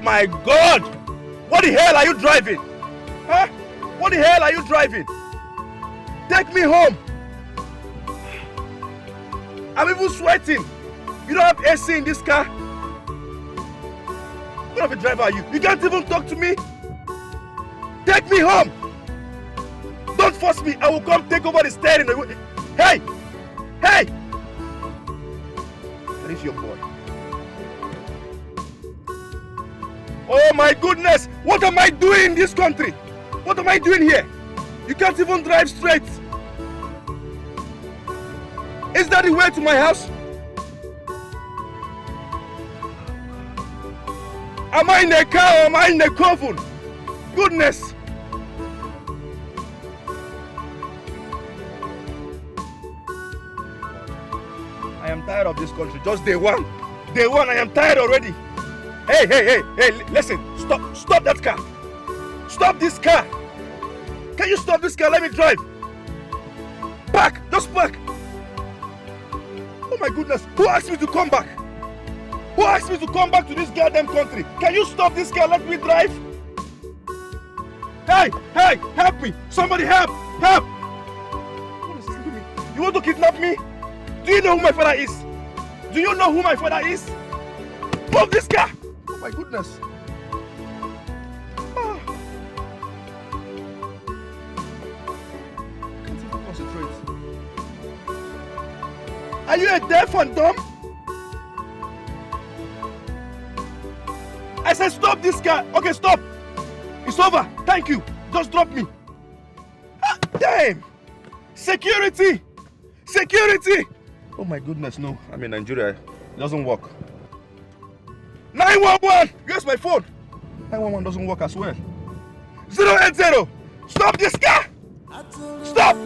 my God! What the hell are you driving? Huh? What the hell are you driving? Take me home. I'm even sweating. You don't have AC in this car? What kind of a driver are you? You can't even talk to me? Take me home. Don't force me. I will come take over the steering. Hey! Hey! That is your boy. Oh my goodness! What am I doing in this country? What am I doing here? You can't even drive straight. Is that the way to my house? Am I in a car or am I in a coffin? Goodness! I am tired of this country. Just day one. Day one, I am tired already. Hey, listen. Stop that car. Stop this car. Can you stop this car? Let me drive. Park. Just park. Oh my goodness. Who asked me to come back? Who asked me to come back to this goddamn country? Can you stop this car? Let me drive. Hey, help me. Somebody help. What is this to me? You want to kidnap me? Do you know who my father is? Do you know who my father is? Move this car! Oh my goodness. I can't even concentrate. Are you a deaf and dumb? I said stop this car. Okay, stop. It's over. Thank you. Just drop me. Damn! Security! Security! Oh my goodness, no. I'm in Nigeria. It doesn't work. 911! Where's my phone? 911 doesn't work as well. 080! Stop this car! Stop!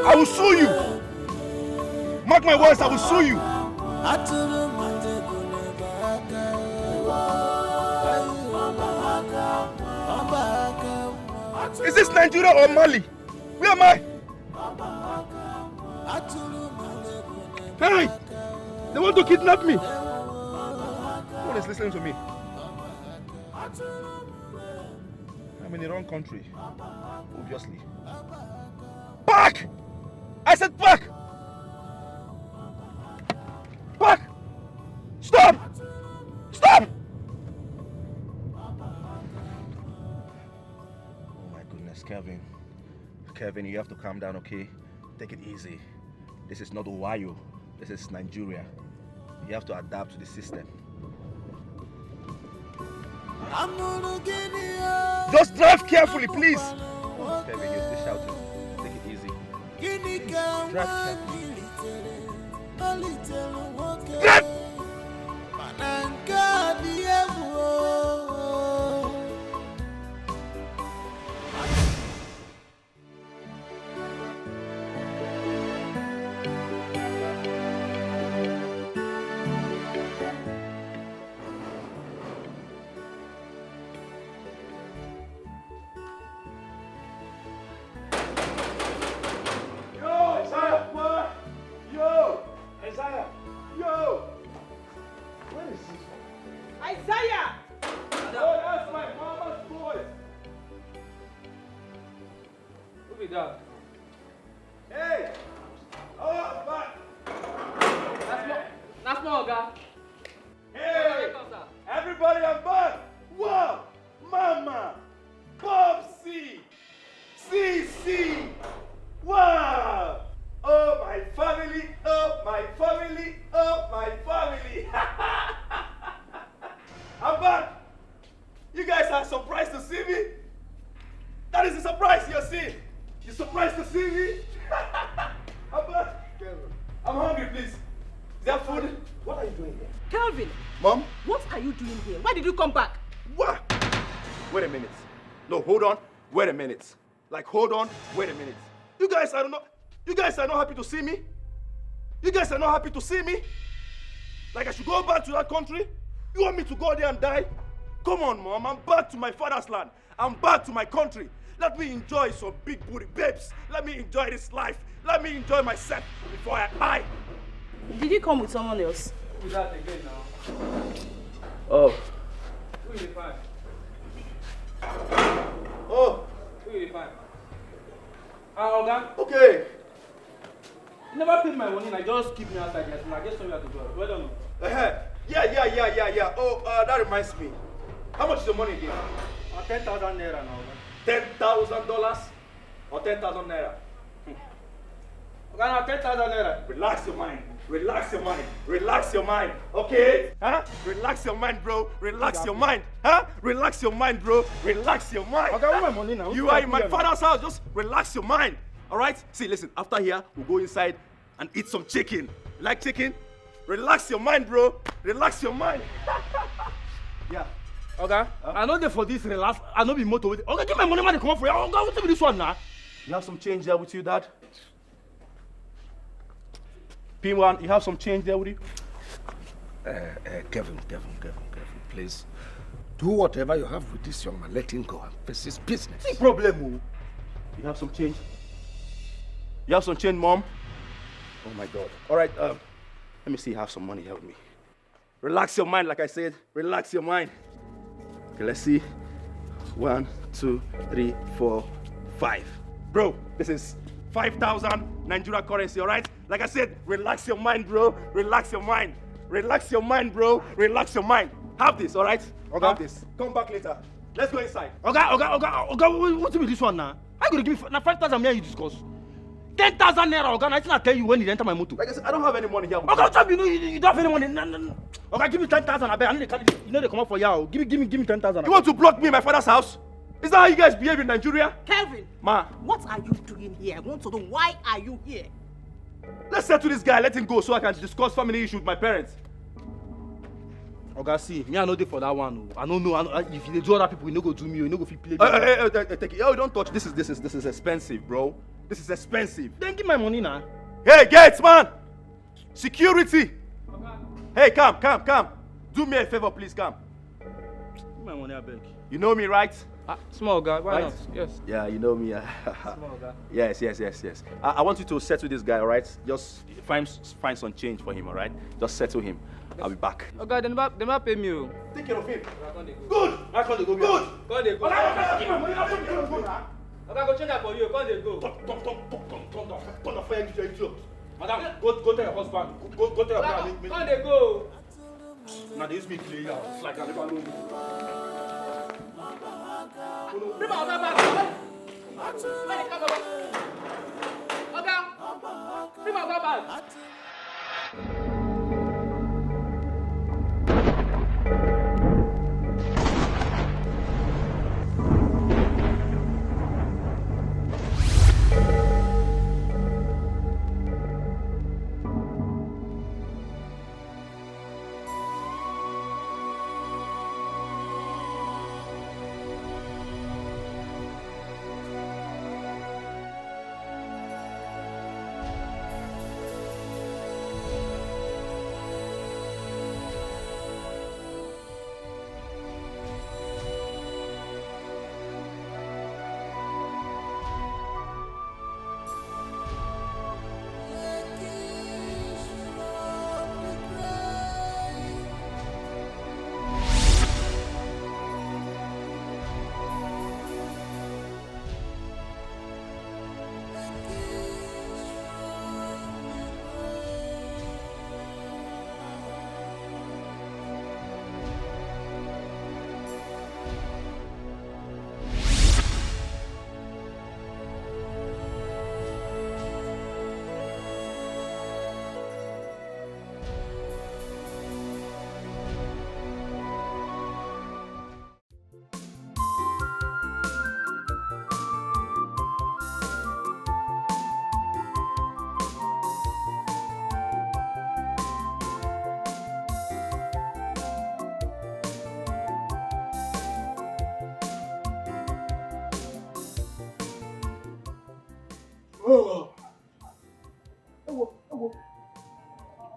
I will sue you. Mark my words, I will sue you. Is this Nigeria or Mali? Where am I? Hey! They want to kidnap me. No one is listening to me. I'm in the wrong country. Obviously. Park! I said park! Park! Stop! Stop! Kevin, you have to calm down, okay? Take it easy. This is not Ohio. This is Nigeria. You have to adapt to the system. Just drive carefully, please. Oh, Kevin, you're still shouting. Take it easy. Please, drive carefully. Drive! Like, hold on, wait a minute. You guys are not happy to see me? You guys are not happy to see me? Like I should go back to that country? You want me to go there and die? Come on, Mom, I'm back to my father's land. I'm back to my country. Let me enjoy some big booty babes. Let me enjoy this life. Let me enjoy myself before I die. Did you come with someone else? Do that again now. Oh. Who is the fine? Oh. Who is the fine? Oga? Okay. You never paid my money and I just keep me outside here. I guess somewhere to go. Well done. Yeah. Oh, that reminds me. How much is the money again? 10,000 naira now. $10,000 or 10,000 naira? Okay, now 10,000 naira. Relax your mind. Relax your mind. Okay? Huh? Relax your mind, bro. Relax your mind. Huh? Relax your mind, bro. Relax your mind. Okay, I want my money now. You are in my father's house. Just relax your mind. All right? See, listen. After here, we'll go inside and eat some chicken. You like chicken? Relax your mind, bro. Relax your mind. Yeah. Okay. I know they for this relax. I know be motor with it. Okay, give my money, man. Come on for you. Okay, what's with this one now? You have some change there with you, Dad? P1, you have some change there with you? Kevin, please. Do whatever you have with this young man. Let him go and face his business. See problem. You have some change? You have some change, Mom? Oh my God. All right, let me see you have some money here with me. Relax your mind, like I said. Relax your mind. Okay, let's see. 1, 2, 3, 4, 5. Bro, this is 5,000 Nigerian currency, all right? Like I said, relax your mind, bro. Relax your mind. Relax your mind, bro. Relax your mind. Have this, all right? Okay. Have this. Come back later. Let's go inside. Okay, what's with this one now? How you gonna give me now 5,000 naira you discuss? 10,000 naira, okay? I think I tell you when you enter my motor. Like I said, I don't have any money here. Okay, what's up? You don't have any money. No. Okay, give me 10,000. I bet I need to, you know they come up for you. Give me 10,000. You want to block me in my father's house? Is that how you guys behave in Nigeria? Kevin! Ma. What are you doing here? I want to know why are you here? Let's settle this guy, let him go so I can discuss family issues with my parents. Okay, see, me I know they for that one. I don't know. If you do other people, you no go do me. You no go fit play. Take it. Oh, don't touch. This is expensive, bro. This is expensive. Then give my money now. Hey, gates, man. Security. Okay. Hey, come. Do me a favor, please, come. Give my money, I beg. You know me, right? Small guy, why Right? not? Yes. Yeah, you know me. Small guy. Yes. I want you to settle this guy, all right? Just find some change for him, all right? Just settle him. I'll be back. Okay, they never pay me. Oh. Take care of him. Good. I can't go. Good. Come they go. Give my money. Okay, go change that for you. Come they go. Turn the fire, you idiot. Madam, go tell your husband. Go tell your brother. Come they go. Now they use me to play out. It's like I never know me. Bring my other bag. When they come over. Okay. Bring my other bag. Oh.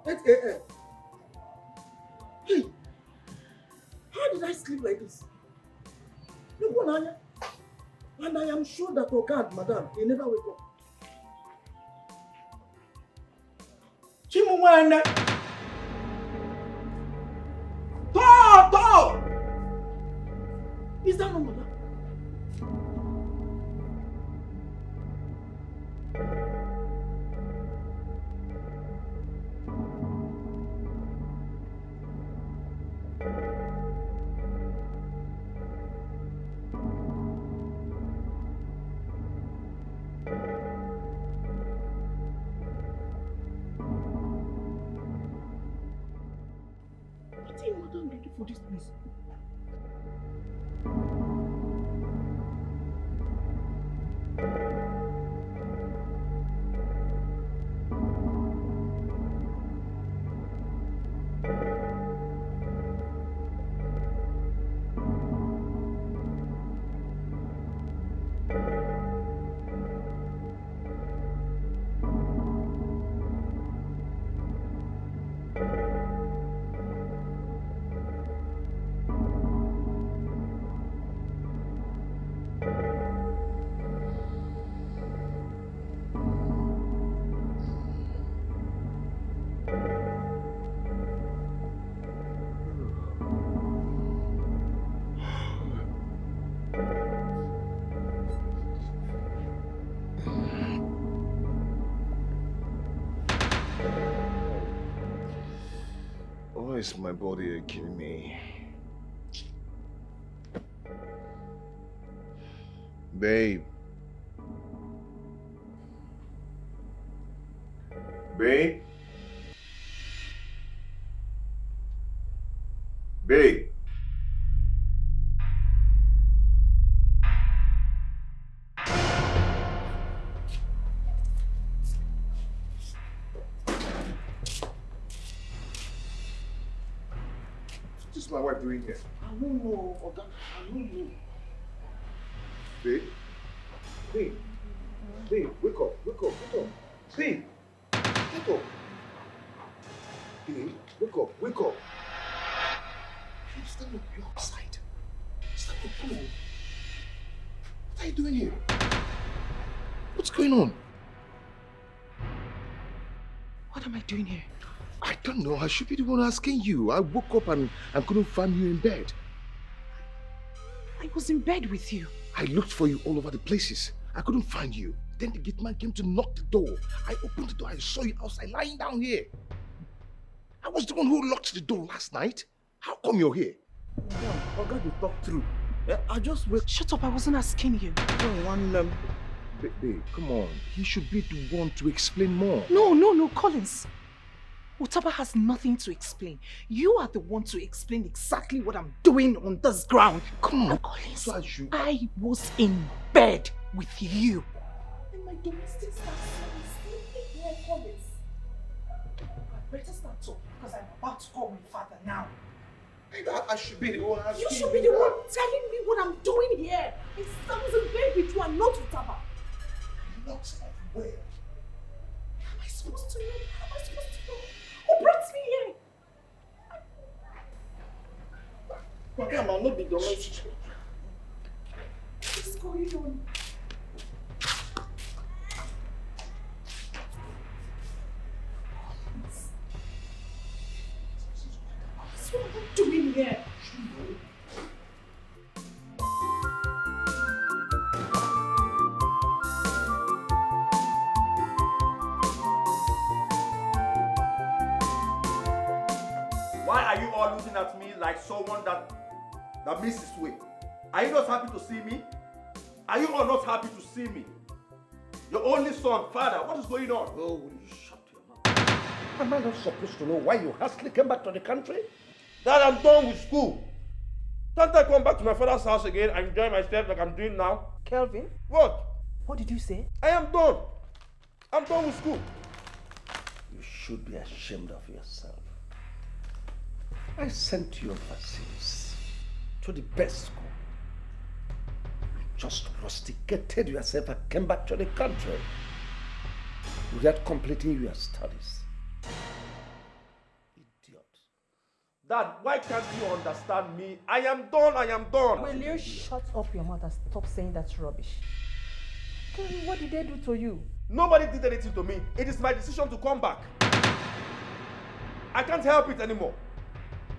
8 a.m. Hey, how did I sleep like this? Look, Anya. And I am sure that Oga and Madam, they never wake up. one. Door! Is that not mother? What are you madam ready for this place? Why is my body aching me? Babe. Babe. Babe. What is my wife doing here? I don't know, Oga. I don't know. Babe? Babe? Babe, wake up, wake up, wake up. Babe! Wake up. Babe, wake up, wake up. Babe, stand up, you're outside. Stand up, come on. What are you doing here? What's going on? What am I doing here? I don't know, I should be the one asking you. I woke up and couldn't find you in bed. I was in bed with you. I looked for you all over the places. I couldn't find you. Then the gate man came to knock the door. I opened the door. I saw you outside lying down here. I was the one who locked the door last night. How come you're here? Oga, you talk through. I just wake. Shut up, I wasn't asking you. Babe, come on. He should be the one to explain more. No, Collins. Otaba has nothing to explain. You are the one to explain exactly what I'm doing on this ground. Come on. Collins, So I was in bed with you. And my domestic staff is sleeping here, Collins. I better start talking because I'm about to call my father now. Babe, I should be the one asking You should be the one telling me what I'm doing here. I was in bed with you and not with Otaba. Not everywhere. How am I supposed to know? How am I supposed to know? Who brought me here? Oga, man, not be domestic. What's going on? What's what I'm doing here? Why are you all looking at me like someone that misses way? Are you not happy to see me? Are you all not happy to see me? Your only son, father, what is going on? Oh, will you shut your mouth? Am I not supposed to know why you hastily came back to the country? Dad, I'm done with school. Can't I come back to my father's house again and enjoy myself like I'm doing now? Kelvin, What? what did you say? I am done. I'm done with school. You should be ashamed of yourself. I sent you overseas to the best school. You just rusticated yourself and came back to the country without completing your studies. Idiot. Dad, why can't you understand me? I am done, I am done. Will you shut up your mouth and stop saying that rubbish? Tell me, what did they do to you? Nobody did anything to me. It is my decision to come back. I can't help it anymore.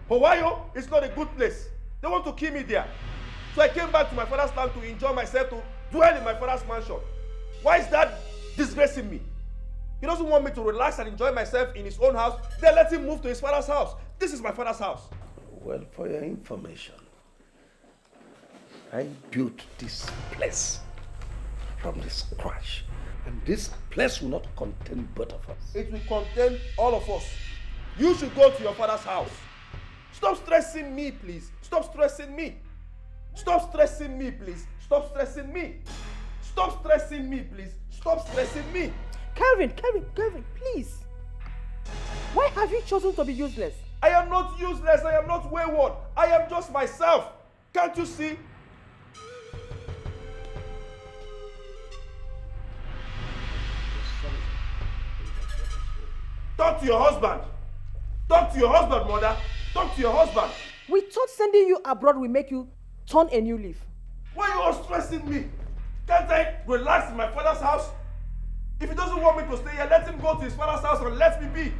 Hawaii is not a good place. They want to kill me there. So I came back to my father's land to enjoy myself, to dwell in my father's mansion. Why is that disgracing me? He doesn't want me to relax and enjoy myself in his own house. Then let him move to his father's house. This is my father's house. Well, for your information, I built this place from the scratch. And this place will not contain both of us. It will contain all of us. You should go to your father's house. Stop stressing me, please. Stop stressing me. Stop stressing me, please. Stop stressing me. Stop stressing me, please. Stop stressing me. Kelvin, please. Why have you chosen to be useless? I am not useless. I am not wayward. I am just myself. Can't you see? Talk to your husband. Talk to your husband, mother. Talk to your husband. We thought sending you abroad will make you turn a new leaf. Why are you all stressing me? Can't I relax in my father's house? If he doesn't want me to stay here, let him go to his father's house and let me be.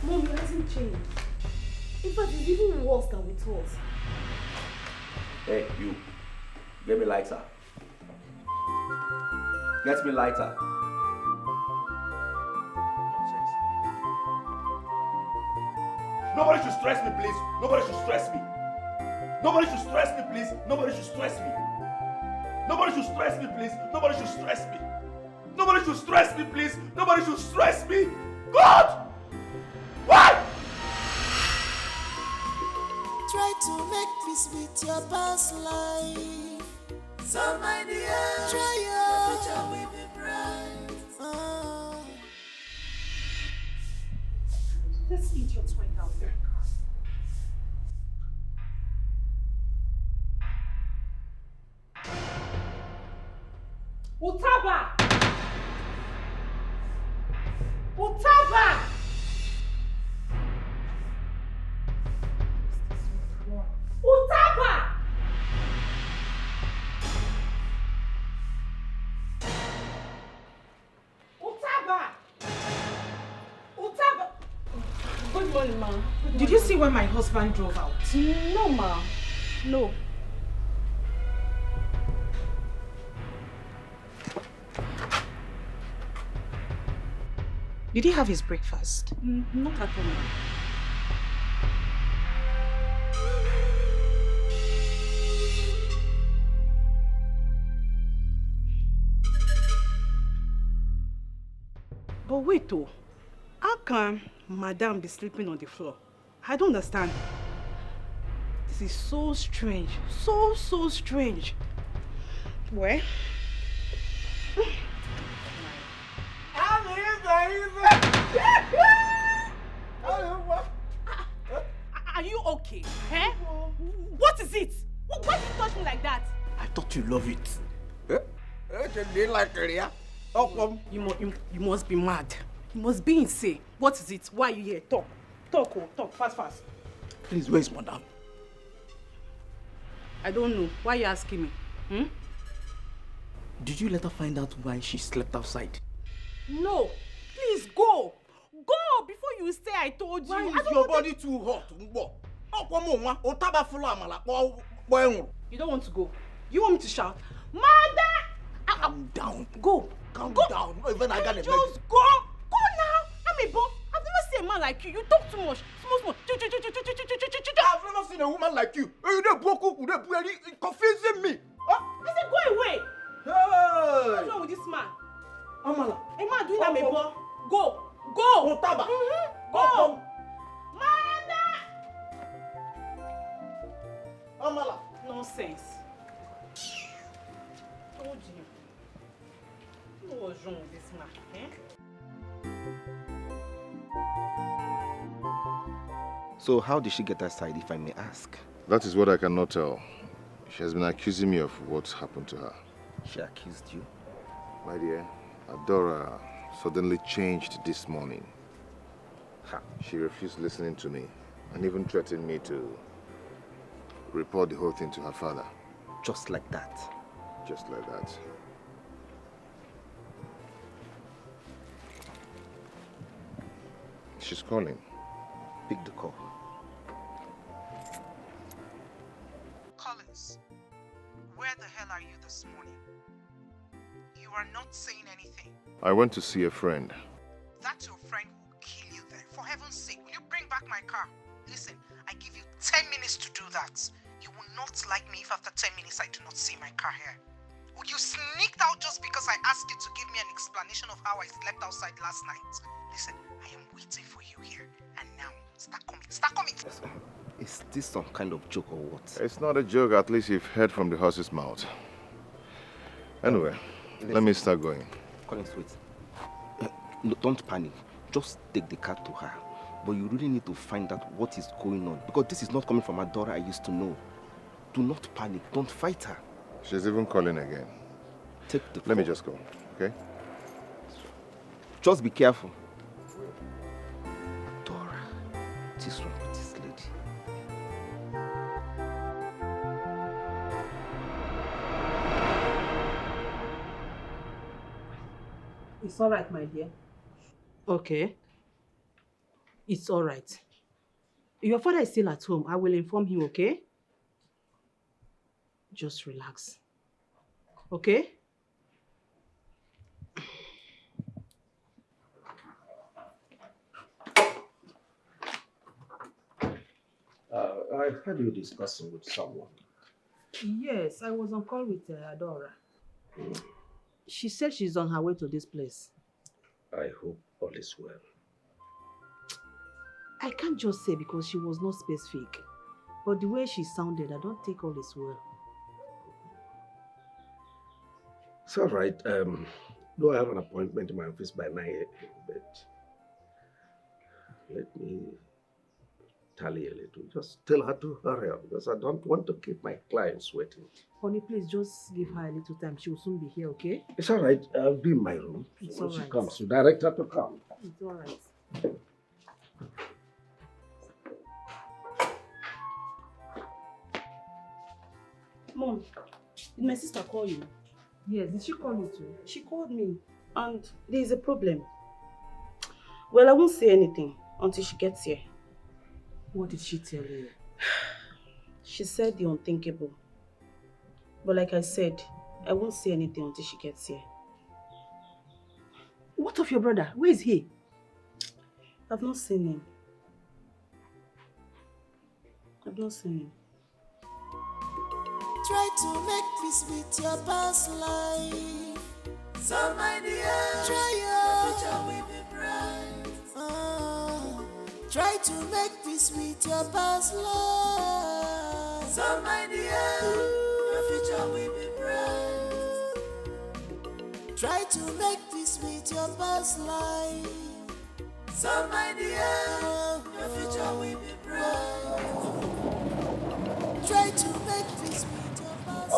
Mom, it hasn't changed. In fact, it's even worse than we thought. Hey, you. Get me lighter. Get me lighter. Nobody should stress me, please. Nobody should stress me. Nobody should stress me, please. Nobody should stress me. Nobody should stress me, please. Nobody should stress me. Nobody should stress me, please. Nobody should stress me. God! Why? Try to make peace with your past life. So my dear, try your future will be bright. This idiot went out there. Utaba! Utaba! Utaba! Utaba! Utaba! Good morning, ma. Did you see when my husband drove out? No, ma. No. Did he have his breakfast? Not at all, ma. But wait though, how can Madame be sleeping on the floor? I don't understand. This is so strange, so strange. Well, Are you okay? Eh? What is it? Why did you touch me like that? I thought you love it. you must be mad. You must be insane. What is it? Why are you here? Talk, talk, fast. Please, where is Madame? I don't know. Why are you asking me? Did you let her find out why she slept outside? No. Please go. Go before you say I told you. Why I is don't your want body too hot? You don't want to go. You want me to shout? Mother! Calm down. Go. Calm Go. down. Not even I got a Just go. Go now. I'm a boy. I've never seen a man like you. You talk too much. Small. I've never seen a woman like you. You confusing me. I said go away. Hey! What's wrong with this man? Amala. A man doing that, Go. boy. Go. Otaba. Go. Mother! Amala. Nonsense. Told you. What was wrong with this man? So how did she get aside, if I may ask? That is what I cannot tell. She has been accusing me of what happened to her. She accused you? My dear, Adora suddenly changed this morning. She refused listening to me and even threatened me to report the whole thing to her father. Just like that? Just like that. She's calling. Pick the call. Collins, where the hell are you this morning? You are not saying anything. I went to see a friend. That your friend will kill you there. For heaven's sake, will you bring back my car? Listen, I give you 10 minutes to do that. You will not like me if after 10 minutes I do not see my car here. Would you sneaked out just because I asked you to give me an explanation of how I slept outside last night? Listen, I am waiting for you here. And now, start coming. Start coming! Is this some kind of joke or what? It's not a joke, at least you've heard from the horse's mouth. Anyway, let me start going. Collins, wait. No, don't panic. Just take the car to her. But you really need to find out what is going on. Because this is not coming from a daughter I used to know. Do not panic. Don't fight her. She's even calling again. Take the Let me call. just go, okay? Just be careful. Dora, what is wrong with this lady? It's all right, my dear. Okay. It's all right. Your father is still at home. I will inform him, okay? Just relax. Okay? I heard you discussing with someone. Yes, I was on call with Adora. She said she's on her way to this place. I hope all is well. I can't just say because she was not specific. But the way she sounded, I don't think all is well. It's all right. Though I have an appointment in my office by 9 a.m., but let me tally a little. Just tell her to hurry up because I don't want to keep my clients waiting. Honey, please just give her a little time. She will soon be here, okay? It's all right. I'll be in my room. It's When all she right. comes, you direct her to come. It's all right. Mom, did my sister call you? Yes, did she call you too? She called me, and there is a problem. Well, I won't say anything until she gets here. What did she tell you? She said the unthinkable. But like I said, I won't say anything until she gets here. What of your brother? Where is he? I've not seen him. I've not seen him. Try to make peace with your past life. So my dear, try your future will be bright. Try to make peace with your past life. So my dear, your future will be bright. Try to make peace with your past life. So my dear, your future will be bright. Try to make peace with your past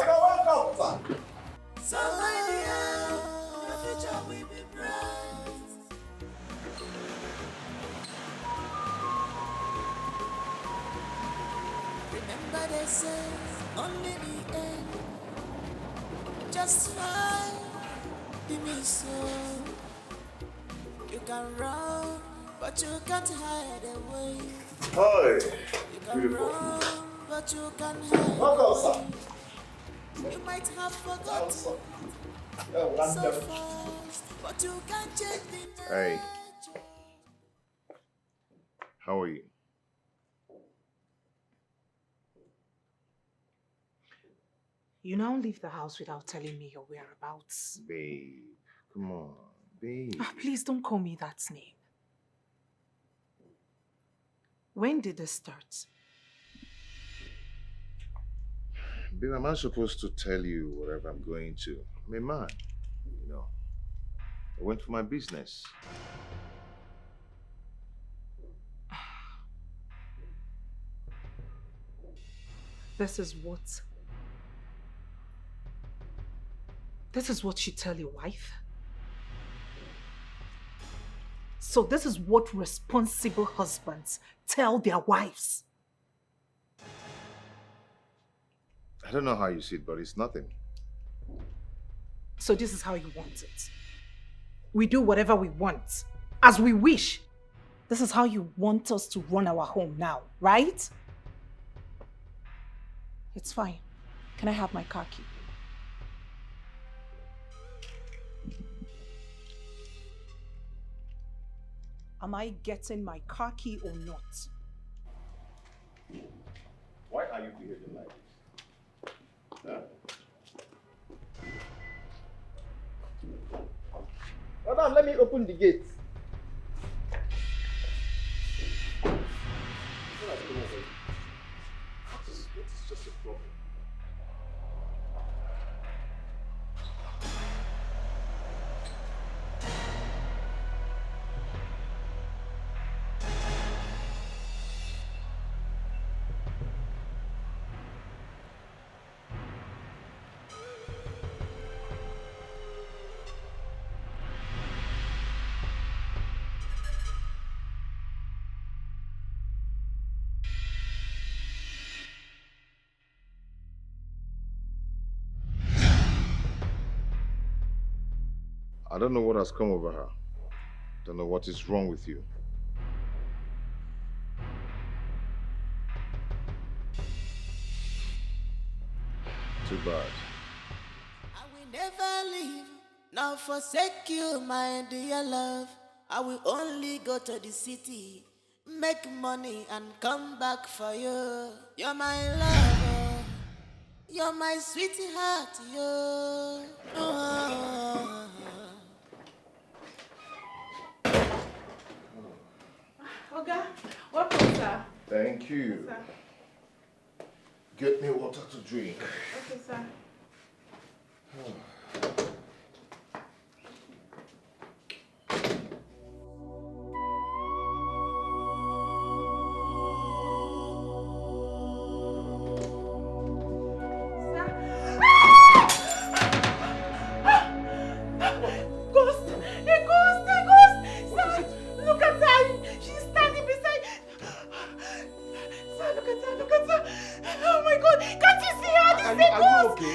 life. So my dear, your future will be bright. Remember they say only the end. Just fine, be me so. You can run, but you can't hide away. Hi. You can run, but you can't hide away. You might have forgotten so fast, but you can't change the nature. Hey. How are you? You now leave the house without telling me your whereabouts. Babe, come on, babe. Please don't call me that name. When did this start? Babe, am I supposed to tell you whatever I'm going to? I'm a man, you know. I went for my business. This is what you tell your wife? So this is what responsible husbands tell their wives? I don't know how you see it, but it's nothing. So this is how you want it. We do whatever we want, as we wish. This is how you want us to run our home now, right? It's fine. Can I have my car key? Am I getting my car key or not? Why are you behaving like this? Huh? Madam, let me open the gate. What is just a problem? I don't know what has come over her. Don't know what is wrong with you. Too bad. I will never leave, nor forsake you, my dear love. I will only go to the city, make money and come back for you. You're my lover, you're my sweetheart, you. Oh. Oga, welcome, sir. Thank you. Sir. Get me water to drink. Okay, sir.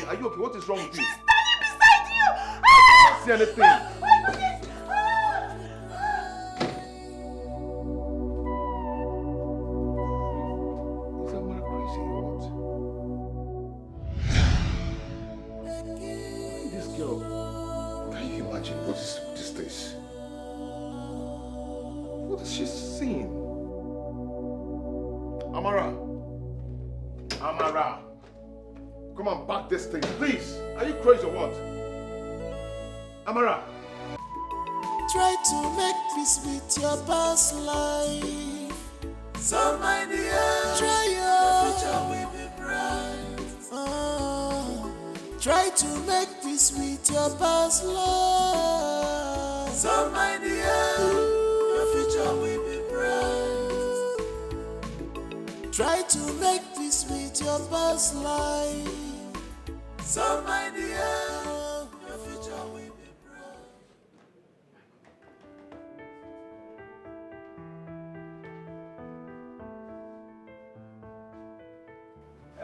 Are you okay? What is wrong with you? She's standing beside you! I can't see anything. Oh my goodness! Is that man crazy or what? This girl, can you imagine what is this? What is she seeing? Amara! Amara! Come on, back this thing, please. Are you crazy or what? Amara! Try to make peace with your past life. So my dear, try your future will be bright. Try to make peace with your past life. So my dear, your future will be bright. Try to make peace with your past life. So my dear, your future will be bright.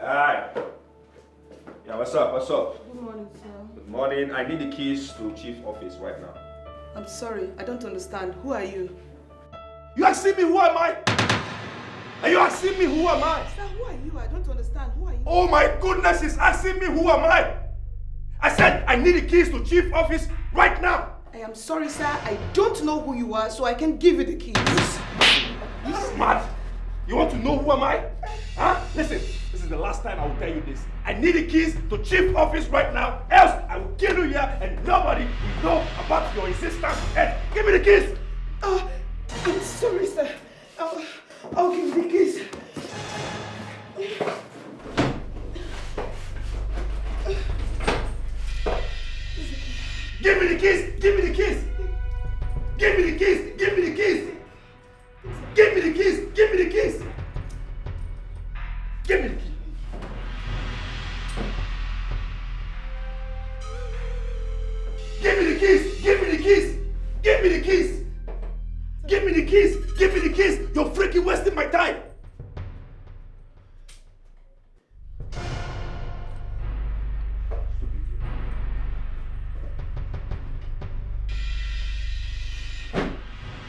Hi. Yeah, what's up? What's up? Good morning, sir. Good morning. I need the keys to chief office right now. I'm sorry, I don't understand. Who are you? You asking me who am I? Are you asking me who am I? Sir, who are you? I don't understand. Who are you? Oh my goodness, he's asking me who am I? I said I need the keys to chief office right now. I am sorry, sir. I don't know who you are, so I can give you the keys. You smart? You want to know who am I? Huh? Listen, this is the last time I will tell you this. I need the keys to chief office right now, else I will kill you here and nobody will know about your insistence. Hey, give me the keys! I'm sorry, sir. I'll give you the keys. Give me the keys! Give me the keys! Give me the keys! Give me the keys! Give me the keys! Give me the keys! Give me the keys! Give me the keys! Give me the keys! Give me the keys! Give me the keys! Give me the keys! You're freaking wasting my time!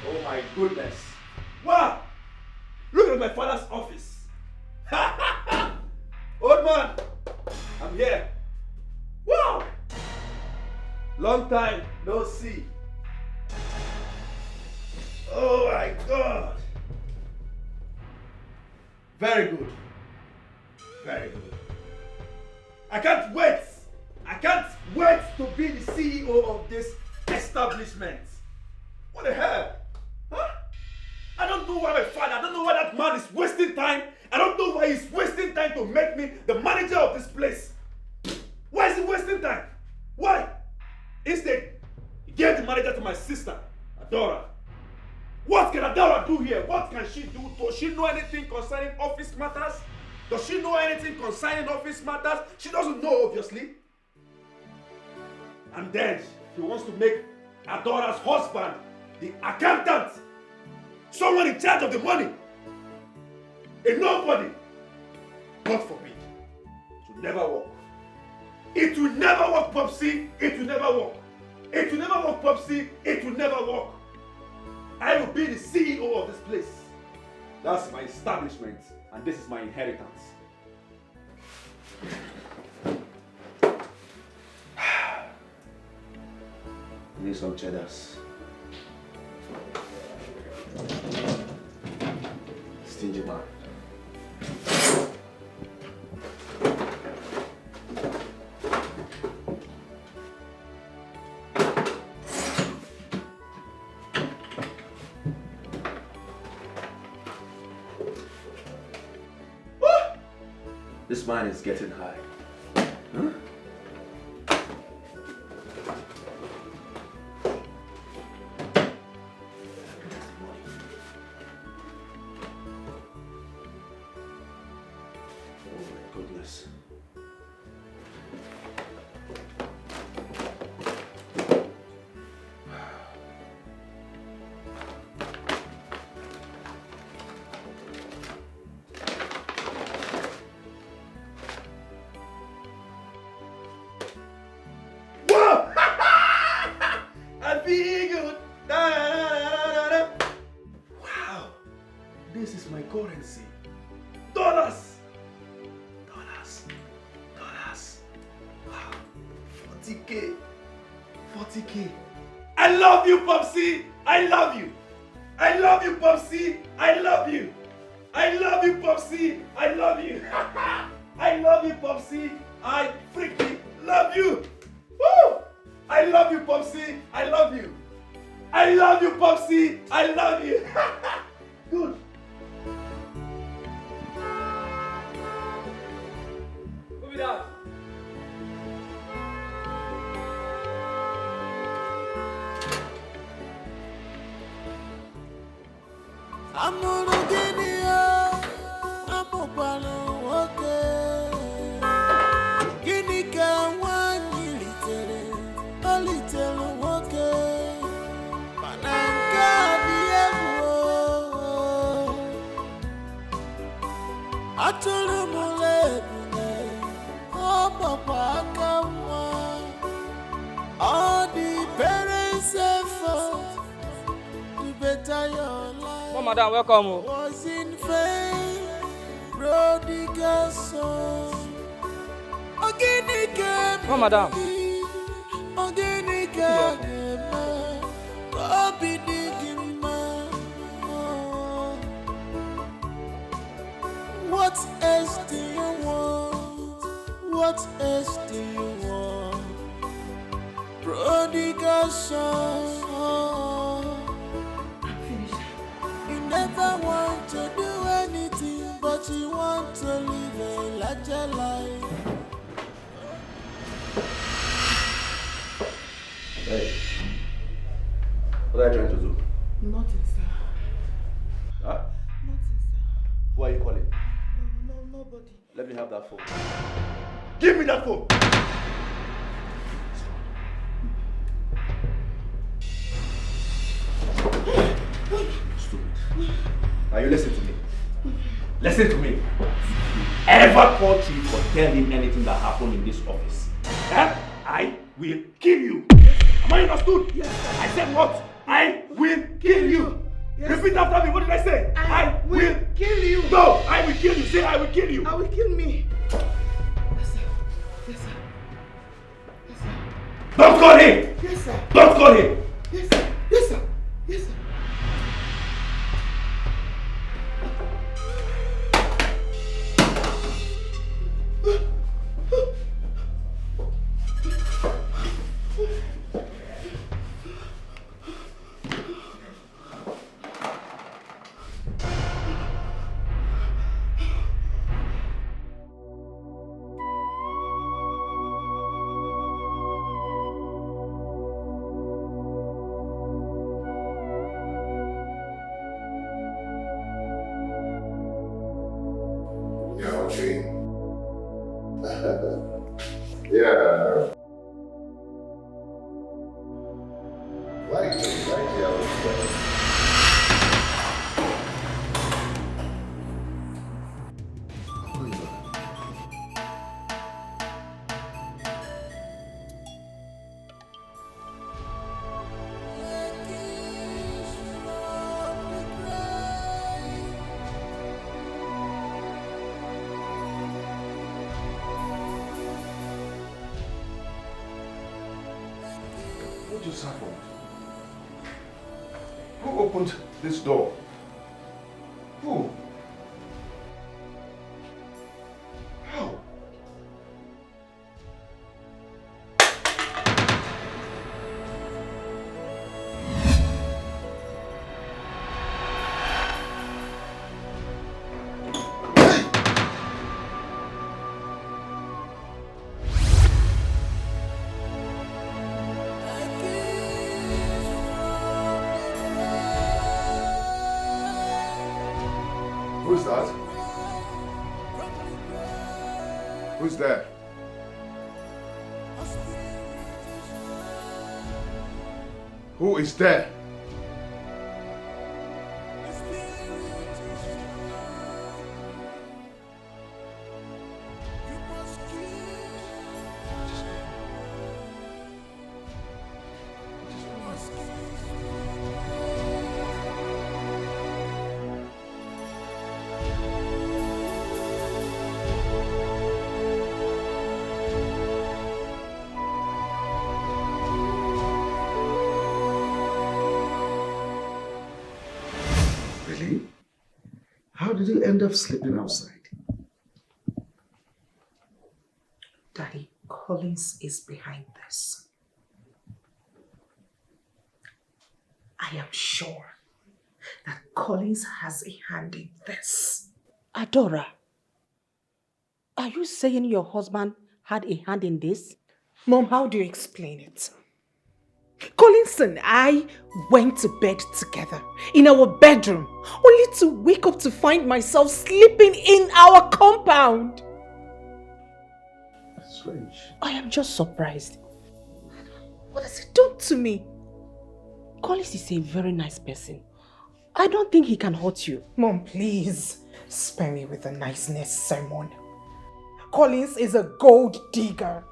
Oh my goodness! my father's office. Old man, I'm here. Wow! Long time no see. Oh my God. Very good. Very good. I can't wait. I can't wait to be the CEO of this establishment. What the hell? Huh? I don't know why my father, I don't know why that man is wasting time. I don't know why he's wasting time to make me the manager of this place. Why is he wasting time? Why? Instead, he gave the manager to my sister, Adora. What can Adora do here? What can she do? Does she know anything concerning office matters? Does she know anything concerning office matters? She doesn't know, obviously. And then he wants to make Adora's husband the accountant. Someone in charge of the money. A nobody. God forbid. It will never work. It will never work, Popsy. It will never work. It will never work, Popsy. It will never work. I will be the CEO of this place. That's my establishment, and this is my inheritance. Need some cheddars. Stingy man. This man is getting high. Huh? Currency. Dollars. Wow. 40K. 40K. I love you, Popsy. I love you. I love you, Popsy. I love you. I love you, Popsy. I love you. I love you, Popsy. I freaking love you. Woo! I love you, Popsy. I love you. I love you, Popsy. I love you. Good. Madam, welcome. Was in vain, prodigal son. Oh, madam. What else do you want? What else do you want? Prodigal son. Never want to do anything, but you want to live a larger life. Hey, what are you trying to do? Nothing, sir. Huh? Nothing, sir. Who are you calling? No, nobody. Let me have that phone. Give me that phone! Now you listen to me. Listen to me. Ever call Chief or tell him anything that happened in this office, I will kill you. Am I understood? Yes, sir. I said what? I will kill you. Yes. Repeat after me. What did I say? I will kill you. No, I will kill you. Say I will kill you. I will kill me. Yes, sir. Yes, sir. Yes, sir. Don't call him. Yes, sir. Don't call him. Yes, sir. Yes, sir. Yes, sir. Yeah. What just happened? Who opened this door? Who? How? Who's that? Who's there? Who is there? How did you end up sleeping outside? Daddy, Collins is behind this. I am sure that Collins has a hand in this. Adora, are you saying your husband had a hand in this? Mom, how do you explain it? Collins and I went to bed together in our bedroom, only to wake up to find myself sleeping in our compound. Strange. I am just surprised. What has he done to me? Collins is a very nice person. I don't think he can hurt you. Mom, please spare me with the niceness sermon. Collins is a gold digger.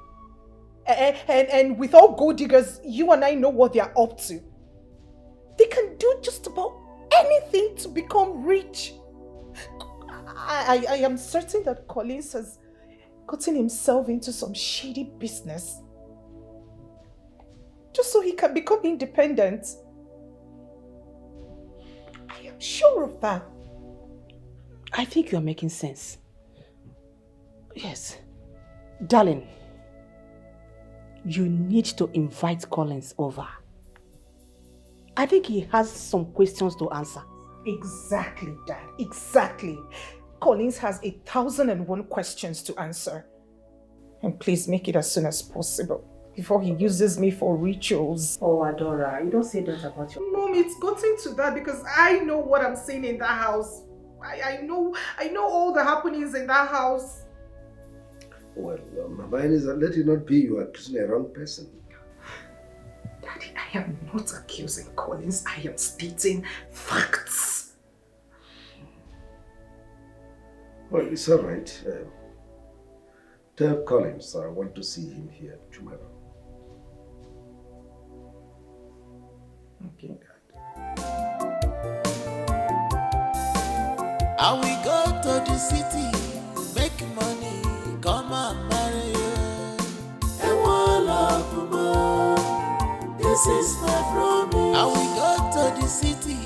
And with all gold diggers, you and I know what they are up to. They can do just about anything to become rich. I am certain that Collins has gotten himself into some shady business just so he can become independent. I am sure of that. I think you are making sense. Yes. Darling, you need to invite Collins over. I think he has some questions to answer. Exactly, Dad. Exactly. Collins has 1,001 questions to answer. And please make it as soon as possible before he uses me for rituals. Oh, Adora, you don't say that about your... Mom, it's gotten to that because I know what I'm seeing in that house. I know all the happenings in that house. Well, Mama Eliza, let it not be you are accusing a wrong person. Daddy, I am not accusing Collins. I am stating facts. Well, it's all right. Tell Collins I want to see him here tomorrow. Okay, Dad. I will go to the city, make money, come and marry you. And one love more, this is my promise. I will go to the city,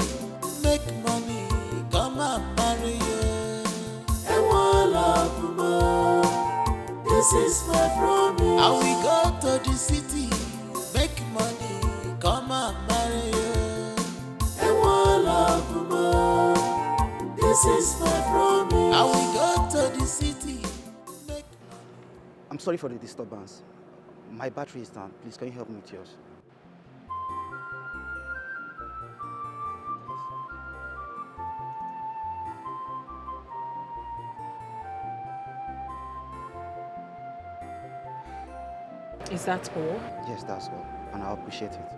make money, come and marry you. And one love more, this is my promise. I will go to the city, make money, come and marry you. And one love more, this is my promise. I will go to the city. I'm sorry for the disturbance. My battery is down. Please, can you help me with yours? Is that all? Yes, that's all. And I appreciate it.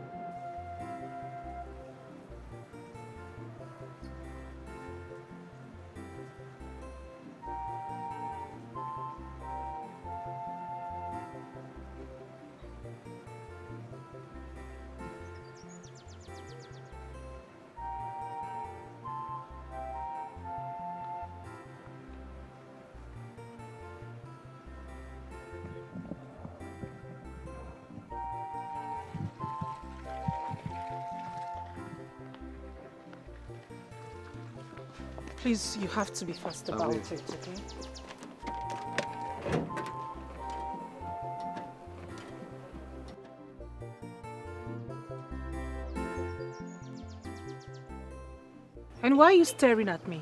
Please, you have to be fast about it, okay? And why are you staring at me?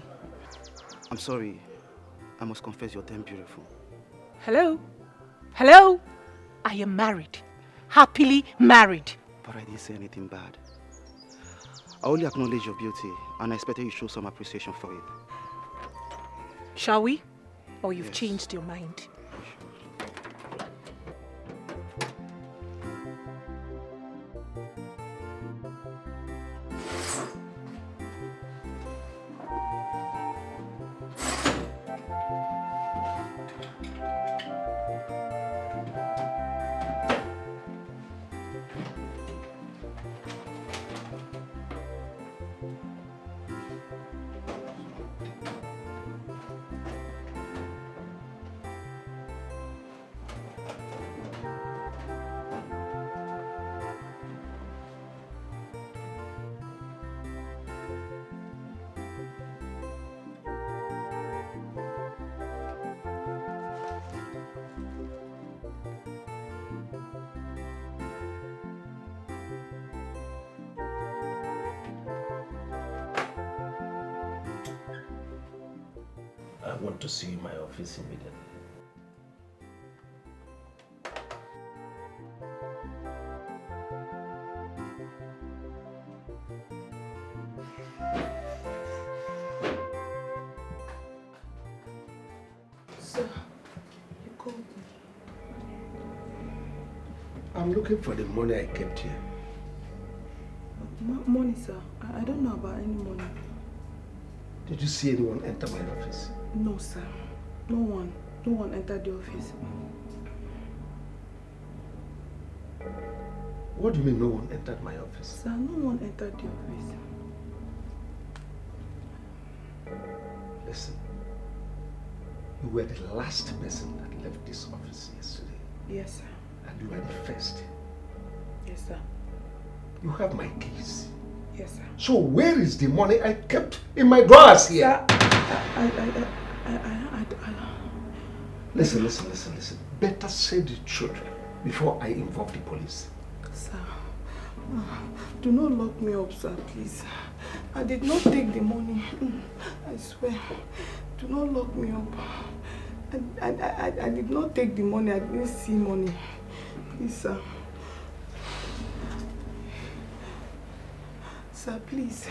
I'm sorry. I must confess you're damn beautiful. Hello? Hello? I am married. Happily married. But I didn't say anything bad. I only acknowledge your beauty, and I expected you to show some appreciation for it. Shall we? Or you've changed your mind? I want to see you in my office immediately. Sir, you called me. I'm looking for the money I kept here. Money, sir. I don't know about any money. Did you see anyone enter my office? No, sir. No one. No one entered the office. What do you mean no one entered my office? Sir, no one entered the office. Listen, you were the last person that left this office yesterday. Yes, sir. And you are the first. Yes, sir. You have my keys. Yes, sir. So where is the money I kept in my drawers here? Sir, Listen. Better say the truth before I involve the police. Sir, do not lock me up, sir, please. I did not take the money. I swear. Do not lock me up. I did not take the money. I didn't see money. Please, sir. Sir, please.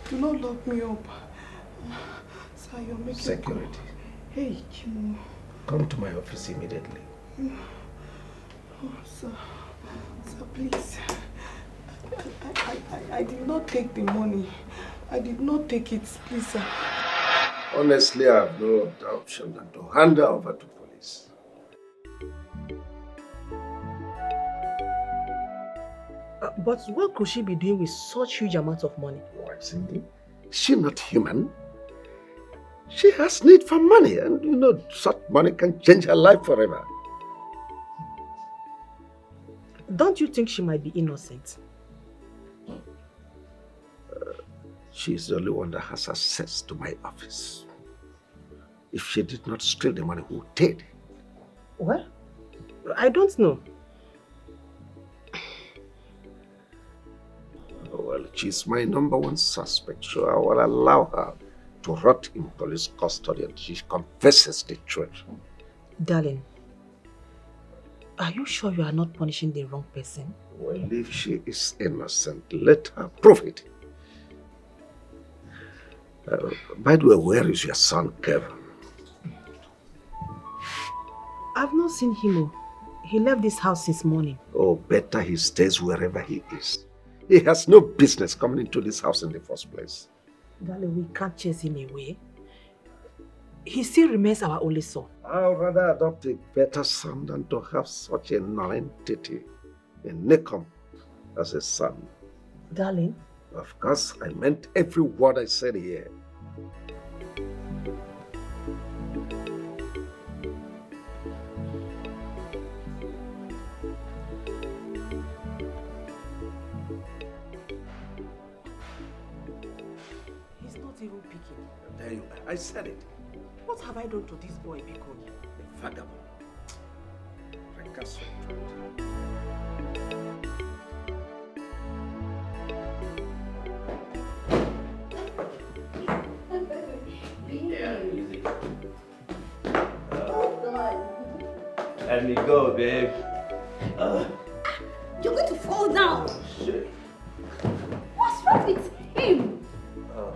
Do not lock me up. Sir, you're making... Security. Hey, Chimo. Come to my office immediately. Oh, sir. Sir, please. I did not take the money. I did not take it, please, sir. Honestly, I have no other option than to hand her over to police. But what could she be doing with such huge amounts of money? Why, Cindy? Is she not human? She has need for money, and you know, such money can change her life forever. Don't you think she might be innocent? She's the only one that has access to my office. If she did not steal the money, who did? Well, I don't know. Well, she's my number one suspect, so I will allow her to rot in police custody until she confesses the truth. Darling, are you sure you are not punishing the wrong person? Well, if she is innocent, let her prove it. By the way, where is your son, Kevin? I've not seen him. He left this house since morning. Oh, better he stays wherever he is. He has no business coming into this house in the first place. Darling, we can't chase him away. He still remains our only son. I'd rather adopt a better son than to have such a non-entity, a Nikom, as a son. Darling? Of course, I meant every word I said here. He's not even picking. There you are. I said it. What have I done to this boy, Biko? A vagabond. Fracasso. Let me go, babe. You're going to fall down. Oh, shit. What's wrong with him? Oh,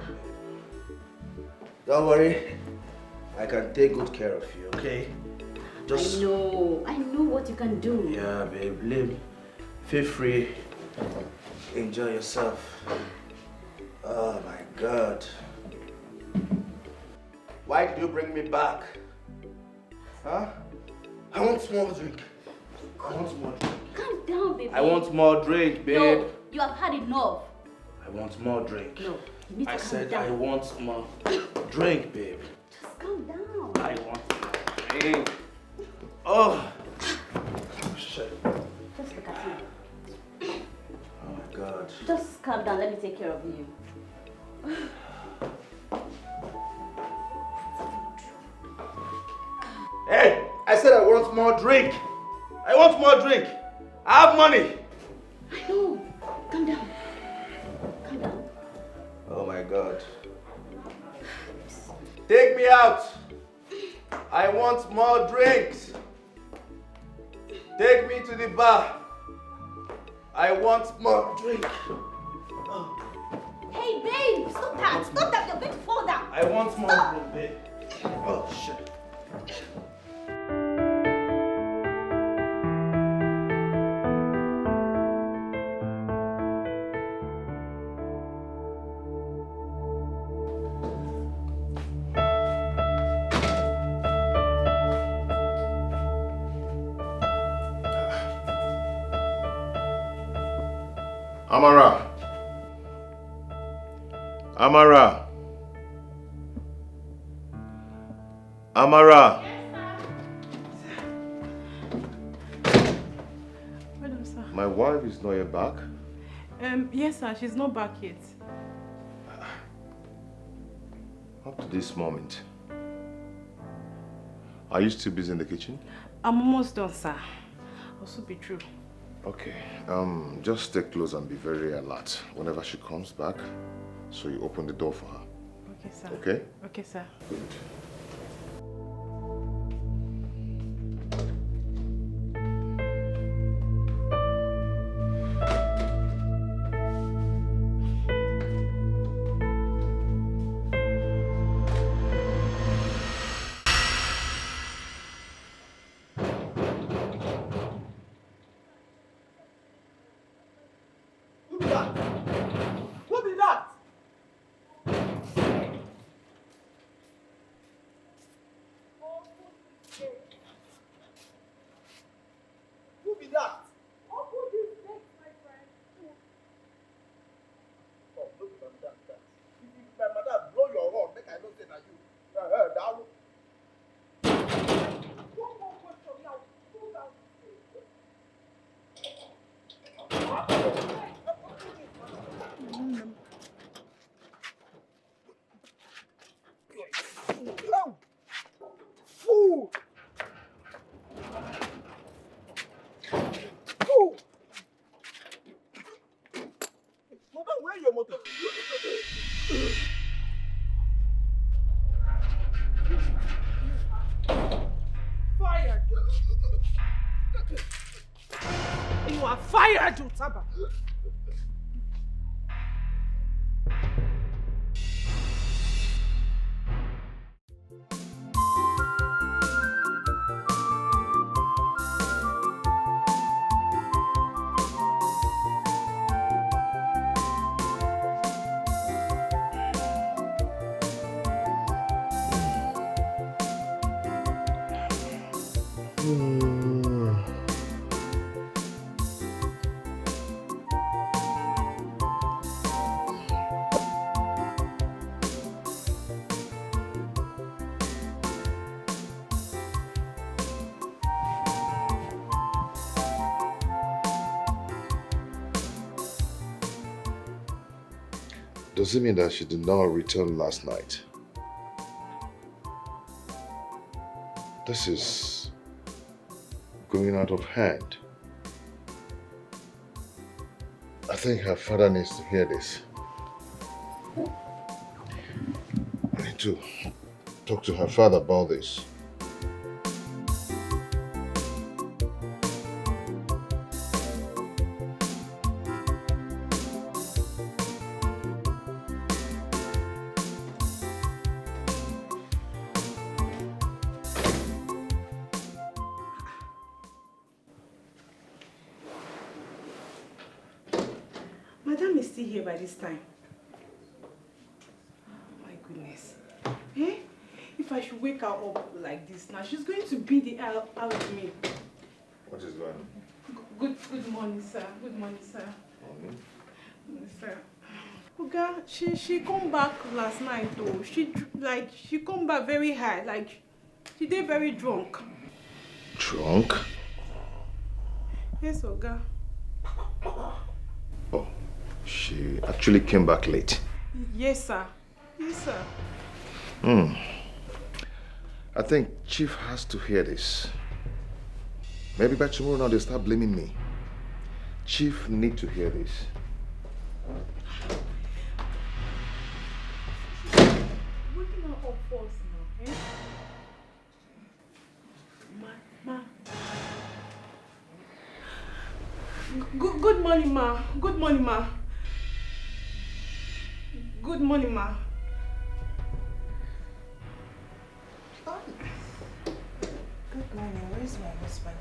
don't worry. I can take good care of you, okay? I know what you can do. Yeah, babe. Live. Feel free. Enjoy yourself. Oh, my God. Why did you bring me back? Huh? I want more drink. I want more drink. Calm down, baby. I want more drink, babe. No, you have had enough. I want more drink. No, you need to I calm said down. I want more drink, babe. Just calm down. I want more drink. Oh. Shit. Just look at you. Oh my God. Just calm down. Let me take care of you. Hey, I said I want more drink. I want more drink. I have money. I know. Calm down. Calm down. Oh my God. Take me out. I want more drinks. Take me to the bar. I want more drink. Oh. Hey, babe, stop that. Stop that. You're going to fall down. I want more drink, babe. Oh, shit. Amara. Amara. Amara. Madam, sir. My wife is not yet back. Yes, sir. She's not back yet. Up to this moment. Are you still busy in the kitchen? I'm almost done, sir. Also be true. Okay. Just stay close and be very alert whenever she comes back. So you open the door for her. Okay, sir. Okay? Okay, sir. Good. You are fired, Utaba. Does it mean that she did not return last night? This is going out of hand. I think her father needs to hear this. I need to talk to her father about this. Madam is still here by this time. My goodness. Eh? If I should wake her up like this now, she's going to beat the hell out of me. What is going on? Good morning, sir. Good morning, sir. Morning. Morning, sir. Oga, she come back last night though. She come back very high, like she did very drunk. Drunk? Yes, Oga. Oh, she actually came back late. Yes, sir. Yes, sir. I think Chief has to hear this. Maybe by tomorrow now they'll start blaming me. Chief need to hear this. Waking her up first now, eh? Ma. Good morning, ma. Good morning, ma. Good morning, ma. Good morning. Where's my husband?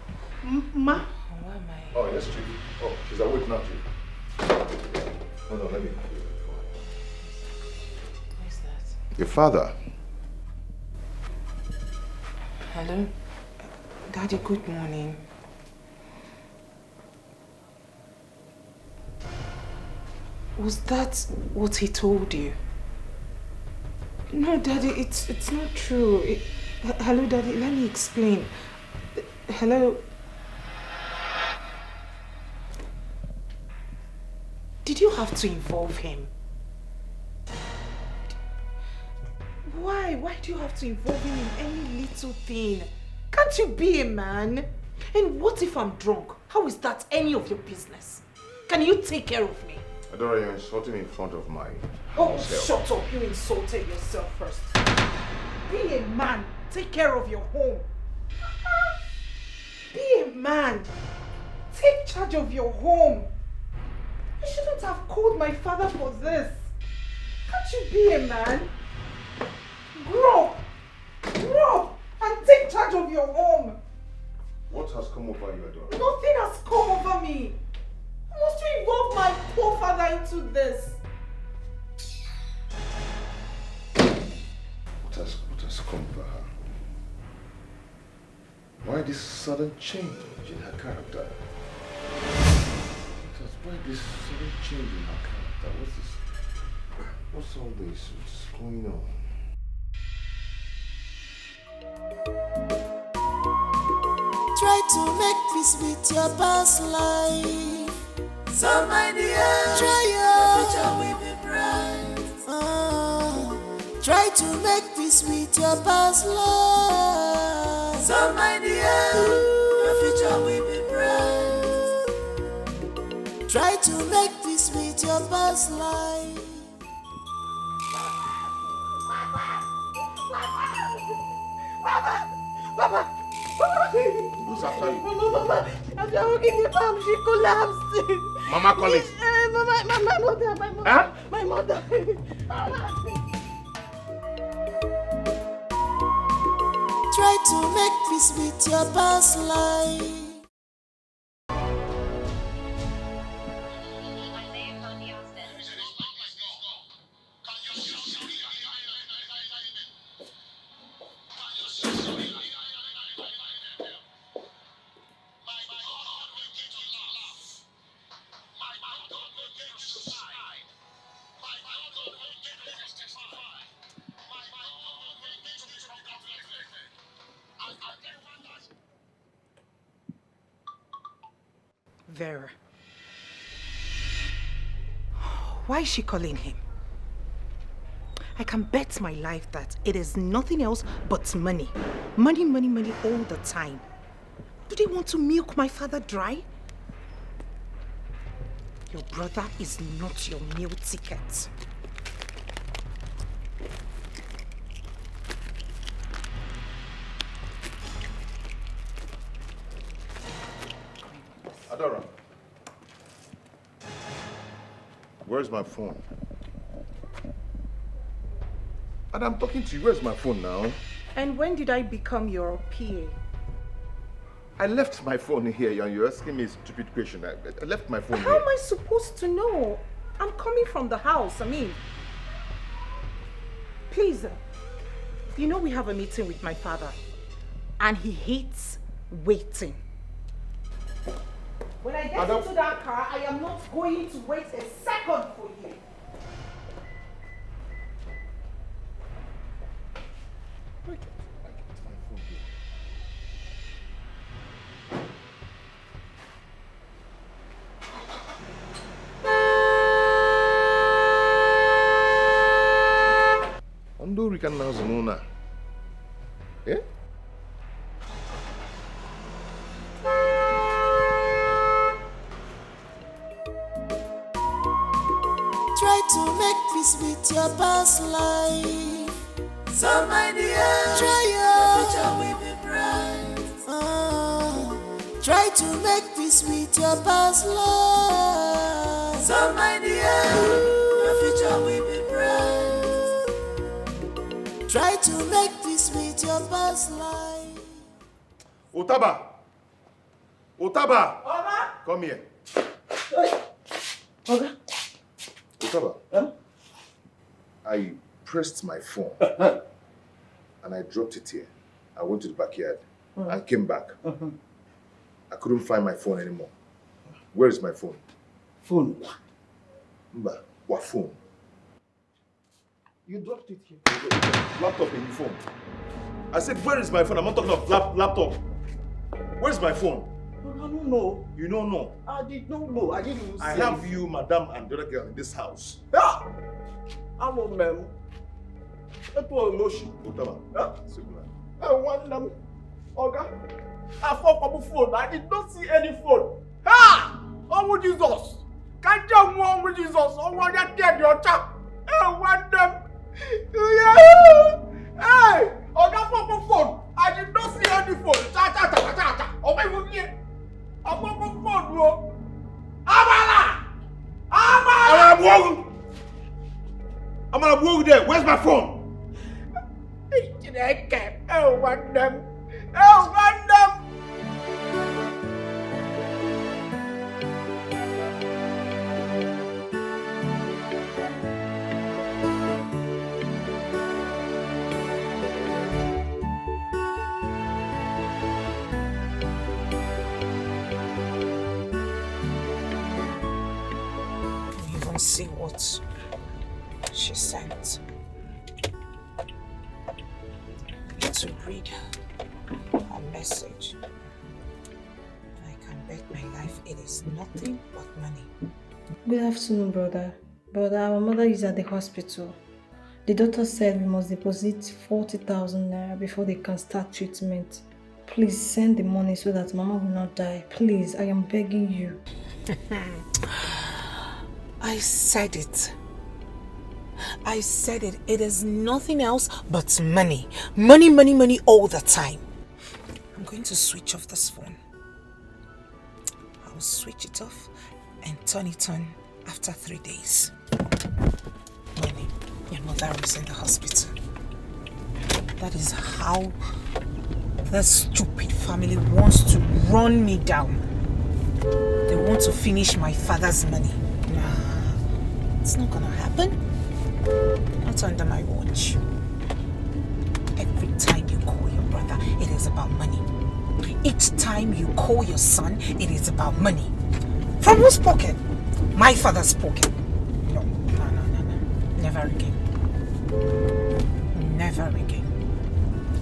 Ma? Where am I? Oh, yes, Chief. Oh, she's awake now, Chief. No, let me. Where's that? Your father. Hello? Daddy, good morning. Was that what he told you? No, Daddy, it's not true. Hello, Daddy, let me explain. Hello? Did you have to involve him? Why? Why do you have to involve him in any little thing? Can't you be a man? And what if I'm drunk? How is that any of your business? Can you take care of me? Adora, you're insulting me in front of my Oh, house help. shut up. You insulted yourself first. Be a man. Take care of your home. Be a man. Take charge of your home. You shouldn't have called my father for this. Can't you be a man? Grow up. Grow up and take charge of your home. What has come over you, Adora? Nothing has come over me. Must you involve my poor father into this? What has come over her? Why this sudden change in her character? Why this sudden change in her character? What's all this? What's going on? Try to make peace with your past life. So my dear, try your future will be bright. Try to make peace with your past life. So my dear, your future will be bright. Try to make peace with your past life. Who's after you? Mama, as we are walking the farm, she collapsed. Mama Collins. My mother, my mother. Huh? My mother. Try to make peace with your past life. Vera. Why is she calling him? I can bet my life that it is nothing else but money. Money, money, money all the time. Do they want to milk my father dry? Your brother is not your meal ticket. Adora. Where's my phone? And I'm talking to you. Where's my phone now? And when did I become your PA? I left my phone here and you're asking me a stupid question. I left my phone How here. am I supposed to know? I'm coming from the house. Please, you know we have a meeting with my father and he hates waiting. When I get into that car, I am not going to wait a second for you. Ando rikan na zanuna. Eh? Try to make peace with your past life. So my dear, try your future will be bright. Try to make peace with your past life. So my dear, your future will be bright. Try to make peace with your past life. Otaba! Otaba! Oga! Come here. Oga? Otaba. I pressed my phone and I dropped it here. I went to the backyard and came back. I couldn't find my phone anymore. Where is my phone? Phone? Mba, what phone? You dropped it here. Laptop in your phone. I said, where is my phone? I'm not talking of laptop. Where's my phone? I don't know. You don't know? I did not know. I didn't I have you, madam, and the other girl in this house. Ah! I'm a man. That was emotion. Otaba. I want them. Oga, I found a phone. I did not see any phone. Ha! Oh, Jesus. Can't you want with Jesus? Oh, what you did, your chap? I want them. Hey! Oga, found a phone. I did not see any phone. Oh, my God. I found a phone, bro. Amala! I'm gonna walk there. Where's my phone? I want them. I want them. Even see what she sent. To read a message. I can bet my life it is nothing but money. Good afternoon, brother. Brother, our mother is at the hospital. The doctor said we must deposit 40,000 naira before they can start treatment. Please send the money so that Mama will not die. Please, I am begging you. I said it. I said it. It is nothing else but money. Money, money, money all the time. I'm going to switch off this phone. I will switch it off and turn it on after 3 days. When your mother is in the hospital. That is how this stupid family wants to run me down. They want to finish my father's money. Nah, it's not gonna happen. Not under my watch. Every time you call your brother, it is about money. Each time you call your son, it is about money. From whose pocket? My father's pocket. No. Never again. Never again.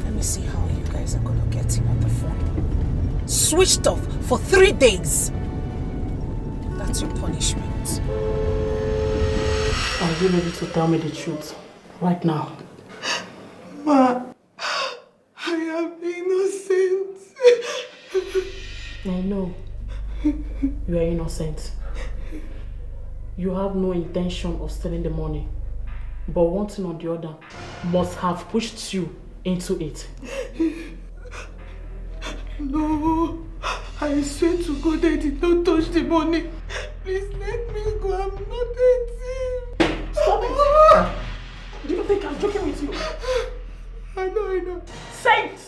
Let me see how you guys are gonna get him on the phone. Switched off for 3 days. That's your punishment. Are you ready to tell me the truth right now? Ma, I am innocent. I know you are innocent. You have no intention of stealing the money, but one thing or the other must have pushed you into it. No, I swear to God I did not touch the money. Please let me go, I'm not a thief. Stop it! Do you think I'm joking with you? I know. Say it!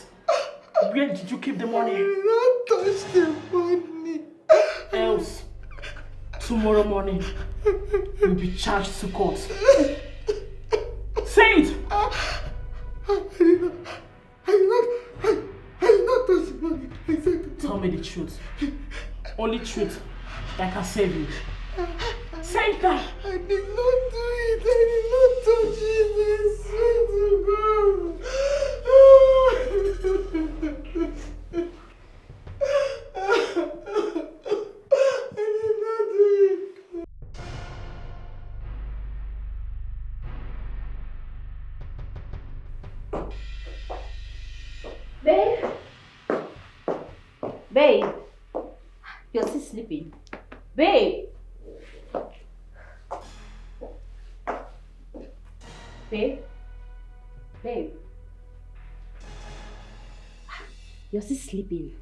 Where did you keep the money? I did not touch the money. Else, tomorrow morning, you'll be charged to court. Say it! I did not touch the money. I said tell me the truth. Only truth that can save you. Say it now! I did not do it. I did not touch it. I swear to God. I did not do it. Babe? Babe? You're still sleeping. Babe? Babe? Babe? You're still sleeping.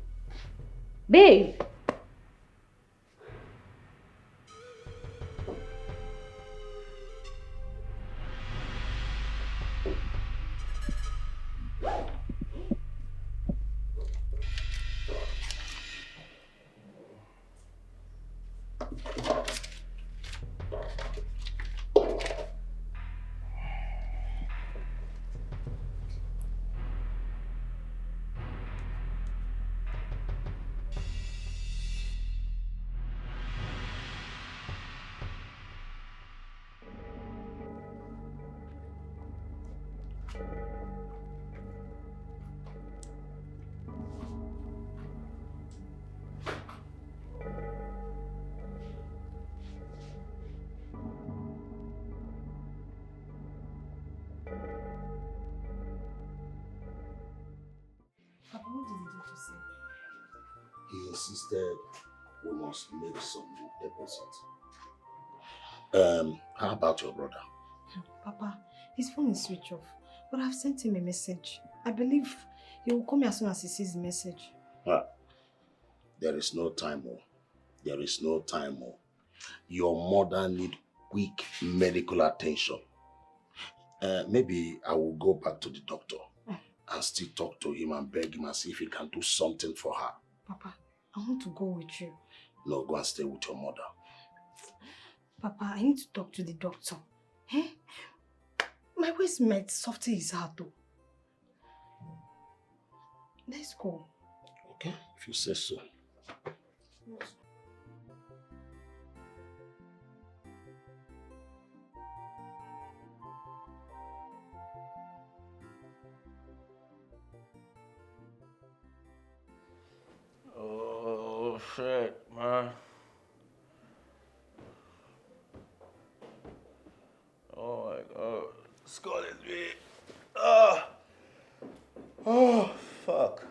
Babe? Papa, what did the doctor say? He insisted we must make some deposit. How about your brother? Papa, his phone is switched off, but I've sent him a message. I believe he will call me as soon as he sees the message. There is no time, There is no time, Your mother needs quick medical attention. Maybe I will go back to the doctor and still talk to him and beg him and see if he can do something for her. Papa, I want to go with you. No, go and stay with your mother. Papa, I need to talk to the doctor. Eh? My waist might soften his heart though. Let's go. Okay, if you say so. Oh shit, man. Oh my god. Scalded me. Oh, fuck.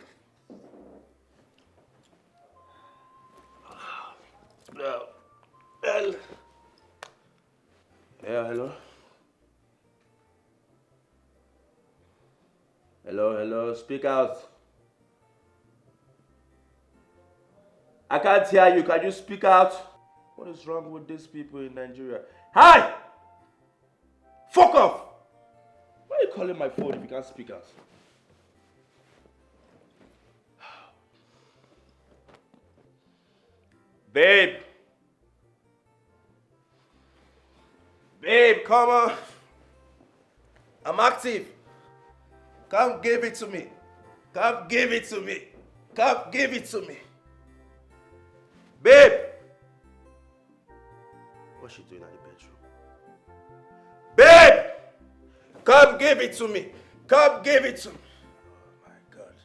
No. Yeah, hello? Hello, speak out. I can't hear you. Can you speak out? What is wrong with these people in Nigeria? Hi! Fuck off! Why are you calling my phone if you can't speak out? Babe! Babe, come on! I'm active. Come give it to me. Come give it to me. Come give it to me. Babe! What's she doing at the bedroom? Babe! Come give it to me. Come give it to me. Oh my God.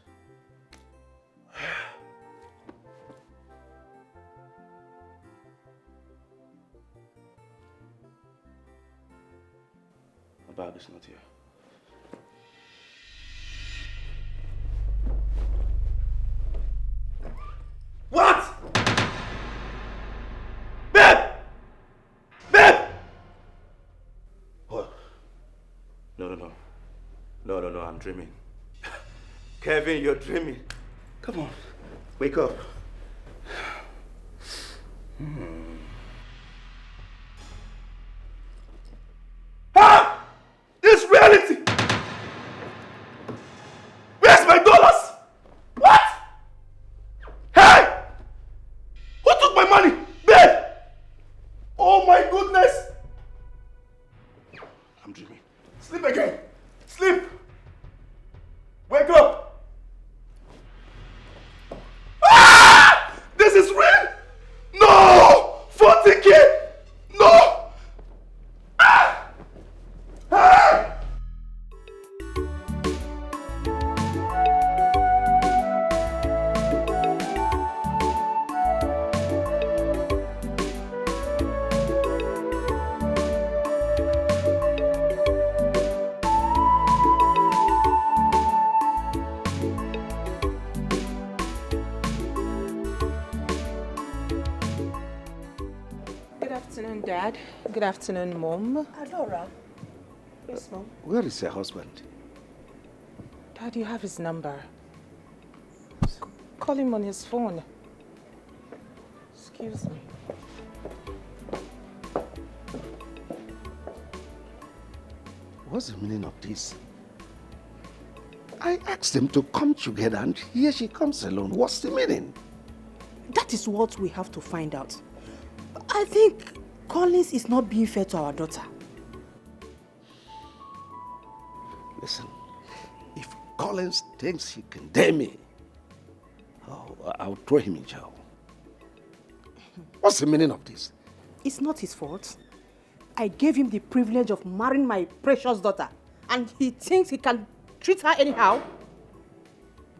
My bag is not here. What? Babe! Babe! What? No, I'm dreaming. Kevin, you're dreaming. Come on, wake up. Ah! This reality! Where's my dollars? What? Hey! Who took my money? Babe! Oh my goodness! I'm dreaming. Sleep again. Sleep. Wake up. Ah! This is real? No! 40K! No! Ah! Ah! Good afternoon, Dad. Good afternoon, Mom. Adora. Yes, Mom. Where is your husband? Dad, you have his number. Call him on his phone. Excuse me. What's the meaning of this? I asked them to come together and here she comes alone. What's the meaning? That is what we have to find out. I think Collins is not being fair to our daughter. Listen, if Collins thinks he can dare me, I'll throw him in jail. What's the meaning of this? It's not his fault. I gave him the privilege of marrying my precious daughter, and he thinks he can treat her anyhow.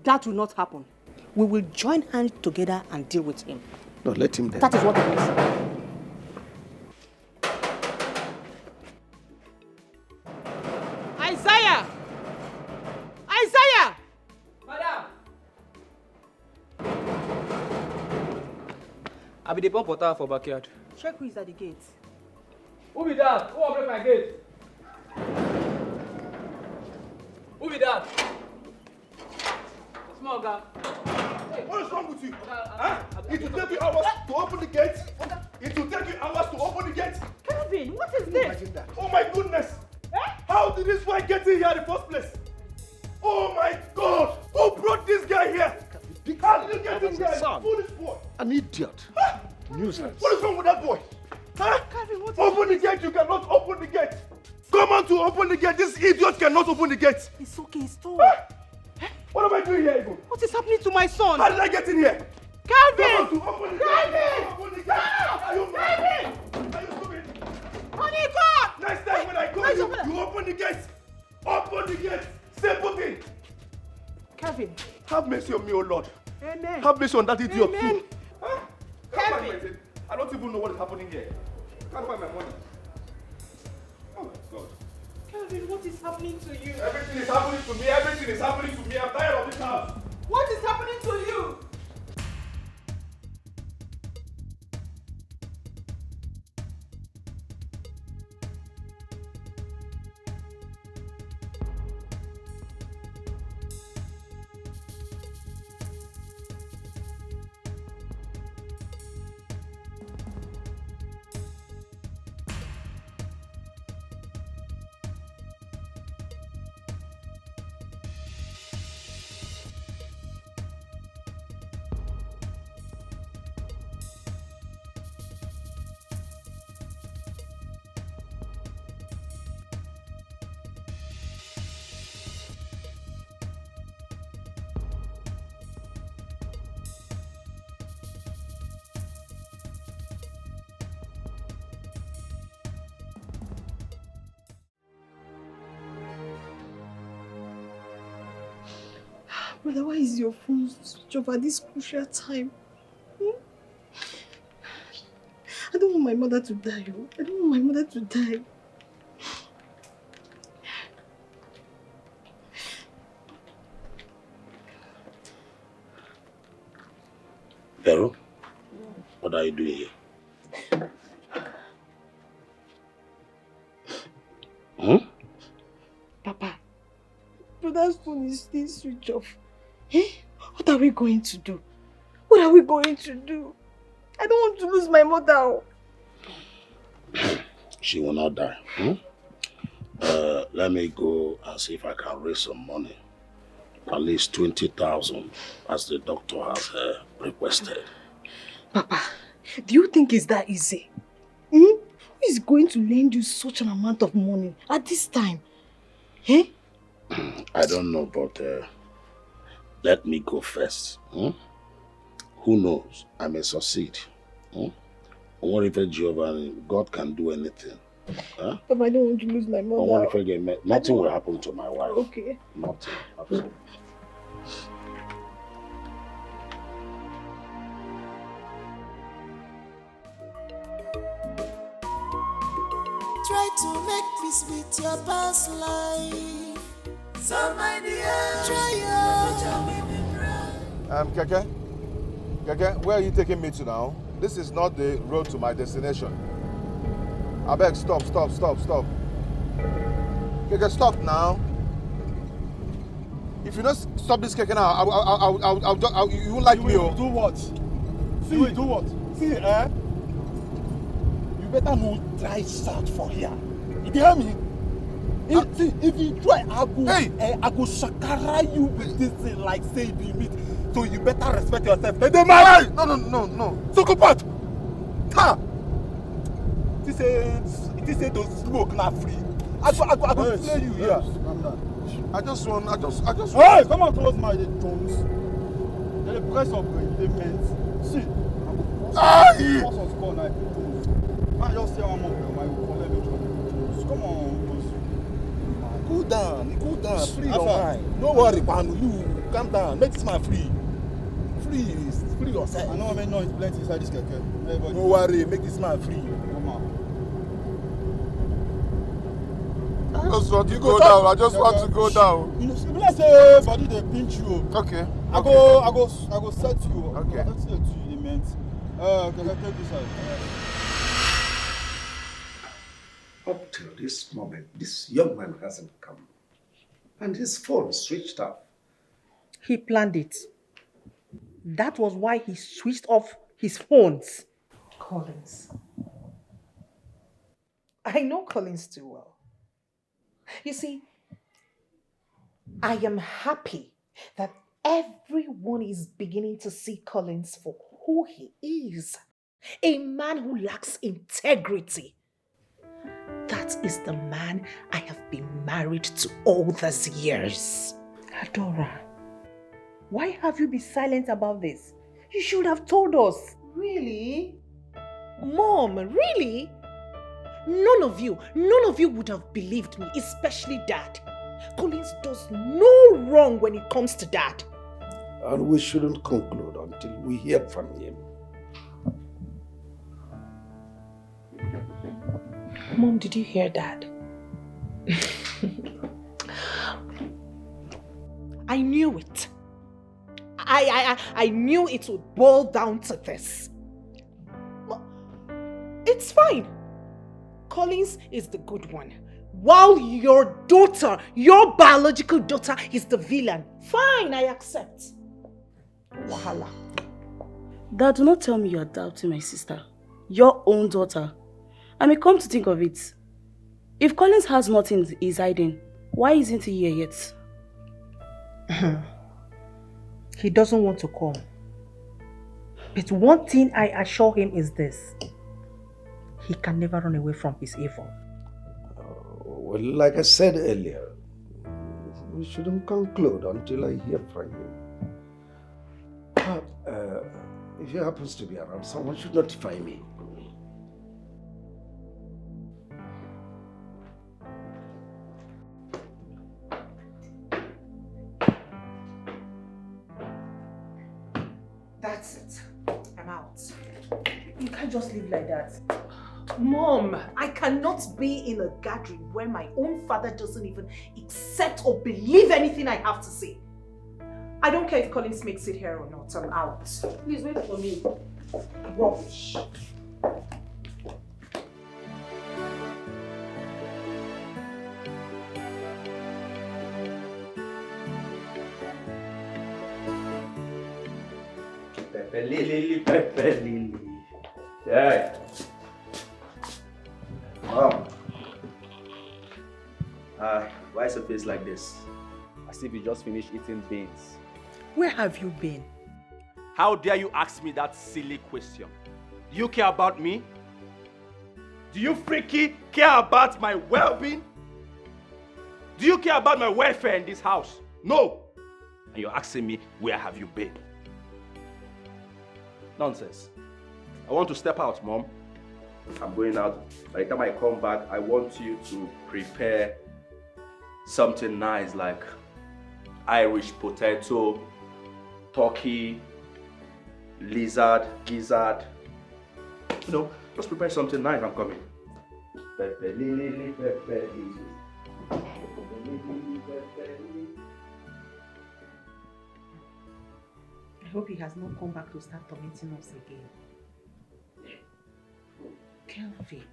That will not happen. We will join hands together and deal with him. No, let him there. That is what it is. Isaiah! Isaiah! Madam! I be the pump water for backyard. Check who is at the gate. Who be that? Who open my gate? Who be that? Small guy. What is wrong with you? Huh? It will take you hours to open the gate. It will take you hours to open the gate. Kevin, what is this? Imagine that. Oh my goodness! How did this boy get in here in the first place? Oh my God! Who brought this guy here? How did you get in here? Foolish boy! An idiot. Nuisance. What is wrong with that boy? Huh? Kevin, what is Open the gate! You cannot open the gate! Come on to open the gate! This idiot cannot open the gate! It's okay, it's all. What am I doing here, Ivo? What is happening to my son? How did I get in here? Calvin! Come on to open the gate! Open the gate! Are you mad? Are you stupid? Honey, God! Next time when I call you, you open the gate! Open the gate! Stay put in! Kevin. Have mercy on me, oh Lord. Amen. Have mercy on that idiot Amen. too. Huh? Kevin. I don't even know what is happening here. Can't find my money. Oh my God. Kevin, what is happening to you? Everything is happening to me. Everything is happening to me. I'm tired of this house. What is happening to you? Brother, why is your phone switched off at this crucial time? I don't want my mother to die. I don't want my mother to die. Vero, what are you doing here? Papa, brother's phone is still switched off. What are we going to do? What are we going to do? I don't want to lose my mother. She will not die. Let me go and see if I can raise some money. At least 20,000, as the doctor has requested. Papa, do you think it's that easy? Who is going to lend you such an amount of money at this time? I don't know, but let me go first. Who knows? I may succeed. What if Jehovah, God can do anything? Huh? Papa, I don't want to lose my mother. What if I get met? Nothing will happen to my wife. Okay. Nothing. Absolutely. Try to make peace with your past life. So my dear, try Keke, where are you taking me to now? This is not the road to my destination. I beg, stop. Keke, stop now. If you don't stop this Keke now, you won't like me. Do what? See, do what? See, you better not try search for here. You hear me? If you try, I go shakara you with this thing like say be meat. So you better respect yourself. Hey, no. Sokopat! Ha! This ain't to smoke not free. I go slay you here. Calm down. I just want. Hey, come on close my Jones. The price of the men. See. Aye! What's on score now? Man, just say one more. I will collect me Jones. Come on. Cool down. Free your mind. Don't worry, man. You calm down. Make this man free. Free yourself. I know I mean noise plenty inside this keke. Don't worry, make this man free. Come on. I just want to go down. You know, let's say body they pinch you. Okay. I go set you. Okay. Let's set you the meant. Okay, take this out. Up till this moment, this young man hasn't come. And his phone switched off. He planned it. That was why he switched off his phones. Collins. I know Collins too well. You see, I am happy that everyone is beginning to see Collins for who he is. A man who lacks integrity. That is the man I have been married to all these years. Adora, why have you been silent about this? You should have told us. Really? Mom, really? None of you would have believed me, especially Dad. Collins does no wrong when it comes to Dad. And we shouldn't conclude until we hear from him. Mom, did you hear Dad? I knew it. I knew it would boil down to this. It's fine. Collins is the good one, while your daughter, your biological daughter, is the villain. Fine, I accept. Wahala. Dad, do not tell me you are doubting my sister. Your own daughter. I may come to think of it. If Collins has nothing he's hiding, why isn't he here yet? He doesn't want to come. But one thing I assure him is this. He can never run away from his evil. Well, like I said earlier, we shouldn't conclude until I hear from him. If he happens to be around, someone should notify me. That's it. I'm out. You can't just live like that. Mom, I cannot be in a gathering where my own father doesn't even accept or believe anything I have to say. I don't care if Collins makes it here or not. I'm out. Please wait for me. Rubbish. Pepper Lily. Yeah. Mom. Why is your face like this? As if you just finished eating beans. Where have you been? How dare you ask me that silly question? Do you care about me? Do you freaky care about my well-being? Do you care about my welfare in this house? No. And you're asking me, where have you been? Nonsense. I want to step out, Mom. I'm going out. By the time I come back, I want you to prepare something nice like Irish potato, turkey, lizard, gizzard. You know, just prepare something nice. I'm coming. Pepper lily, pepper lily. I hope he has not come back to start tormenting us again. Kelvin.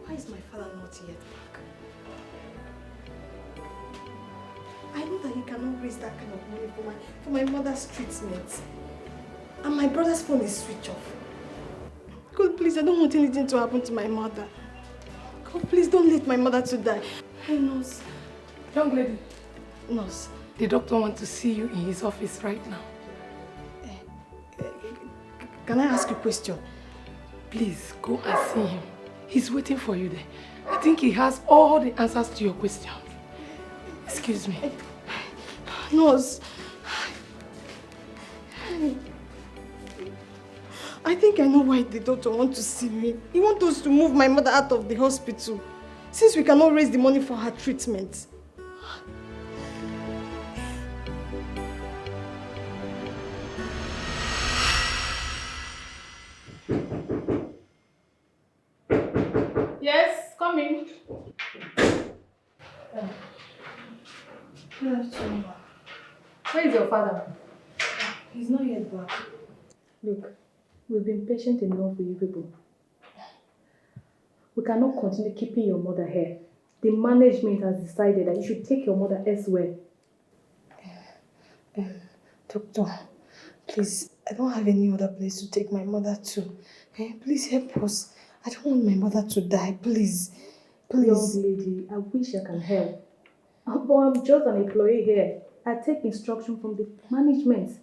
Why is my father not yet back? I know that he cannot raise that kind of money for my mother's treatment. And my brother's phone is switched off. God, please, I don't want anything to happen to my mother. God, please don't let my mother to die. Hey, nurse. Young lady. Nurse. The doctor wants to see you in his office right now. Can I ask you a question? Please, go and see him. He's waiting for you there. I think he has all the answers to your questions. Excuse me. Nurse. I think I know why the doctor wants to see me. He wants us to move my mother out of the hospital, since we cannot raise the money for her treatment. Yes, come in. Good afternoon. Where is your father? He's not yet back. Look, we've been patient enough with you people. We cannot continue keeping your mother here. The management has decided that you should take your mother elsewhere. Doctor, please, I don't have any other place to take my mother to. Please help us. I don't want my mother to die, please. Please. Young lady, I wish I can help. But I'm just an employee here. I take instruction from the management.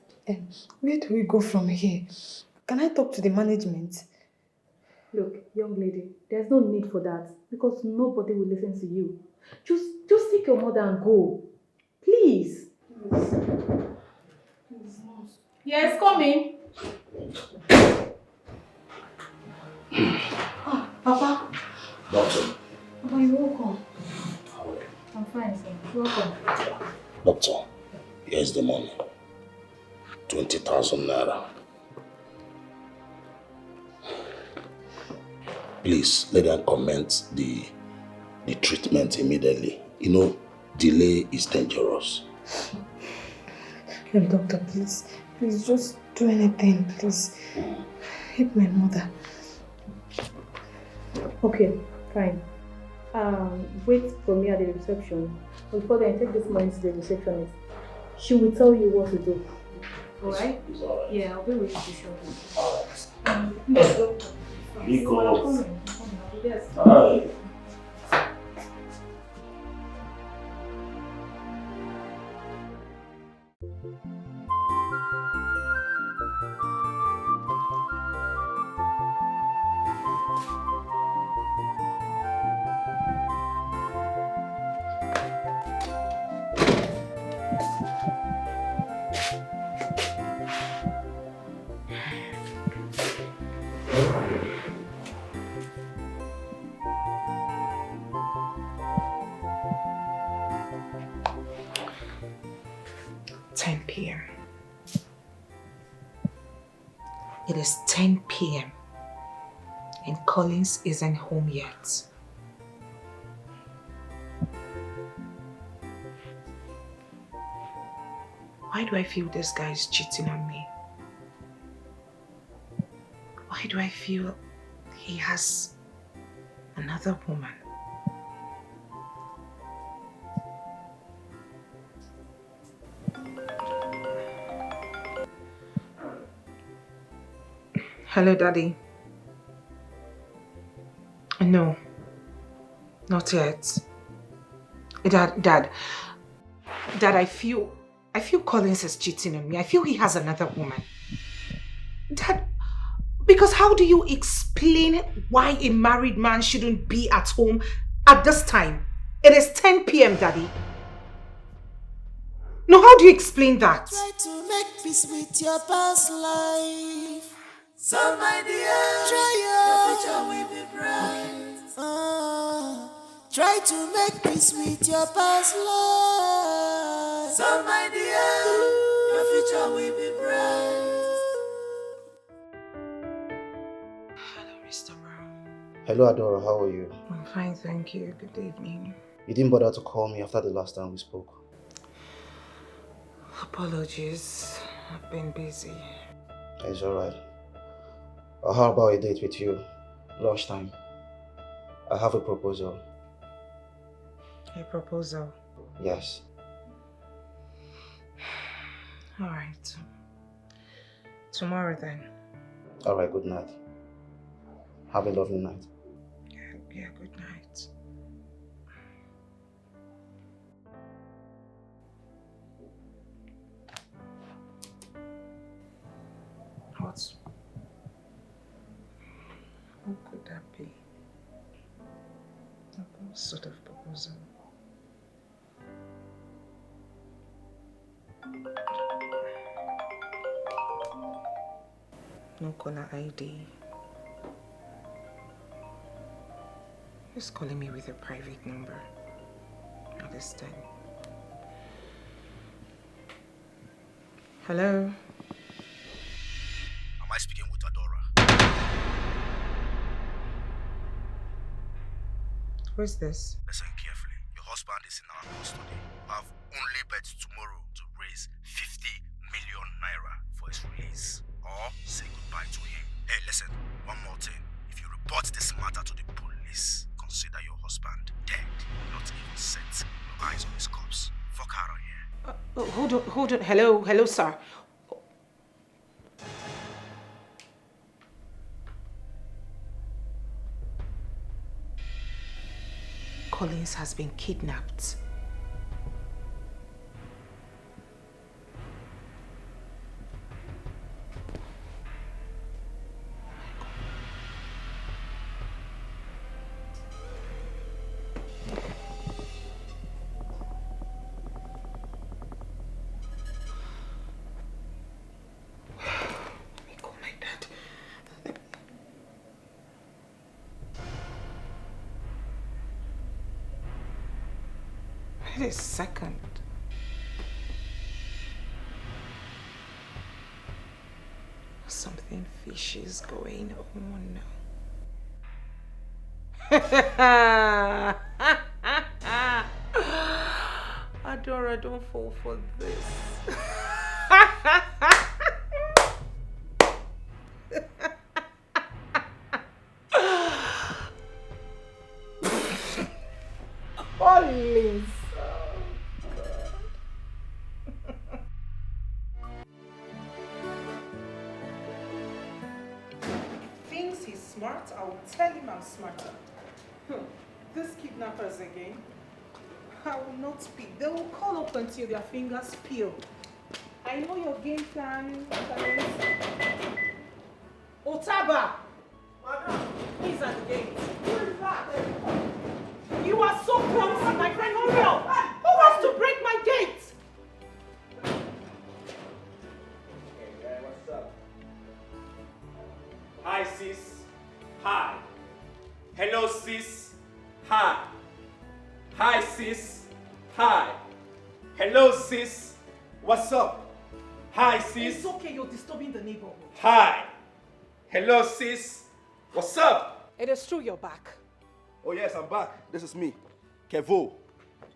Where do we go from here? Can I talk to the management? Look, young lady, there's no need for that because nobody will listen to you. Just take your mother and go. Please. Yes, come in. Papa. Doctor. Papa, you're welcome. I'm fine, sir. Welcome. Doctor, here's the money. 20,000 naira. Please, let them commence the treatment immediately. You know, delay is dangerous. Doctor, please. Please, just do anything, please. Help my mother. Okay, fine. Wait for me at the reception. Before then, take this money to the receptionist. She will tell you what to do. Alright? Yeah, I'll be with you shortly. Alright. Doctor. Because. Yes. Alright. 10 p.m. It is 10 p.m. and Collins isn't home yet. Why do I feel this guy is cheating on me? Why do I feel he has another woman? Hello, Daddy. No, not yet. Dad, I feel Collins is cheating on me. I feel he has another woman. Dad, because how do you explain why a married man shouldn't be at home at this time? It is 10 p.m., Daddy. No, how do you explain that? Try to make peace with your past life. So my dear, your future will be bright. Try to make peace with your past life. So my dear, your future will be bright. Hello, Mr. Brown. Hello, Adora. How are you? I'm fine, thank you. Good evening. You didn't bother to call me after the last time we spoke. Apologies. I've been busy. It's alright. How about a date with you? Lunchtime. I have a proposal. A proposal? Yes. Alright. Tomorrow then. Alright, good night. Have a lovely night. Yeah, good night. What could that be? What sort of proposal? No caller ID. He's calling me with a private number. Not this time. Hello? Am I speaking with Adora? Who is this? Listen carefully. Your husband is in our custody. We have only bet tomorrow to raise 50 million naira for his release. Or say goodbye to him. Hey, listen, one more thing. If you report this matter to the police, consider your husband dead. Not even set your eyes on his corpse. Fuck out of here. Hold on. Hello, sir. Collins has been kidnapped. Wait a second. Something fishy is going on now. Adora, don't fall for this. Holy. Smart, I will tell him I'm smarter. These kidnappers again. I will not speak. They will call up until their fingers peel. I know your game plan. Otaba! Madam! He's at the gate. Who is that? You are so clumsy, my friend. Hurry up! Who wants to break my gate? Hey, what's up? Hi, sis. Hi. Hello, sis. Hi. Hi, sis. Hi. Hello, sis. What's up? Hi, sis. It's okay, you're disturbing the neighborhood. Hi. Hello, sis. What's up? It is true you're back. Oh, yes, I'm back. This is me, Kevo.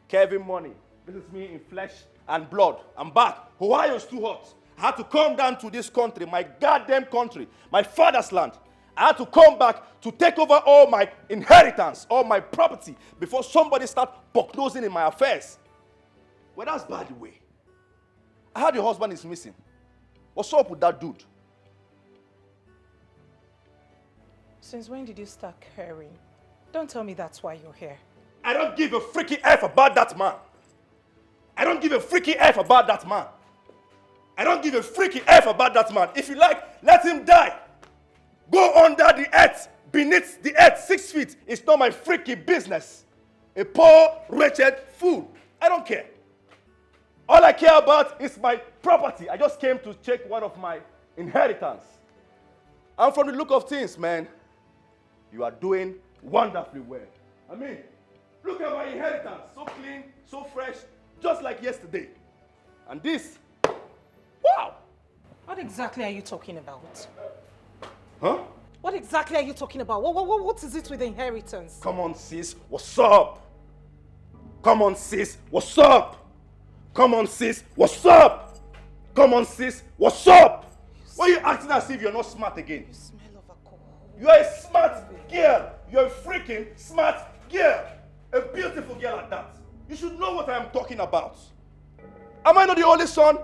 Kevin Money. This is me in flesh and blood. I'm back. Ohio's too hot. I had to come down to this country, my goddamn country, my father's land. I had to come back to take over all my inheritance, all my property, before somebody start bucknosing in my affairs. Well, that's by the way. I heard your husband is missing. What's up with that dude? Since when did you start caring? Don't tell me that's why you're here. I don't give a freaky F about that man. I don't give a freaky F about that man. I don't give a freaky F about that man. If you like, let him die. Go under the earth, beneath the earth, 6 feet. It's not my freaky business. A poor, wretched fool. I don't care. All I care about is my property. I just came to check one of my inheritance. And from the look of things, man, you are doing wonderfully well. I mean, look at my inheritance. So clean, so fresh, just like yesterday. And this, wow! What exactly are you talking about? Huh? What exactly are you talking about? What is it with the inheritance? Come on, sis, what's up? Come on, sis, what's up? Come on, sis, what's up? Come on, sis, what's up? Why are you acting as if you're not smart again? You smell of alcohol. You are a smart girl. You're a freaking smart girl. A beautiful girl at that. You should know what I am talking about. Am I not the only son?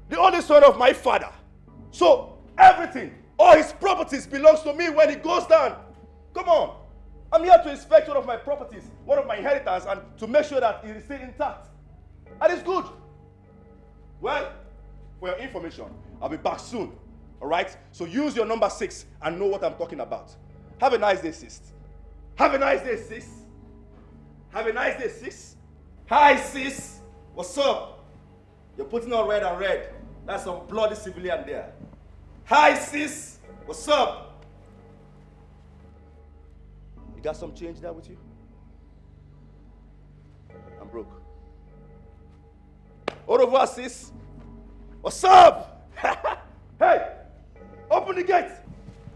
The only son of my father. So, everything, all his properties belongs to me when he goes down. Come on. I'm here to inspect one of my properties, one of my inheritance, and to make sure that it is still intact. And it's good. Well, for your information, I'll be back soon. All right? So use your number 6 and know what I'm talking about. Have a nice day, sis. Have a nice day, sis. Have a nice day, sis. Hi, sis. What's up? You're putting on red and red. That's some bloody civilian there. Hi, sis. What's up? You got some change there with you? I'm broke. Au revoir, sis. What's up? Hey, open the gate.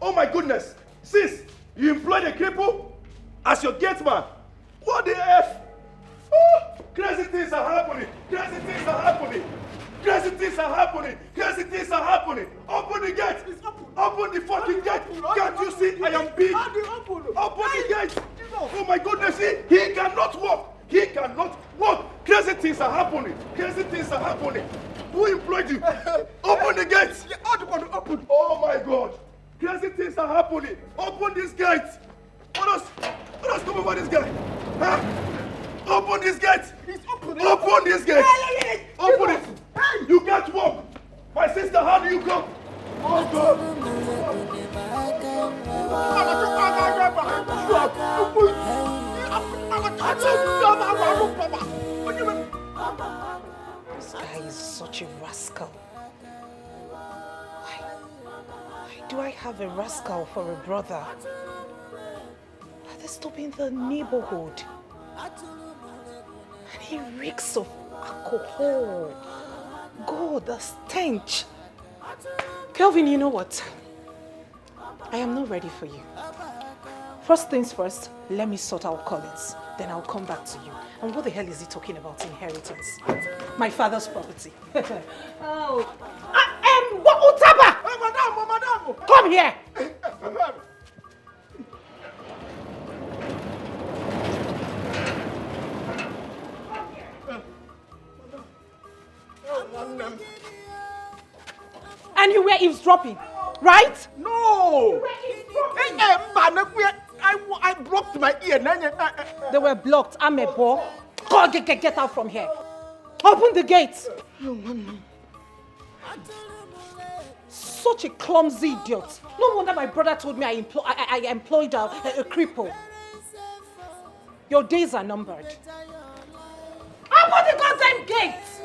Oh my goodness. Sis, you employed a cripple as your gate man. What the F? Oh, crazy things are happening. Crazy things are happening. Crazy things are happening. Crazy things are happening. Open the gate. Open the fucking gate. Can't you see I am big? Open the gate. Oh my goodness, he cannot walk. He cannot walk. Crazy things are happening. Crazy things are happening. Who employed you? Open the gates. Open. Oh my God. Crazy things are happening. Open this gate. Let us come over this guy. Huh? Open this gate. Open this gate. Open it. You can't walk. My sister, how do you go? Oh God. This guy is such a rascal. Why do I have a rascal for a brother? Are they stopping the neighborhood? And he reeks of alcohol. God, the stench. Kelvin, you know what? I am not ready for you. First things first, let me sort out Collins. Then I'll come back to you. And what the hell is he talking about? Inheritance. My father's property. Oh. Utaba! Madam! Come here! And you were eavesdropping, right? No! I blocked my ear. They were blocked. I'm a boy. God, get out from here. Open the gates. Such a clumsy idiot. No wonder my brother told me I employed a cripple. Your days are numbered. Open the goddamn gates!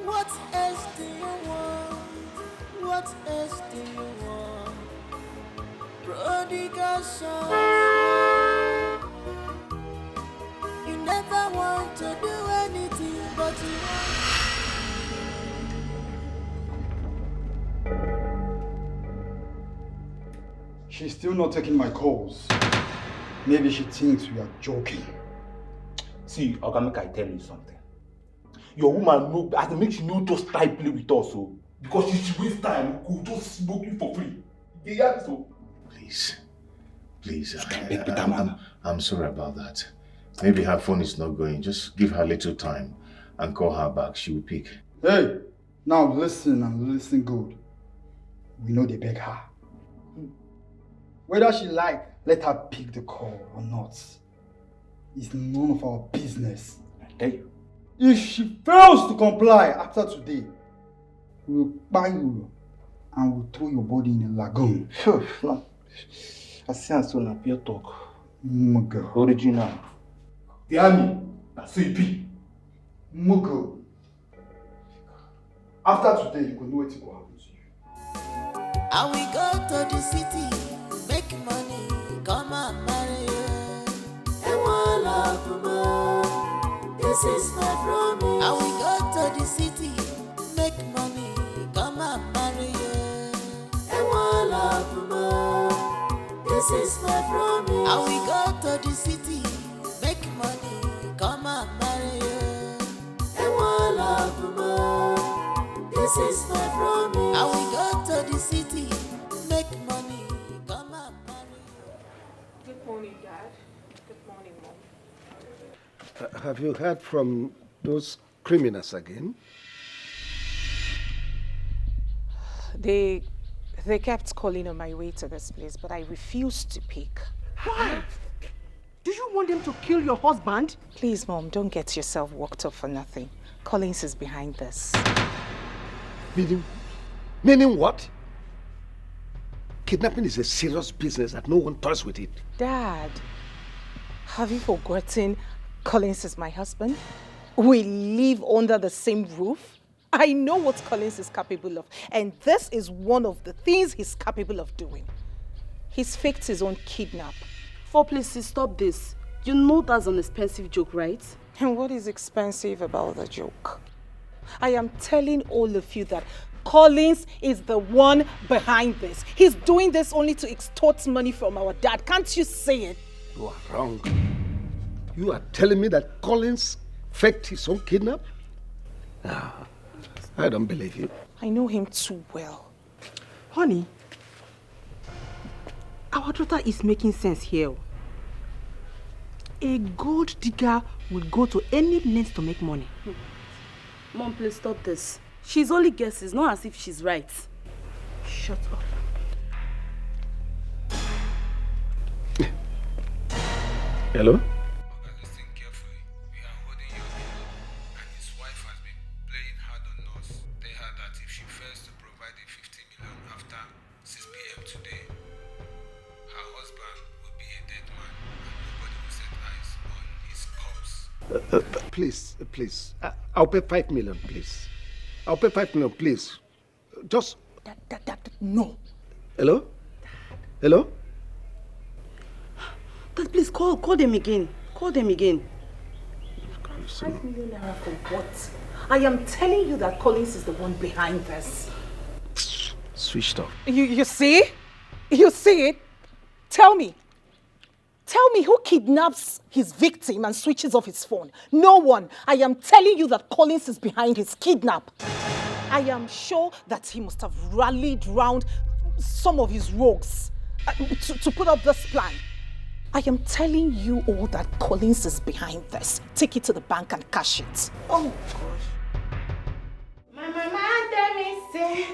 What else do you want? what else do you want? Prodigal son, you never want to do anything but you She's still not taking my calls. Maybe she thinks we are joking. See, Oga, make I tell you something. Your woman no, as it makes you no just try play with us, so because she waste time, go just smoke you for free. You hear me, so? Please, I'm sorry about that. Maybe her phone is not going. Just give her a little time and call her back. She will pick. Hey, now listen and listen good. We know they beg her. Whether she like, let her pick the call or not. It's none of our business. I tell you. If she fails to comply after today, we will buy you and we'll throw your body in a lagoon. No. I see and so now pure talk. Mugo. Original. The army, that's so it be. Mugo. After today, you will know what will happen to you. And we go to the city, make money, come and marry you. This is my promise. And we go to the city, make money, come and marry you. This is my promise. And we go to the city, make money, come and marry you. This is my promise. And we go to the city, make money, come and marry you. Good morning, Dad. Good morning, Mom. Have you heard from those criminals again? They kept calling on my way to this place, but I refused to pick. Why? Do you want them to kill your husband? Please, Mom, don't get yourself worked up for nothing. Collins is behind this. Meaning what? Kidnapping is a serious business that no one toys with it. Dad, have you forgotten Collins is my husband? We live under the same roof. I know what Collins is capable of, and this is one of the things he's capable of doing. He's faked his own kidnap. Please stop this. You know that's an expensive joke, right? And what is expensive about the joke? I am telling all of you that Collins is the one behind this. He's doing this only to extort money from our dad. Can't you say it? You are wrong. You are telling me that Collins faked his own kidnap? I don't believe you. I know him too well. Honey, our daughter is making sense here. A gold digger will go to any length to make money. Mom, please stop this. She's only guesses, not as if she's right. Shut up. Hello? Please. I'll pay 5 million, please. I'll pay 5 million, please. Just... No. Hello? Hello? Dad, please call them again. Call them again. 5 million naira for what? I am telling you that Collins is the one behind this. Switched off. You see? You see it? Tell me who kidnaps his victim and switches off his phone? No one. I am telling you that Collins is behind his kidnap. I am sure that he must have rallied round some of his rogues to put up this plan. I am telling you all that Collins is behind this. Take it to the bank and cash it. Oh, gosh. My mama tell me, say,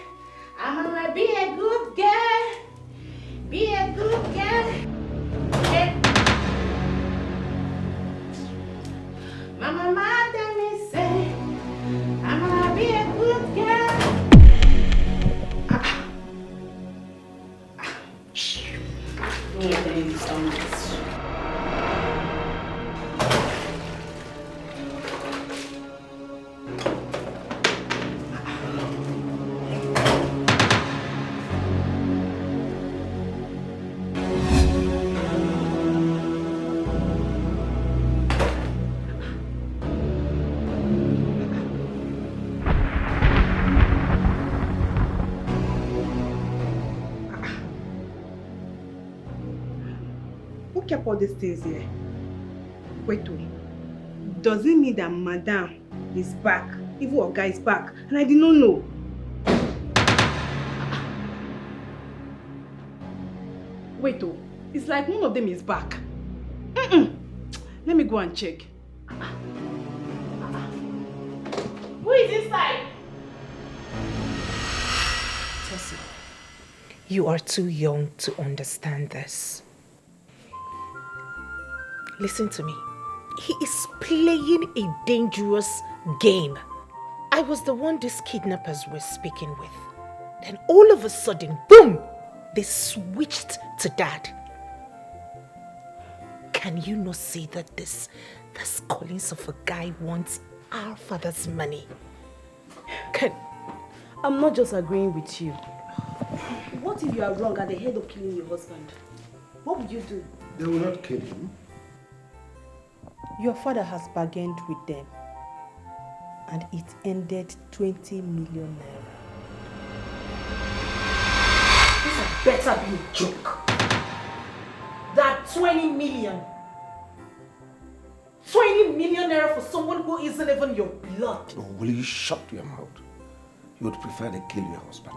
I'm gonna be a good girl. Be a good girl. My mama tell me, say, I'm gonna be a good girl. Who kept all these things here? Wait, does it mean that Madam is back? Even Oga is back, and I did not know. Wait, it's like one of them is back. Let me go and check. Who is inside? Tessie, you are too young to understand this. Listen to me. He is playing a dangerous game. I was the one these kidnappers were speaking with. Then all of a sudden, boom, they switched to Dad. Can you not see that this Collins of a guy wants our father's money? I'm not just agreeing with you. What if you are wrong at the head of killing your husband? What would you do? They will not kill him. Your father has bargained with them, and it ended 20 million naira. This had better be a joke. That 20 million. 20 million naira for someone who isn't even your blood. Oh, will you shut your mouth? You would prefer to kill your husband.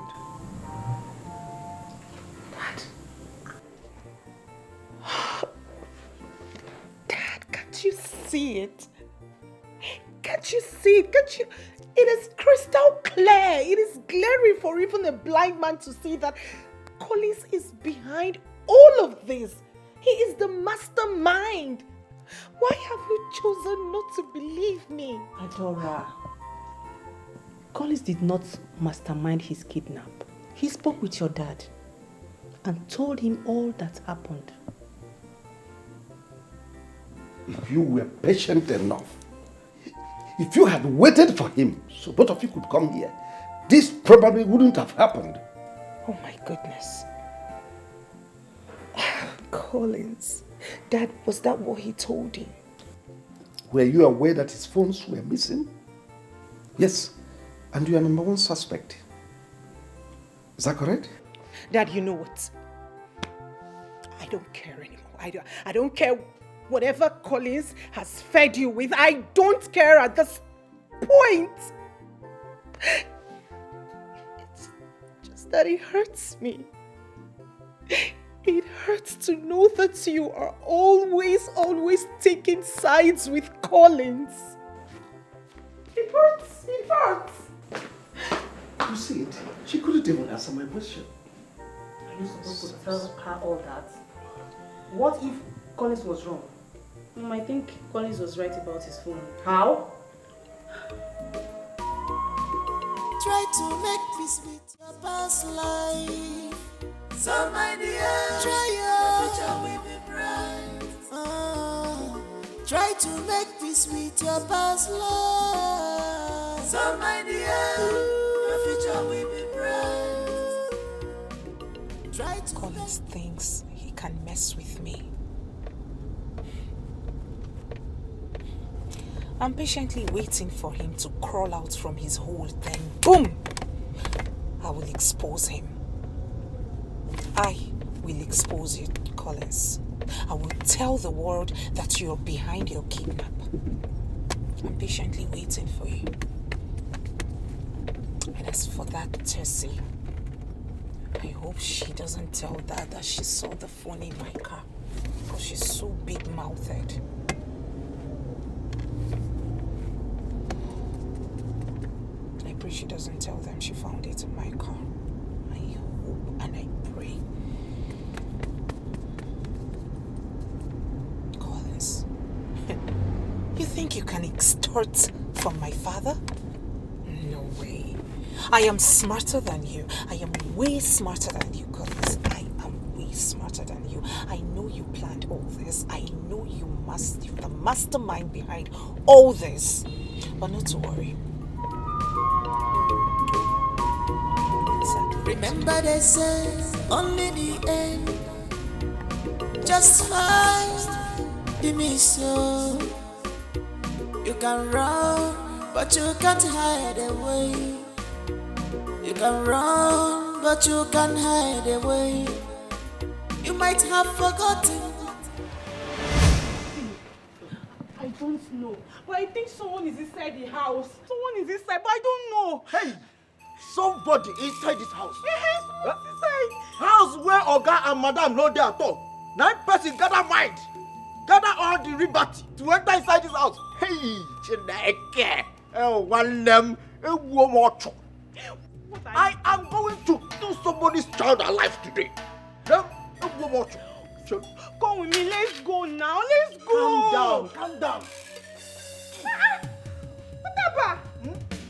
Dad, can't you see it? Can't you see it? Can't you? It is crystal clear. It is glaring for even a blind man to see that Collins is behind all of this. He is the mastermind. Why have you chosen not to believe me? Adora, Collins did not mastermind his kidnap. He spoke with your dad and told him all that happened. If you were patient enough, if you had waited for him so both of you could come here, this probably wouldn't have happened. Oh my goodness. Collins, Dad, was that what he told you? Were you aware that his phones were missing? Yes, and you are number one suspect. Is that correct? Dad, you know what? I don't care anymore. I don't care whatever Collins has fed you with. I don't care at this point. It's just that it hurts me. It hurts to know that you are always taking sides with Collins. It hurts. It hurts. You see it? She couldn't even answer my question. Are you supposed to tell her all that? What if Collins was wrong? I think Collins was right about his phone. How? Try to make peace with your past life. So my dear, try your future will be bright. Try to make peace with your past life. So my dear, your future will be bright. Try to Collins thinks he can mess with me. I'm patiently waiting for him to crawl out from his hole, then boom! I will expose him. I will expose you, Collins. I will tell the world that you're behind your kidnap. I'm patiently waiting for you. And as for that Tessie, I hope she doesn't tell Dad that she saw the phone in my car, because she's so big-mouthed. I pray she doesn't tell them she found it in my car. I hope and I pray. Collins, you think you can extort from my father? No way. I am smarter than you. I am way smarter than you, Collins. I am way smarter than you. I know you planned all this. I know you're the mastermind behind all this. But not to worry. remember they say only the end justifies the mission. You can run, but you can't hide away. You can run, but you can't hide away. You might have forgotten don't know. But I think someone is inside the house. Someone is inside, but I don't know. Hey! Somebody inside this house. Yes, someone's inside. House where Oga and Madam no dey at all. 9 person gather mind. Gather all the liberty to enter inside this house. Hey! Chineke! One them. I am going to kill somebody's child alive today. Come with me, let's go now. Let's go. Calm down. Papa,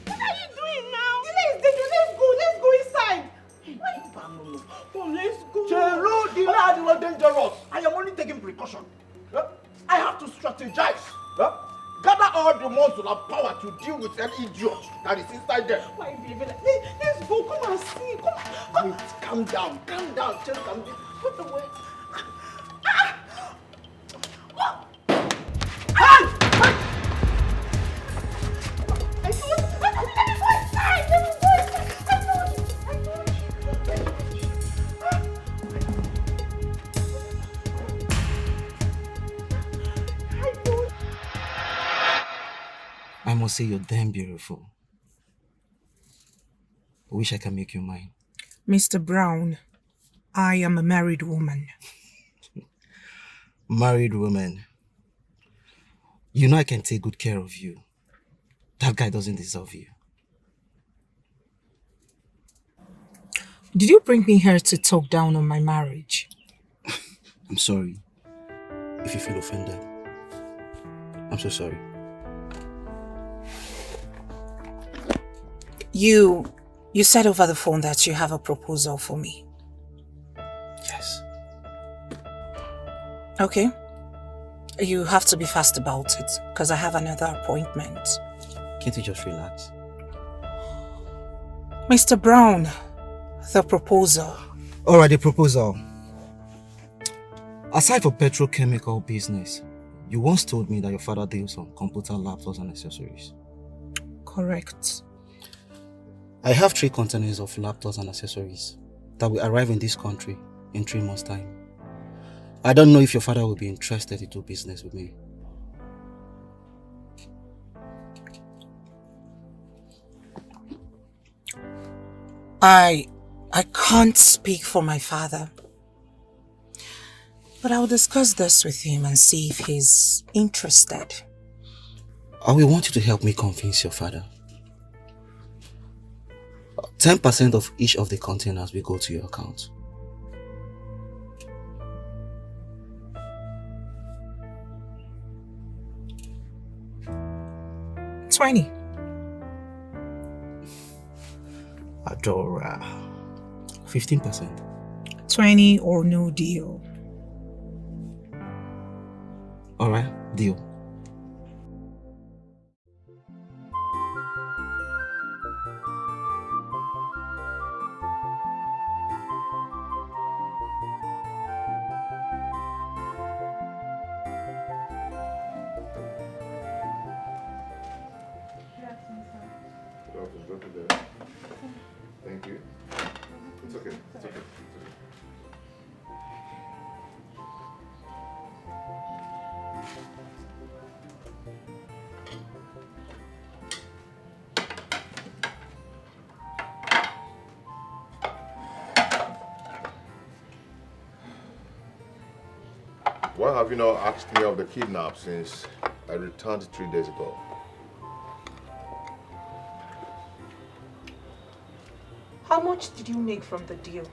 what are you doing now? Let's go inside. Come, let's go. Chelo, the lad was dangerous. I am only taking precaution. I have to strategize. Gather all the muscle and power to deal with an idiot that is inside there. Why, baby? Let's go. Come and see. Come. Wait, calm down. Just calm down. Put the way. I must say you're damn beautiful. I wish I can make you mine. Mr. Brown, I am a married woman. Married woman. You know I can take good care of you. That guy doesn't deserve you. Did you bring me here to talk down on my marriage? I'm sorry if you feel offended. I'm so sorry. You said over the phone that you have a proposal for me. Yes. Okay. You have to be fast about it, because I have another appointment. Can't you just relax? Mr. Brown, the proposal. Alright, the proposal. Aside from petrochemical business, you once told me that your father deals on computer laptops and accessories. Correct. I have 3 containers of laptops and accessories that will arrive in this country in 3 months' time. I don't know if your father will be interested to do business with me. I can't speak for my father. But I'll discuss this with him and see if he's interested. I will want you to help me convince your father. 10% of each of the containers will go to your account. $20. Adora. 15%. 20 or no deal. Alright, deal. Thank you. It's okay. Why have you not asked me of the kidnap since I returned 3 days ago? How much did you make from the deal?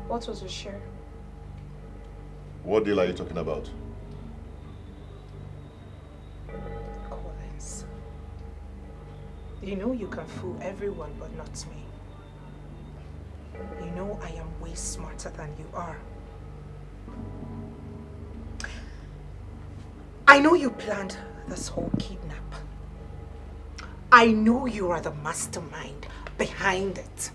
What was your share? What deal are you talking about? Collins. You know you can fool everyone but not me. You know I am way smarter than you are. I know you planned this whole kidnap. I know you are the mastermind behind it.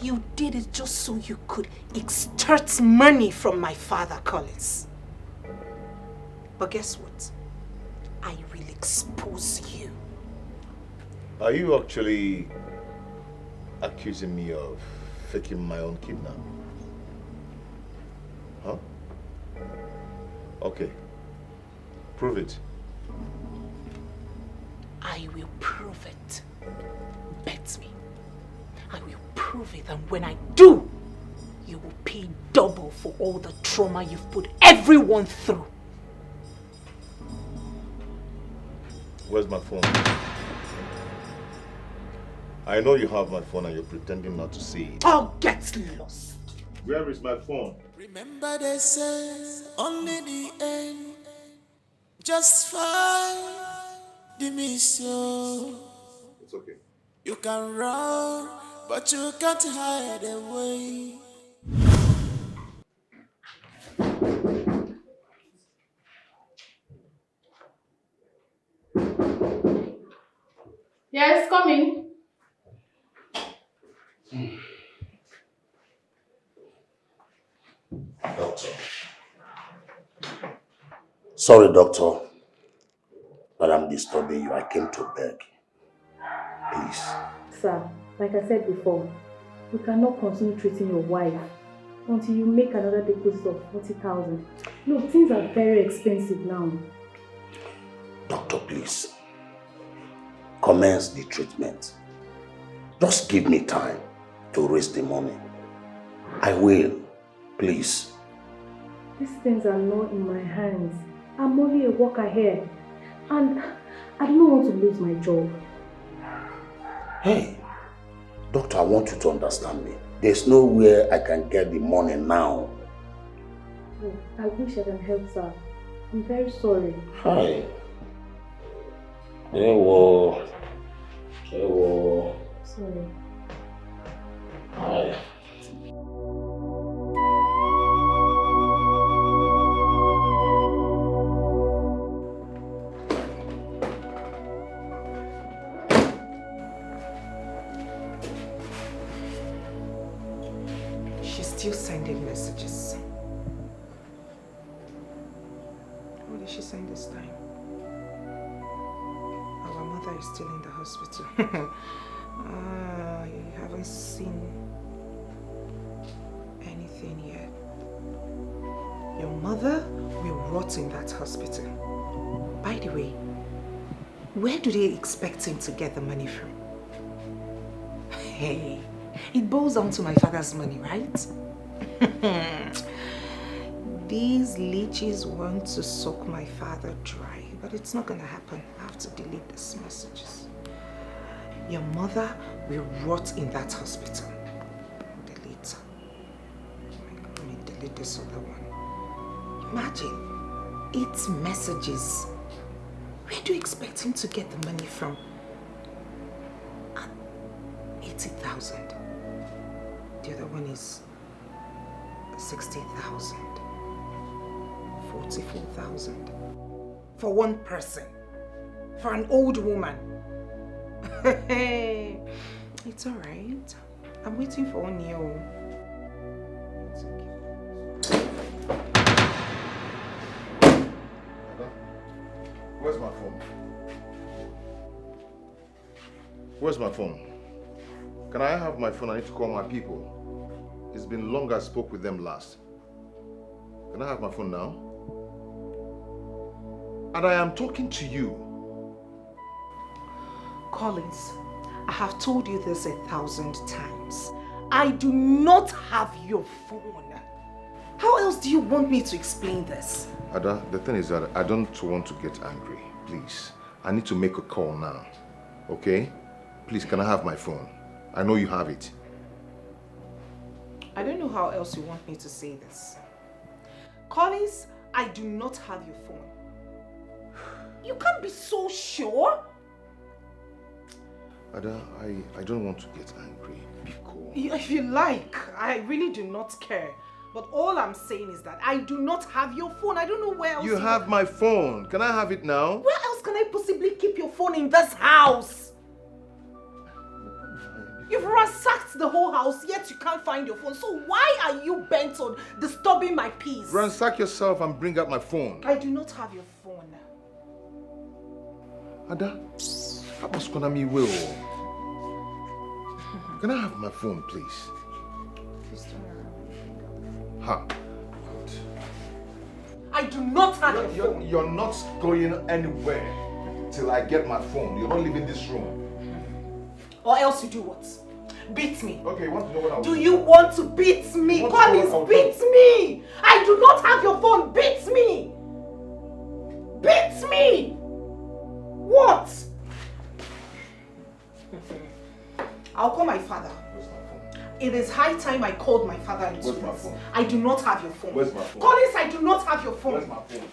You did it just so you could extort money from my father, Collins. But guess what? I will expose you. Are you actually accusing me of faking my own kidnap? Huh? Okay. Prove it. I will prove it. Bet me. I will prove it, and when I do, you will pay double for all the trauma you've put everyone through. Where's my phone? I know you have my phone and you're pretending not to see it. I'll get lost. Where is my phone? Remember they say only the end justify the mission. It's okay. You can run, but you can't hide away. Yes, coming. Doctor. Sorry, doctor, but I'm disturbing you. I came to beg. Please. Sir, like I said before, you cannot continue treating your wife until you make another deposit of 40,000. Look, things are very expensive now. Doctor, please. Commence the treatment. Just give me time to raise the money. I will. Please. These things are not in my hands. I'm only a worker here. And I don't want to lose my job. Hey, doctor, I want you to understand me. There's nowhere I can get the money now. Oh, I wish I can help, sir. I'm very sorry. Hi. Hello. Hello. Sorry. Hi. She's still sending messages. What did she send this time? Our mother is still in the hospital. You haven't seen anything yet. Your mother will rot in that hospital. By the way, where do they expect him to get the money from? Hey, it boils down to my father's money, right? These leeches want to suck my father dry, but it's not gonna happen. I have to delete these messages. Your mother will rot in that hospital. Delete. Let me delete this other one. Imagine, 8 messages. Where do you expect him to get the money from? 80,000. The other one is 60,000. 44,000. For one person. For an old woman. It's alright. I'm waiting for Onyo. It's okay. Where's my phone? Where's my phone? Can I have my phone? I need to call my people. It's been long I spoke with them last. Can I have my phone now? And I am talking to you. Collins, I have told you this 1,000 times. I do not have your phone. How else do you want me to explain this? Ada, the thing is that I don't want to get angry. Please, I need to make a call now. Okay? Please, can I have my phone? I know you have it. I don't know how else you want me to say this. Collins, I do not have your phone. You can't be so sure. Ada, I don't want to get angry. Be cool. If you like, I really do not care. But all I'm saying is that I do not have your phone. I don't know where else You have my phone. Can I have it now? Where else can I possibly keep your phone in this house? You've ransacked the whole house, yet you can't find your phone. So why are you bent on disturbing my peace? Ransack yourself and bring out my phone. I do not have your phone. Ada, how much can I will? Can I have my phone, please? Please turn around. Ha. Good. I do not have your phone. You're not going anywhere till I get my phone. You're not leaving this room. Or else you do what? Beat me. Okay, you want to know what I'll do? Do you want to beat me? Collins, beat me! I do not have your phone. Beat me! Beat me! What? I'll call my father. It is high time I called my father into Where's my this. phone? I do not have your phone. Where's my phone? Collins, I do not have your phone. Where's my phone?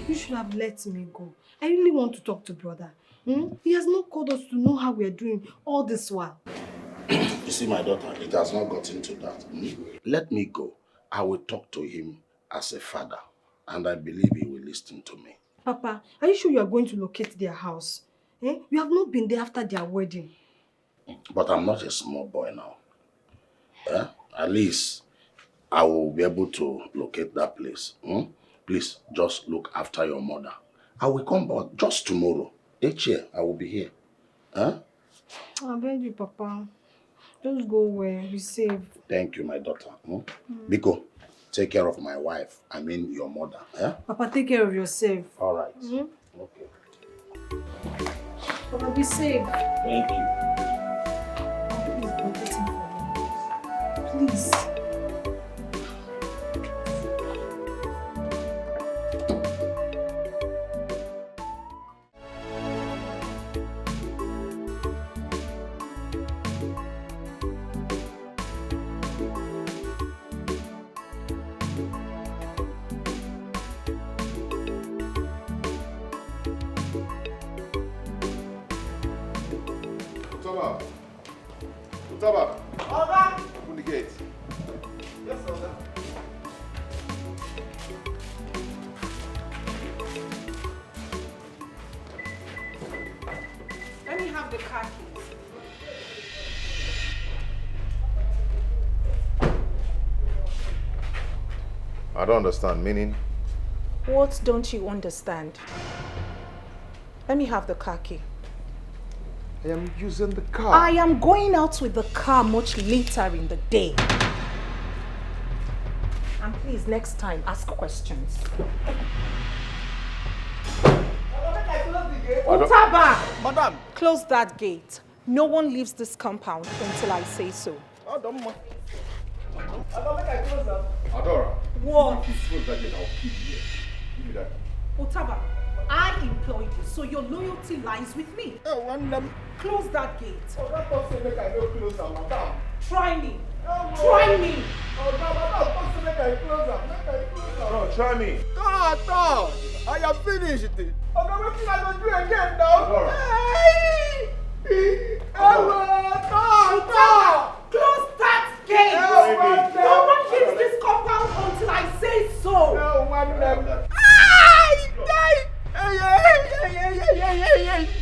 You should have let me go. I really want to talk to brother. He has not called us to know how we are doing all this while. You see, my daughter, it has not gotten to that. Let me go. I will talk to him as a father, and I believe he will listen to me. Papa, are you sure you are going to locate their house? You have not been there after their wedding. But I'm not a small boy now. At least I will be able to locate that place. Please, just look after your mother. I will come back just tomorrow. Each year, I will be here. I beg you, Papa. Just go where be safe. Thank you, my daughter. Biko, take care of my wife. I mean your mother. Papa, take care of yourself. All right. Okay. Papa, be safe. Thank you. Please, be waiting for me. Please. Utaba. Oga. Open the gate. Yes, Oga. Let me have the car keys. I don't understand. Meaning? What don't you understand? Let me have the car key. I am using the car. I am going out with the car much later in the day. And please, next time, ask questions. Utaba! Madam! Close that gate. No one leaves this compound until I say so. I don't think I close them. Adora. What? Close that gate, I'll keep you here. Give me that. Utaba, I employed you, so your loyalty lies with me. Close that gate. Try me. Try me. No, try me. God, I am finished. What can I do again now? Close that gate. No one leaves this compound until I say so.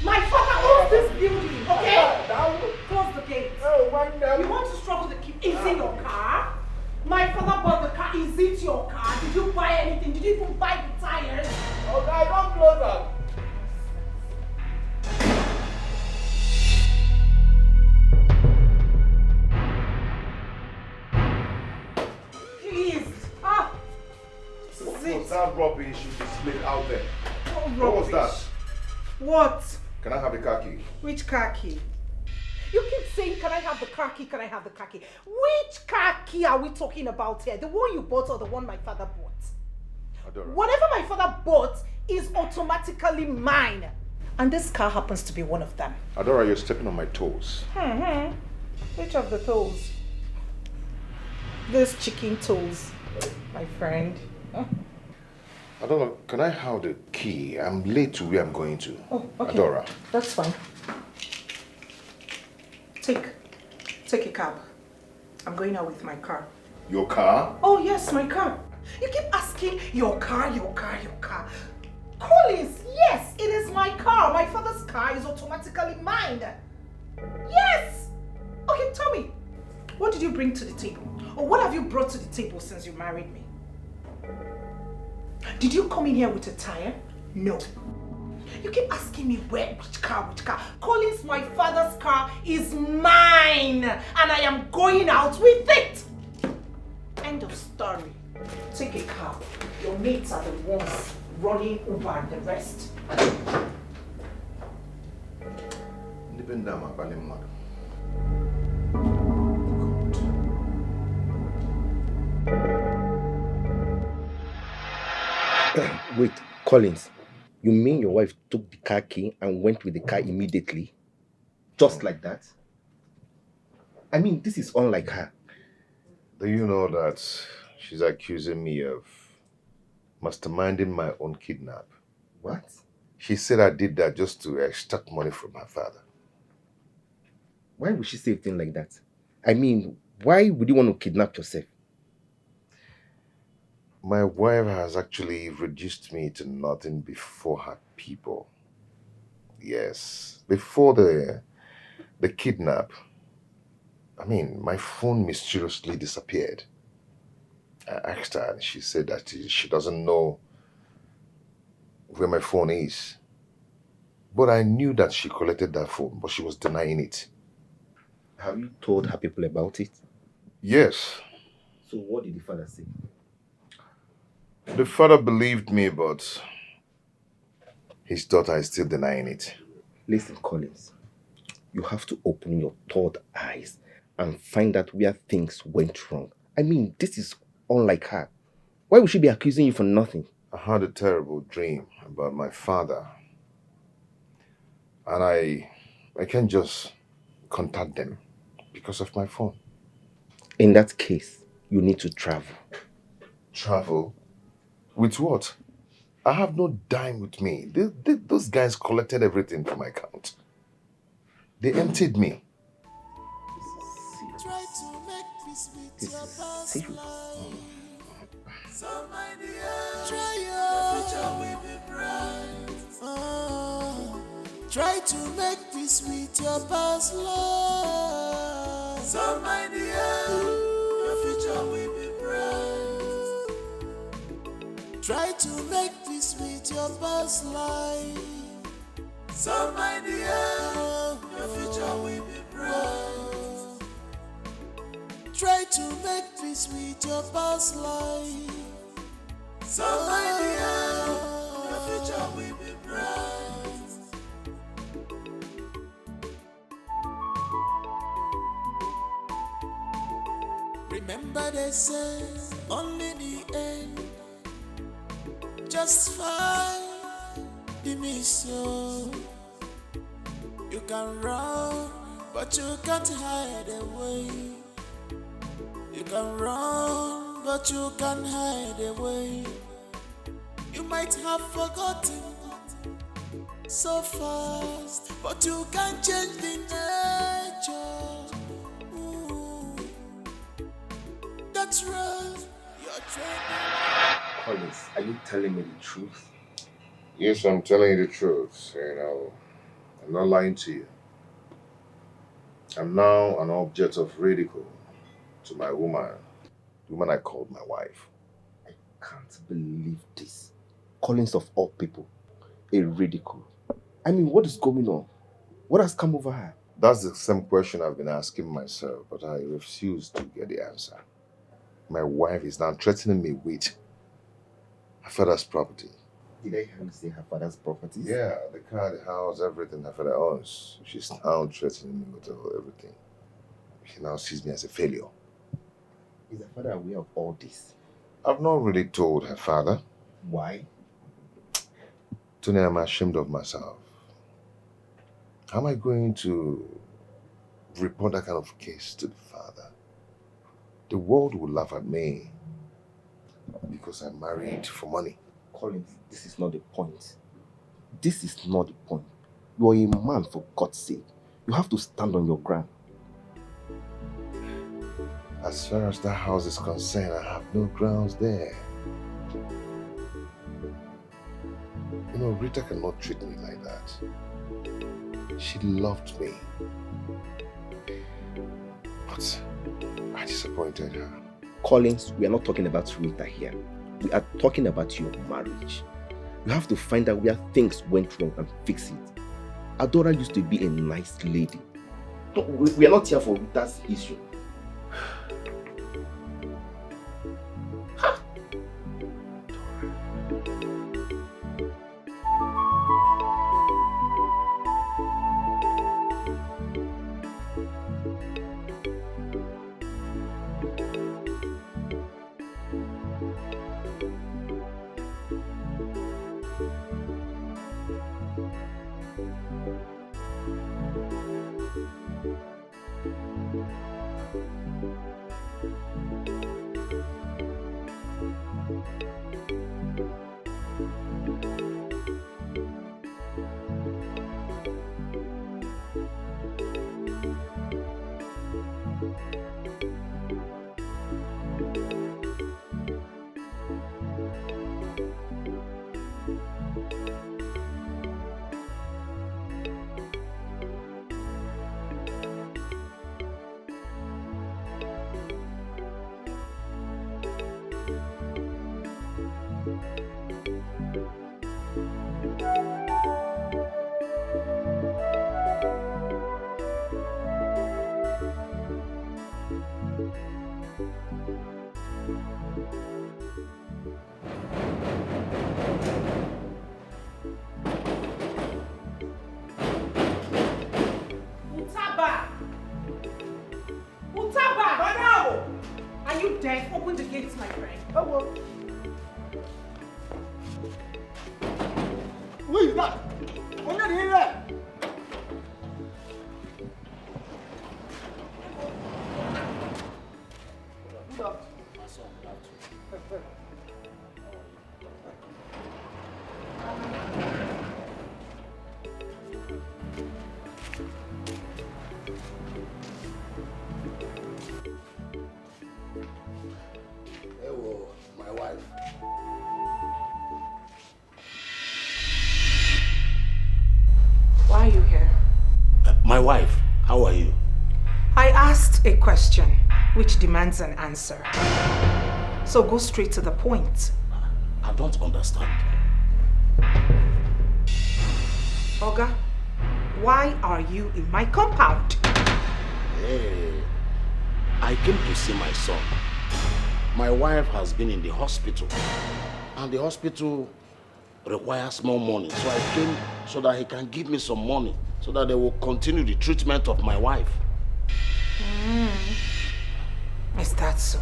My father owns this building, okay? Close the gate. You want to struggle to keep? Is it your car? My father bought the car. Is it your car? Did you buy anything? Did you even buy the tires? Okay, don't close up. Please. That rubbish should be split out there. What was that? What? Can I have the car key? Which car key? You keep saying, can I have the car key? Can I have the car key? Which car key are we talking about here? The one you bought or the one my father bought? Adora. Whatever my father bought is automatically mine. And this car happens to be one of them. Adora, you're stepping on my toes. Which of the toes? Those chicken toes, my friend. I don't know. Can I have the key? I'm late to where I'm going to. Oh, okay. Adora. That's fine. Take a cab. I'm going out with my car. Your car? Oh, yes, my car. You keep asking your car, your car, your car. Collins, yes, it is my car. My father's car is automatically mine. Yes! Okay, tell me, what did you bring to the table? Or what have you brought to the table since you married me? Did you come in here with a tire? No. You keep asking me which car, which car. Collins, my father's car is mine. And I am going out with it. End of story. Take a cab. Your mates are the ones running over the rest. Wait, Collins, you mean your wife took the car key and went with the car immediately? Just like that? I mean, this is unlike her. Do you know that she's accusing me of masterminding my own kidnap? What? She said I did that just to extract money from her father. Why would she say a thing like that? I mean, why would you want to kidnap yourself? My wife has actually reduced me to nothing before her people. Yes, before the kidnap, I mean, my phone mysteriously disappeared. I asked her and she said that she doesn't know where my phone is. But I knew that she collected that phone, but she was denying it. Have you told her people about it? Yes. So what did the father say? The father believed me, but his daughter is still denying it. Listen, Collins, you have to open your third eyes and find out where things went wrong. I mean, this is unlike her. Why would she be accusing you for nothing? I had a terrible dream about my father. And I can't just contact them because of my phone. In that case, you need to travel. Travel? With what? I have no dime with me. Those guys collected everything from my account. They emptied me. Try to make peace with your past life. So my dear, try your future will be bright. Try to make peace with your past life. So my dear, your future will be bright. Try to make peace with your past life. So my dear, your future will be bright. Try to make peace with your past life. So my dear, your future will be bright. Remember they say only the end justify the mission. You can run, but you can't hide away. You can run, but you can't hide away. You might have forgotten so fast, but you can't change the nature. Ooh. That's right, you're trying. Collins, are you telling me the truth? Yes, I'm telling you the truth. I'm not lying to you. I'm now an object of ridicule to my woman, the woman I called my wife. I can't believe this. Collins of all people, a ridicule. I mean, what is going on? What has come over her? That's the same question I've been asking myself, but I refuse to get the answer. My wife is now threatening me with her father's property. Did I hear you say her father's property? Yeah, the car, the house, everything her father owns. She's now threatening me with everything. She now sees me as a failure. Is her father aware of all this? I've not really told her father. Why? Tony, I'm ashamed of myself. How am I going to report that kind of case to the father? The world will laugh at me. Because I'm married for money. Collins, this is not the point. This is not the point. You are a man, for God's sake. You have to stand on your ground. As far as that house is concerned, I have no grounds there. You know, Rita cannot treat me like that. She loved me. But I disappointed her. Collins, we are not talking about Rita here. We are talking about your marriage. You have to find out where things went wrong and fix it. Adora used to be a nice lady. No, we are not here for Rita's issue. Open the gates, my friend. Oh, well. Who is that? I'm not here. My wife, how are you? I asked a question which demands an answer. So go straight to the point. I don't understand. Oga, why are you in my compound? Hey, I came to see my son. My wife has been in the hospital, and the hospital requires more money. So I came so that he can give me some money so that they will continue the treatment of my wife. Is that so?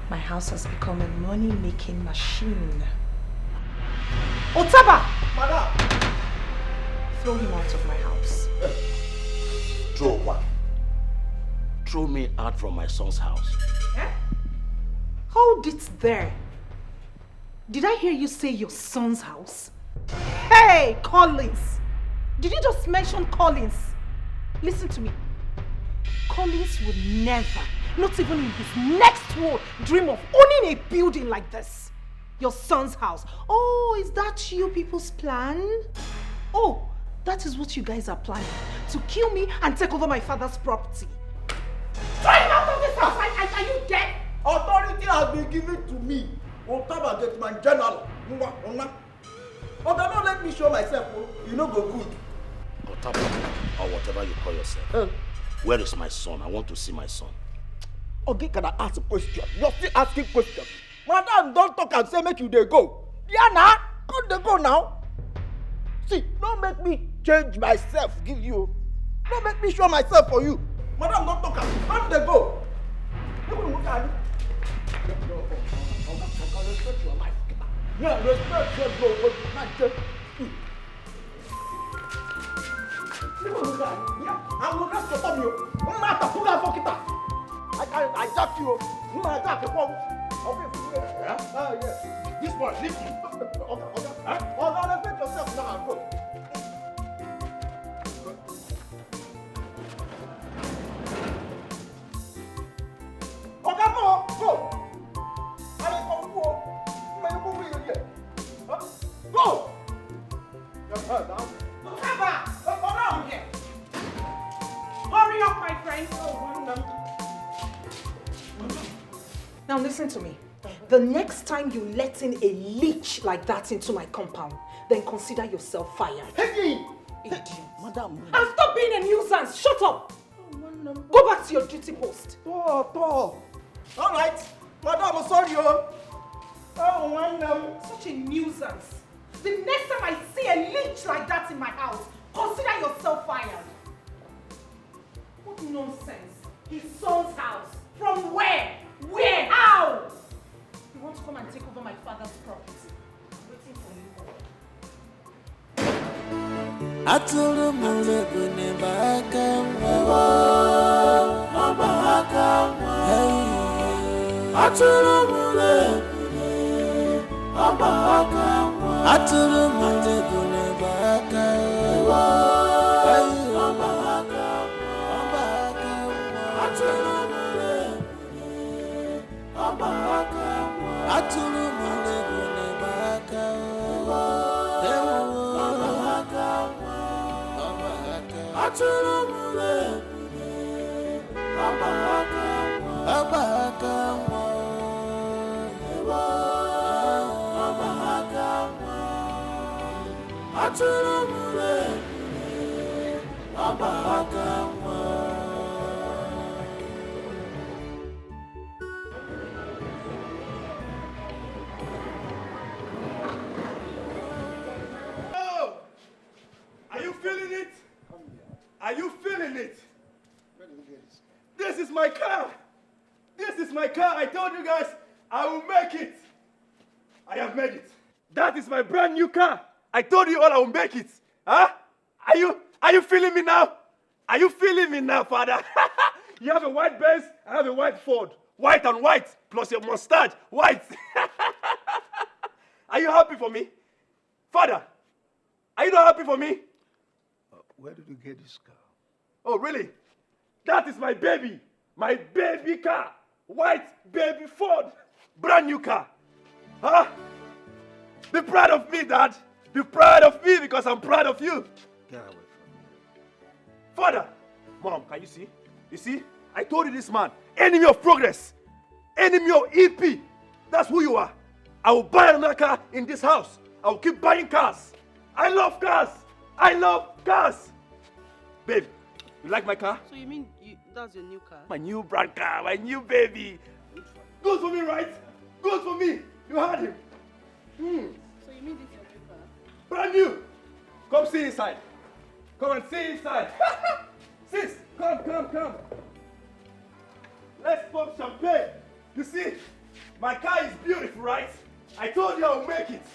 My house has become a money-making machine. Otaba! Madam! Throw him out of my house. Throw what? Throw me out from my son's house. Eh? Hold it there. Did I hear you say your son's house? Hey, Collins! Did you just mention Collins? Listen to me. Collins would never, not even in his next world, dream of owning a building like this. Your son's house. Oh, is that you people's plan? Oh, that is what you guys are planning. To kill me and take over my father's property. Throw him out of this house! Are you dead? Authority has been given to me. Otaba get my general. Oga, don't let me show myself. You know go good. Otaba, or whatever you call yourself. Where is my son? I want to see my son. Okay, can I ask a question? You're still asking questions. Madam, don't talk and say make you dey go. Yeah, now. Come dey go now. See, don't make me change myself, give you. Don't make me show myself for you. Madam, don't talk and come dey go. Respect your life. Yeah, respect your bro. Yeah, I will not stop you. Mata, pull out for kita. I jack you. I jack you. Yes. This one, leave me. Respect yourself now and go. Go. Go! Around here. Hurry up, my friend. Now listen to me. The next time you let in a leech like that into my compound, then consider yourself fired. Hey! Idiot. Madam. And stop being a nuisance. Shut up. Go back to your duty post. All right. Madam, I'm sorry. Such a nuisance. The next time I see a leech like that in my house, consider yourself fired. What nonsense. His son's house. From where? Where? How? You want to come and take over my father's property? I'm waiting for you. Atulu mule bune baka mwa. Atulu mule bune baka mwa. Atulu mule bune baka mwa. Atulu mule bune baka mwa. Oh! Are you feeling it? Are you feeling it? This is my car. This is my car. I told you guys I will make it. I have made it. That is my brand new car. I told you all I will make it. Huh? Are you feeling me now? Are you feeling me now, Father? You have a white Benz, I have a white Ford. White and white, plus your mustache, white. Are you happy for me? Father, are you not happy for me? Where did you get this car? Oh, really? That is my baby car. White baby Ford. Brand new car. Huh? Be proud of me, Dad. Be proud of me because I'm proud of you. Get away from me. Father, Mom, can you see? You see? I told you this man, enemy of progress, enemy of EP. That's who you are. I will buy another car in this house. I will keep buying cars. I love cars. I love cars. Babe, you like my car? So you mean that's your new car? My new brand car, my new baby. Good for me, right? Good for me. You heard him. So you mean this is your new car? Brand new. Come see inside. Come and see inside. Sis, come. Let's pop champagne. You see, my car is beautiful, right? I told you I will make it.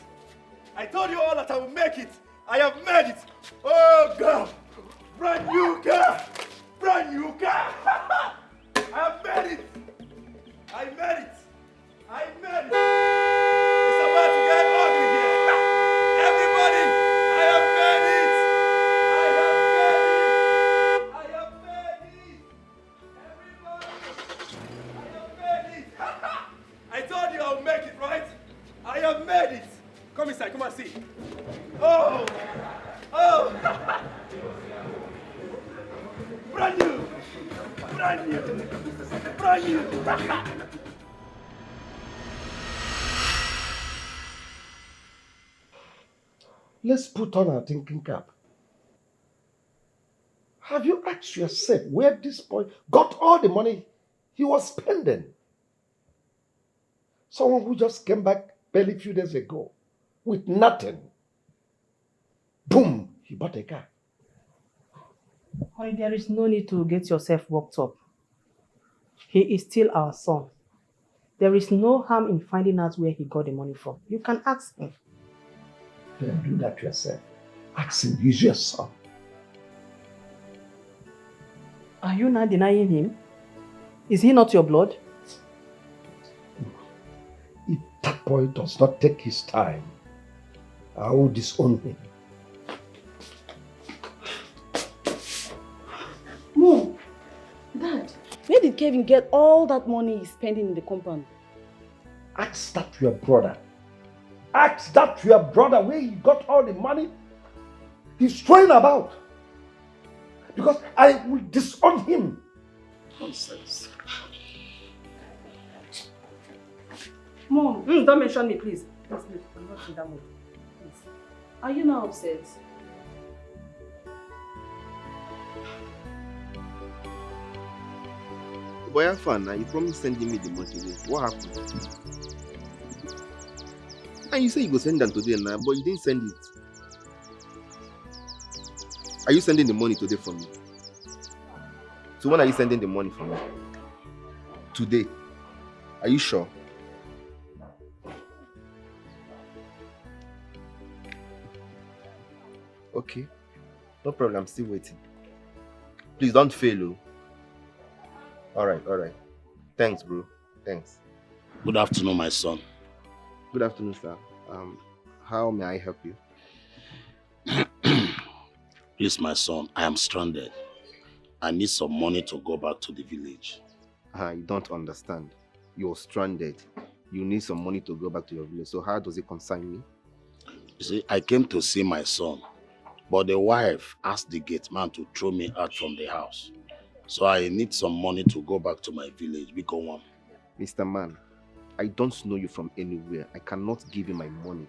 I told you all that I will make it. I have made it. Oh, God. Brand new car. Brand new car. I have made it. I made it. I made it. It's about to get ugly here. Everybody, I have made it. I have made it. I have made it. Everybody, I have made it. I told you I'll make it, right? I have made it. Come inside, come and see. Oh. Brand new. Brand new. Brand new. Let's put on our thinking cap. Have you asked yourself where this boy got all the money he was spending? Someone who just came back barely a few days ago with nothing. Boom, he bought a car. Honey, there is no need to get yourself worked up. He is still our son. There is no harm in finding out where he got the money from. You can ask him. Then do that yourself. Ask him, he's your son. Are you not denying him? Is he not your blood? If that boy does not take his time, I will disown him. Mom, Dad, where did Kevin get all that money he's spending in the compound? ask that to your brother. Ask that to your brother where he got all the money he's throwing about. Because I will disown him. Nonsense. Mom, Don't mention me, please. Please, I'm not in that mood. Please. Are you now upset? Boy, have fun now. You promised sending me the money today. What happened? And you say you go send them today now, but you didn't send it. Are you sending the money today for me? So when are you sending the money for me? Today. Are you sure? Okay. No problem. I'm still waiting. Please don't fail, oh. Alright. Thanks, bro. Thanks. Good afternoon, my son. Good afternoon, sir. How may I help you? Please, my son, I am stranded. I need some money to go back to the village. You don't understand. You're stranded. You need some money to go back to your village. So how does it concern me? You see, I came to see my son, but the wife asked the gate man to throw me out from the house. So I need some money to go back to my village. Mr. Man, I don't know you from anywhere. I cannot give you my money.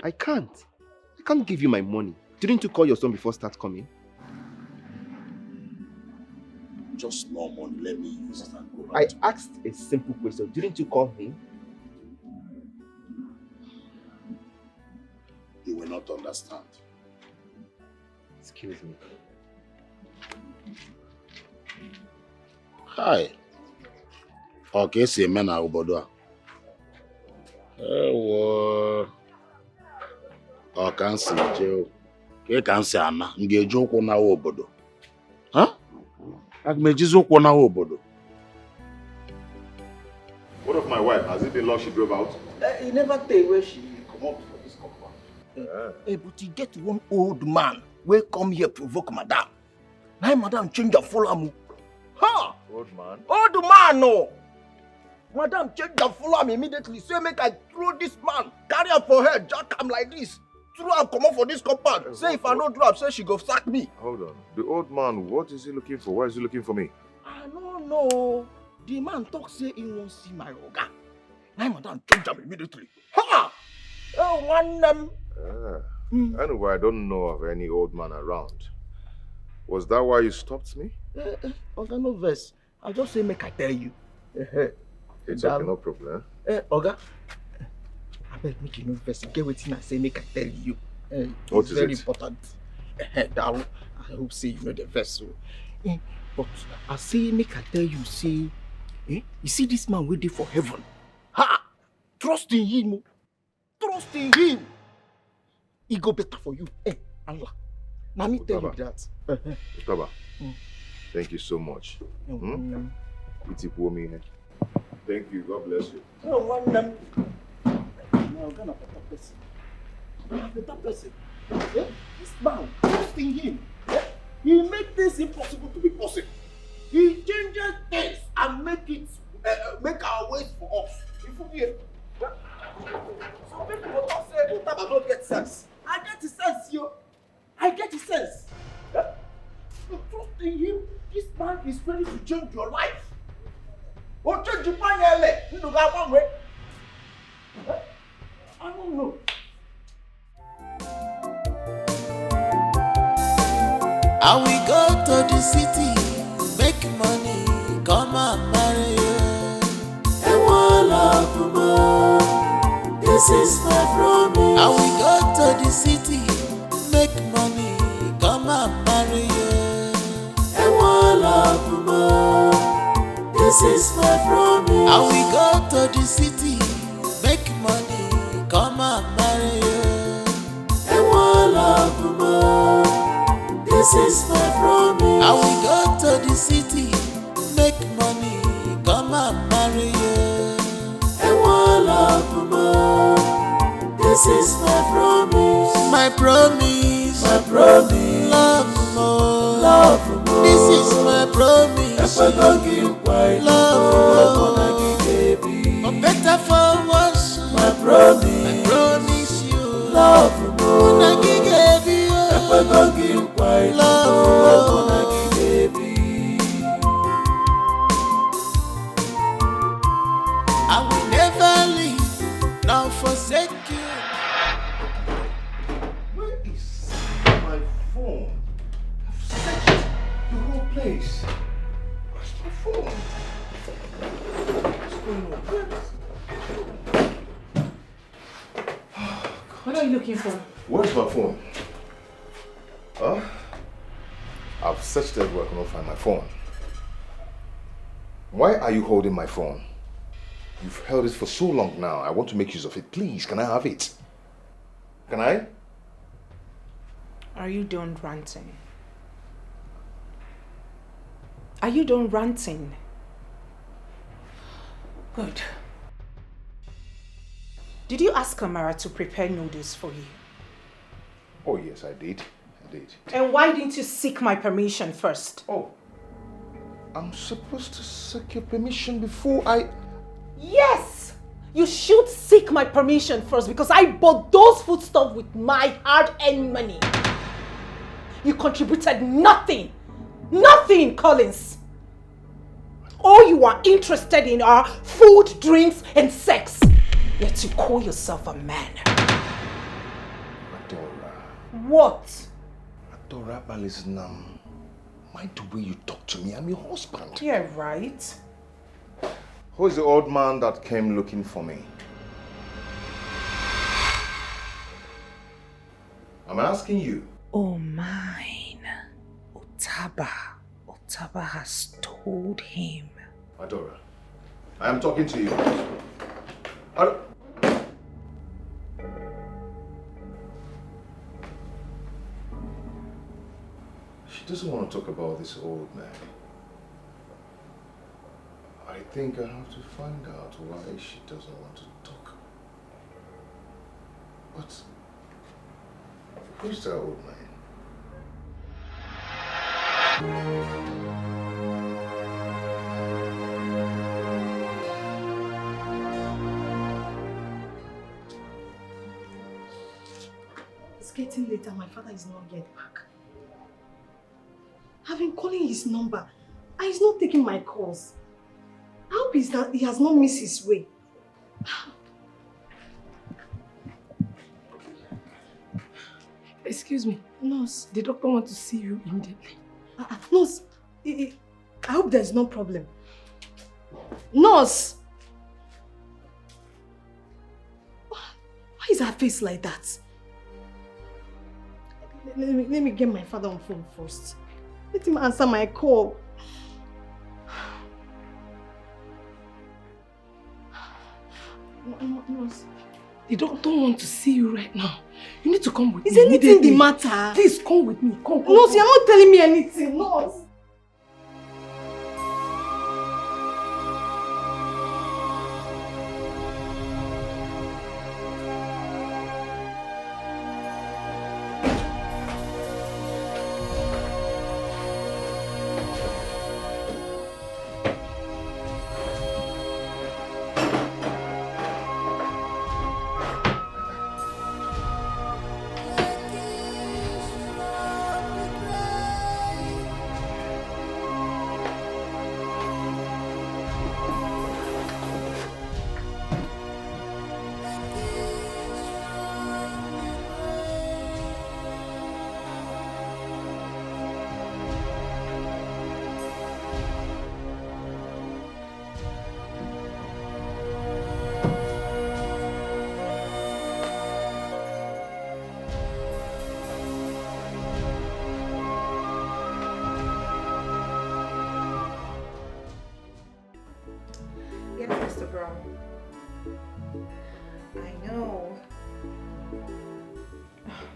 I can't give you my money. Didn't you call your son before start coming? Just small money. Let me use it and go back. I asked a simple question. Didn't you call him? You will not understand. Excuse me. Hi. Okay, see me na obodo a. Ewo. O kan si je o. Ke kan si ana, m ga-eji ụkwụ na obodo. Huh? Aga m ejizi ụkwụ na obodo. What of my wife? Has it been long she drove out? He never tell where she come up for this compound. But he get one old man wey come here provoke madam. Now madam change her follow am. Ha! Old man? Old man no! Madam change her follow am immediately. Say make I throw this man, carry am for head, jack am like this. Throw am comot for this compound. Say if I no drop, say she go sack me. Hold on. The old man, what is he looking for? Why is he looking for me? I no know. The man talk say he won't see my oga. Now madam change am immediately. Ha! Oh, one them. Anyway, I don't know of any old man around. Was that why you stopped me? Oga, no verse. I just say make I tell you. It's okay, no problem. Oga, I beg make you no verse. Get wetin I say make I tell you. What It's is very it? important. Darling, I hope say you know the verse. So. But I say make I tell you, say, you see this man waiting for heaven. Ha! Trust in him. Trust in him. He go better for you. Allah. Now me tell you that. Utaba, thank you so much. Thank you. God bless you. No one them. Now gonna better person. Better person. This man, trust in him. He make things impossible to be possible. He changes things and make our ways for us. If we hear, some people will not say Utaba don't get sense. I get the sense, yo. I get the sense. You trust in him. This man is ready to change your life. Oh, change your mind, you know that one way. I don't know. I will go to the city, make money, come and marry you. And one love more, this is my promise. I will go to the city, make money, come and marry you. And one love more, this is my promise. I will go to the city, make money, come and marry you. And one love more. This is my promise. I will go to the city, make money, This is my promise, my promise, my promise. Love more, love more. This is my promise. Love more, baby. For better for worse, my promise. I promise you, love more. Baby, love more, baby. I will never leave, nor forsake you. Where is my phone? I've searched the whole place. Where's my phone? What's going on? What are you looking for? Where's my phone? I've searched everywhere, I cannot find my phone. Why are you holding my phone? You've held it for so long now. I want to make use of it. Please, can I have it? Can I? Are you done ranting? Are you done ranting? Good. Did you ask Amara to prepare noodles for you? Oh yes, I did. I did. And why didn't you seek my permission first? Oh. I'm supposed to seek your permission before I... Yes! You should seek my permission first because I bought those foodstuffs with my hard-earned money. You contributed nothing. Nothing, Collins. All you are interested in are food, drinks, and sex. Yet you call yourself a man. Adora. What? Adora, listen, mind the way you talk to me. I'm your husband. Yeah, right. Who is the old man that came looking for me? I'm asking you. Oh, mine. Otaba has told him. Adora, I am talking to you. She doesn't want to talk about this old man. I think I have to find out why she doesn't want to talk. But who's that old man? It's getting later. My father is not yet back. I've been calling his number and he's not taking my calls. I hope he has not missed his way. Excuse me, nurse. The doctor wants to see you immediately. Nurse, I hope there's no problem. Nurse! Why is her face like that? Let me get my father on phone first. Let him answer my call. Nurse. The doctor wants to see you right now. You need to come with me. Is anything the matter? Please come with me. Come. Nurse, you're not telling me anything. Nurse.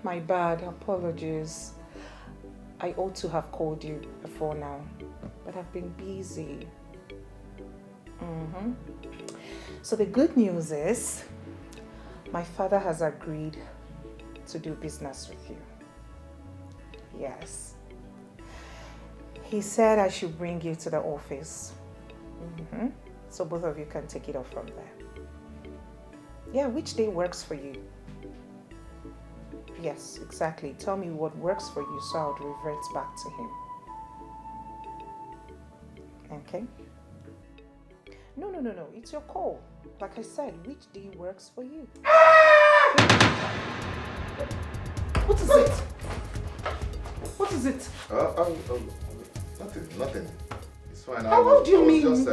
My bad, apologies. I ought to have called you before now, but I've been busy. So the good news is, My father has agreed to do business with you. Yes. He said I should bring you to the office. So both of you can take it off from there. Yeah, which day works for you? Yes, exactly. Tell me what works for you so I'll revert back to him. Okay? No. It's your call. Like I said, which day works for you? What is it? What is it? Nothing. It's fine. How do you mean? Just,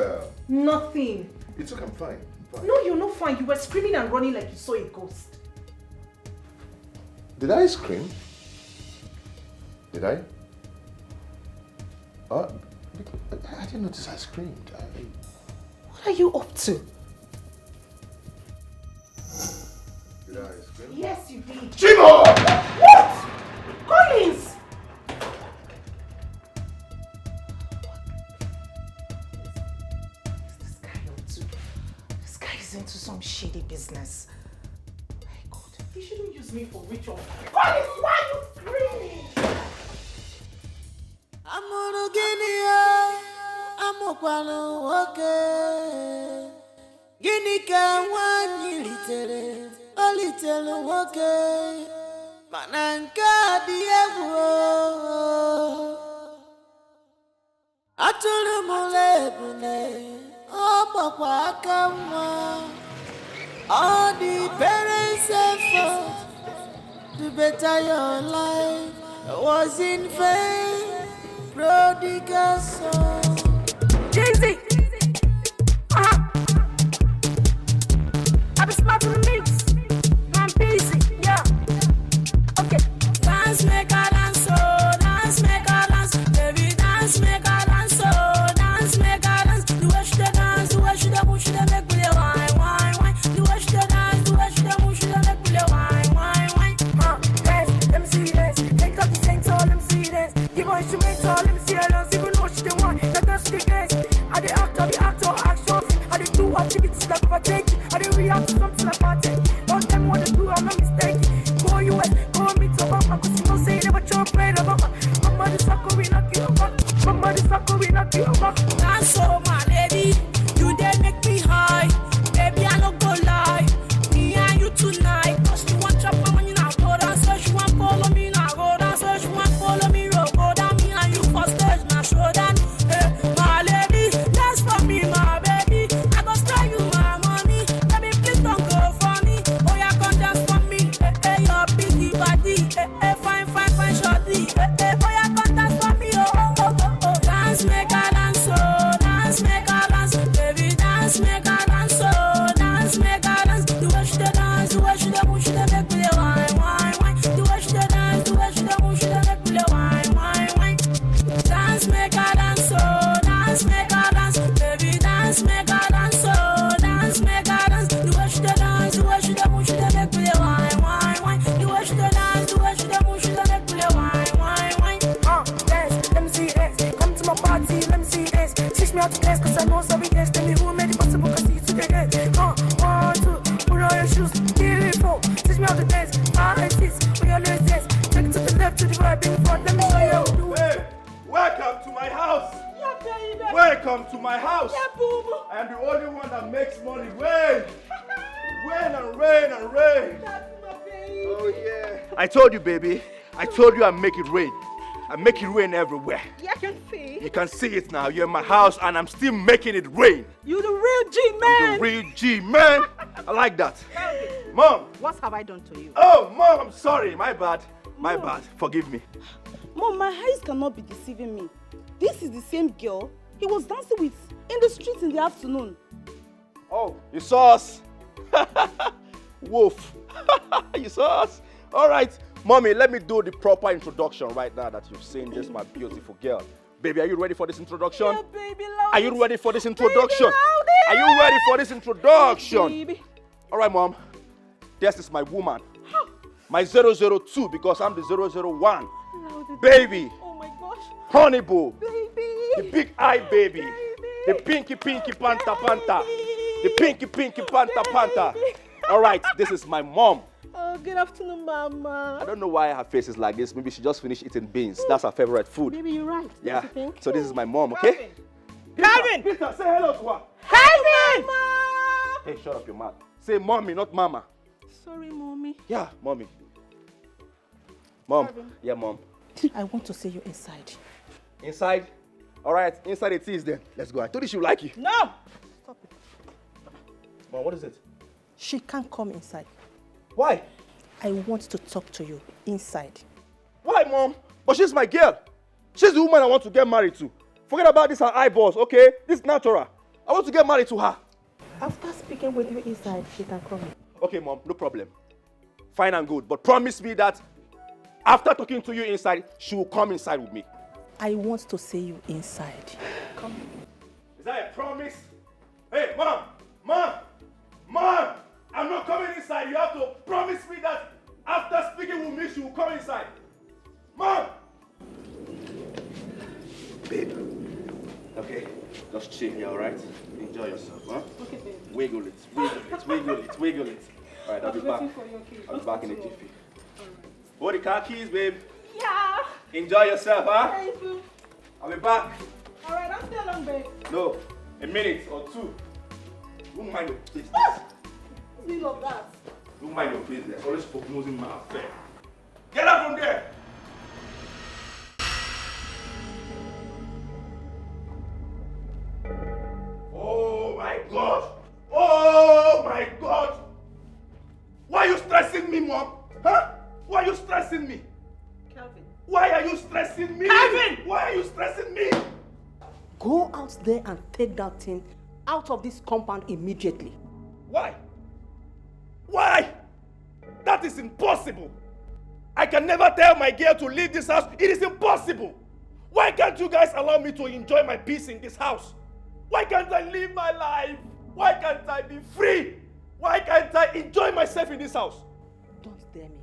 nothing. It's okay, I'm fine. No, you're not fine. You were screaming and running like you saw a ghost. Did I scream? Did I? I didn't notice I screamed. What are you up to? Did I scream? Yes, you did. Chimo! What? Collins! What's this guy up to? This guy is into some shady business. My God. You shouldn't use me for ritual. Collins, why are you screaming? I'm on okay. Gini ka wani litere, okay. Mananka diego. Atulu mulebune, kwa kama. All the parents effort to better your life was in vain. Prodigal son. Jay-Z. I be smart to the mix. I'm busy, yeah. Okay. Dance, make a dance, oh. Dance, make a dance. Baby, dance, make a dance, oh. Dance, make a dance. The way she dance, the way she move, she make me wine, wine, wine. The way she dance, the way she move, she make me wine, wine, wine. Dance, let me see this. Take up the tank, let me see this. Give her instrumental, let me see her dance. Even though she the one, that does the dance. I the actor, action. I the do activities like overtaking. I the react to something like party. Don't tell me what to do, I'm not mistaken. Go US, go meet Obama, cause you know say never show afraid of Obama. Mama, this sucker we knock you over. Mama, this sucker we knock you over. Dance so my lady, you dare make me high. Baby, I don't go lie. Me and you tonight, cause you want chop my money now. Go down, so she want follow me now. Go down, so she want follow me. Go down, me and you for stage now. Show down, my lady, dance for me, my baby. I go spare you my money. Baby, please don't go for me. Oh, yeah, come dance for me. Your biggie body. Fine, shorty. Oh, yeah, come dance for me. Oh. Dance, make a dance, oh. Dance, make a dance. Baby, dance, make a dance, oh. Dance, make a dance. The way she dance, the way she move, she make me wine, wine, wine. The way she dance, the way she move, she make me wine, wine, wine. Dance, make a dance, oh. Dance, make a dance. Baby, dance, make a dance, oh. Dance, make a dance. The way she dance, the way she move, she make me wine, wine, wine. The way she dance, the way she move, she make me wine, wine, wine. Dance, let me see dance. Come to my party, let me see dance. Teach me how to dance, cause I know some dance. Tell me who made it possible, cause you to the dance. 1, 2, put on your shoes, 3, 4. Teach me how to dance. 5, 6, put your legs dance. Take it to the left, to the right, bring it front. Let me show you how to do it. Hey, welcome to my house. Yeah, baby. Welcome to my house. Yeah, boo-boo. I am the only one that makes money rain. Rain and rain and rain. That's my baby. Oh yeah. I told you, baby. I told you I make it rain. I make it rain everywhere. Yeah, I can see. You can see it now. You're in my house and I'm still making it rain. You the real G man. I'm the real G man. I like that. Mom. What have I done to you? Oh, Mom, I'm sorry. My bad. My bad. Forgive me. Mom, my eyes cannot be deceiving me. This is the same girl he was dancing with in the street in the afternoon. Oh, you saw us? Wolf. You saw us? All right. Mommy, let me do the proper introduction right now that you've seen this, my beautiful girl. Baby, are you ready for this introduction? Yeah, baby, loud. Are you ready for this introduction? Baby, are you ready for this introduction? Baby. All right, Mom. This is my woman. My 002 because I'm the 001. Baby. Oh my gosh. Honey boo. Baby. The big eye baby. The pinky panta panta. The pinky panta panta. All right, this is my mom. Oh, good afternoon, Mama. I don't know why her face is like this. Maybe she just finished eating beans. That's her favorite food. Maybe you're right. Yeah. Don't you think? So this is my mom, okay? Calvin! Peter, say hello to her. Calvin! Hey, shut up your mouth. Say mommy, not mama. Sorry, Mommy. Yeah, mommy. Mom. Calvin. Yeah, mom. I want to see you inside. Inside? All right, inside it is then. Let's go. I told you she would like you. No! Stop it. Mom, what is it? She can't come inside. Why? I want to talk to you inside. Why, Mom? But she's my girl. She's the woman I want to get married to. Forget about this, her eyeballs, okay? This is natural. I want to get married to her. After speaking with you inside, she can come in. Okay, Mom, no problem. Fine and good. But promise me that after talking to you inside, she will come inside with me. I want to see you inside. Come. Is that a promise? Hey, Mom! Mom! Mom! I'm not coming inside. You have to promise me that after speaking with me, she will come inside. Mom! Babe. Okay, just chill here, all right? Enjoy yourself, huh? Okay, babe. Wiggle it, wiggle it, wiggle it, wiggle it. All right, I'll be back. I'll be back in a jiffy. Hold the car keys, babe. Yeah. Enjoy yourself, huh? Thank you. I'll be back. All right, don't stay long, babe. No, a minute or two. Don't mind your business. Still of that. Don't mind your business. Always prognosing my affair. Get up from there. Oh my God! Oh my God! Why are you stressing me, Mom? Huh? Why are you stressing me? Calvin. Why are you stressing me? Calvin! Why are you stressing me? Go out there and take that thing out of this compound immediately. Why? Why? That is impossible. I can never tell my girl to leave this house. It is impossible. Why can't you guys allow me to enjoy my peace in this house? Why can't I live my life? Why can't I be free? Why can't I enjoy myself in this house? Don't dare me.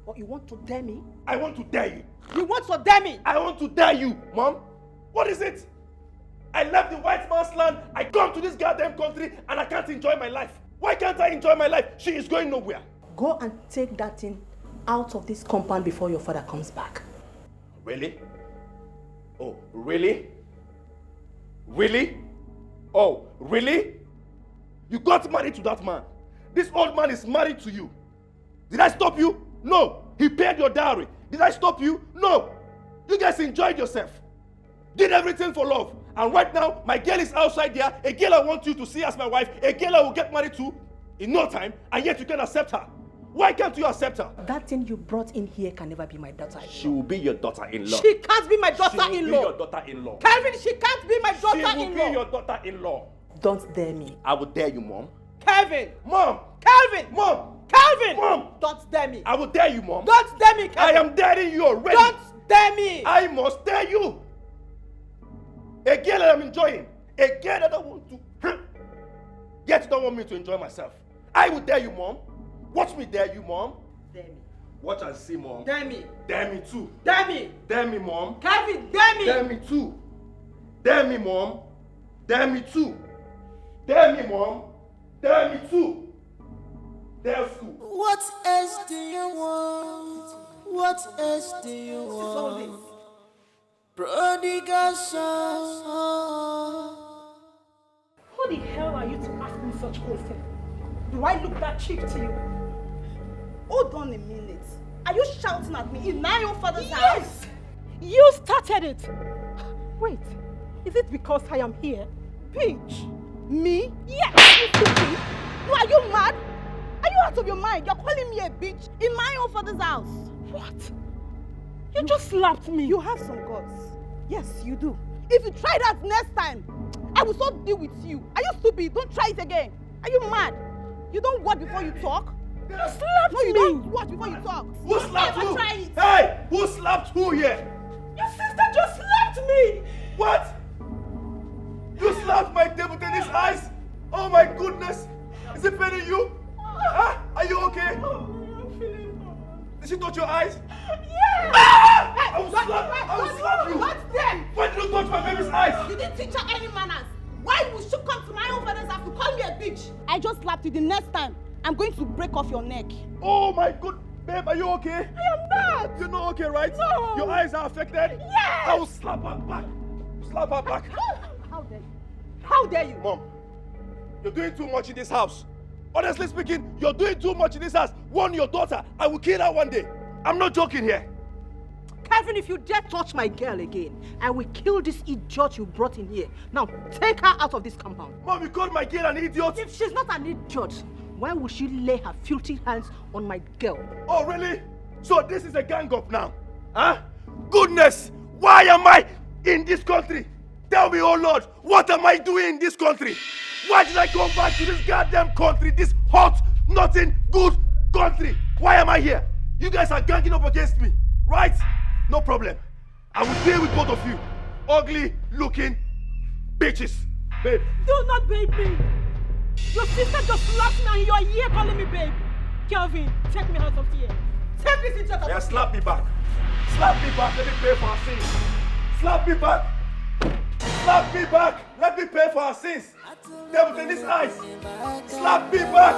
What, you want to dare me? I want to dare you. You want to dare me? I want to dare you, Mom. What is it? I left the white man's land. I come to this goddamn country and I can't enjoy my life. Why can't I enjoy my life? She is going nowhere. Go and take that thing out of this compound before your father comes back. Really? Oh, really? Really? Oh, really? You got married to that man. This old man is married to you. Did I stop you? No. He paid your dowry. Did I stop you? No. You guys enjoyed yourself. Did everything for love. And right now, my girl is outside there. A girl I want you to see as my wife. A girl I will get married to in no time. And yet you can accept her. Why can't you accept her? That thing you brought in here can never be my daughter-in-law. She will be your daughter-in-law. She can't be my She will be daughter-in-law. your daughter-in-law. Calvin, she can't be my She daughter-in-law. will be your daughter-in-law. Don't dare me. I will dare you, Mom. Calvin! Mom! Calvin! Mom! Calvin! Mom! Don't dare me. I will dare you, Mom. Don't dare me, Calvin. I am daring you already. Don't dare me. I must dare you. A girl that I'm enjoying. A girl that I want to. Yet you don't want me to enjoy myself. I will dare you, Mom. Watch me dare you, Mom. Dare me. Watch and see, Mom. Dare me. Dare me too. Dare me. Dare me, Mom. Calvin, dare me. Dare me too. Dare me, Mom. Dare me too. Dare me, Mom. Dare me too. Dare school. What else do you want? What else do you want? Prodigal son. Who the hell are you to ask me such questions? Do I look that cheap to you? Hold on a minute. Are you shouting at me in my own father's house? Yes! You started it! Wait, is it because I am here? Bitch! Me? Yes! You stupid! Are you mad? Are you out of your mind? You're calling me a bitch in my own father's house. What? You just slapped me. You have some guts. Yes, you do. If you try that next time, I will so deal with you. Are you stupid? Don't try it again. Are you mad? You don't watch before you talk? You slapped me. No, you don't watch before you talk. Who slapped who? Try it. Hey! Who slapped who here? Your sister just slapped me. What? You slapped my table tennis eyes? Oh my goodness! Is it paining you? Huh? Are you okay? Did she touch your eyes? Yeah! Ah! I will slap you! What's them? Why did you touch my baby's eyes? You didn't teach her any manners. Why would she come to my own father's house to call me a bitch? I just slapped you the next time. I'm going to break off your neck. Oh my good babe, are you okay? I am not. You're not okay, right? No. Your eyes are affected? Yes. I will slap her back. Slap her back. How dare you? How dare you? Mom, you're doing too much in this house. Honestly speaking, you're doing too much in this house. Warn your daughter. I will kill her one day. I'm not joking here. Kevin, if you dare touch my girl again, I will kill this idiot you brought in here. Now, take her out of this compound. Mom, you called my girl an idiot? If she's not an idiot, why would she lay her filthy hands on my girl? Oh, really? So this is a gang up now? Huh? Goodness! Why am I in this country? Tell me, oh Lord, what am I doing in this country? Why did I come back to this goddamn country, this hot, nothing good country? Why am I here? You guys are ganging up against me, right? No problem. I will deal with both of you. Ugly looking bitches. Babe. Do not babe me. Your sister just slapped me and you are here calling me babe. Kelvin, take me out of here. Take this idiot out of here. Yeah, slap me back. Slap me back. Let me pay for our sins. Slap me back. Slap me back. Let me pay for our sins. Devil in his eyes. Slap me back.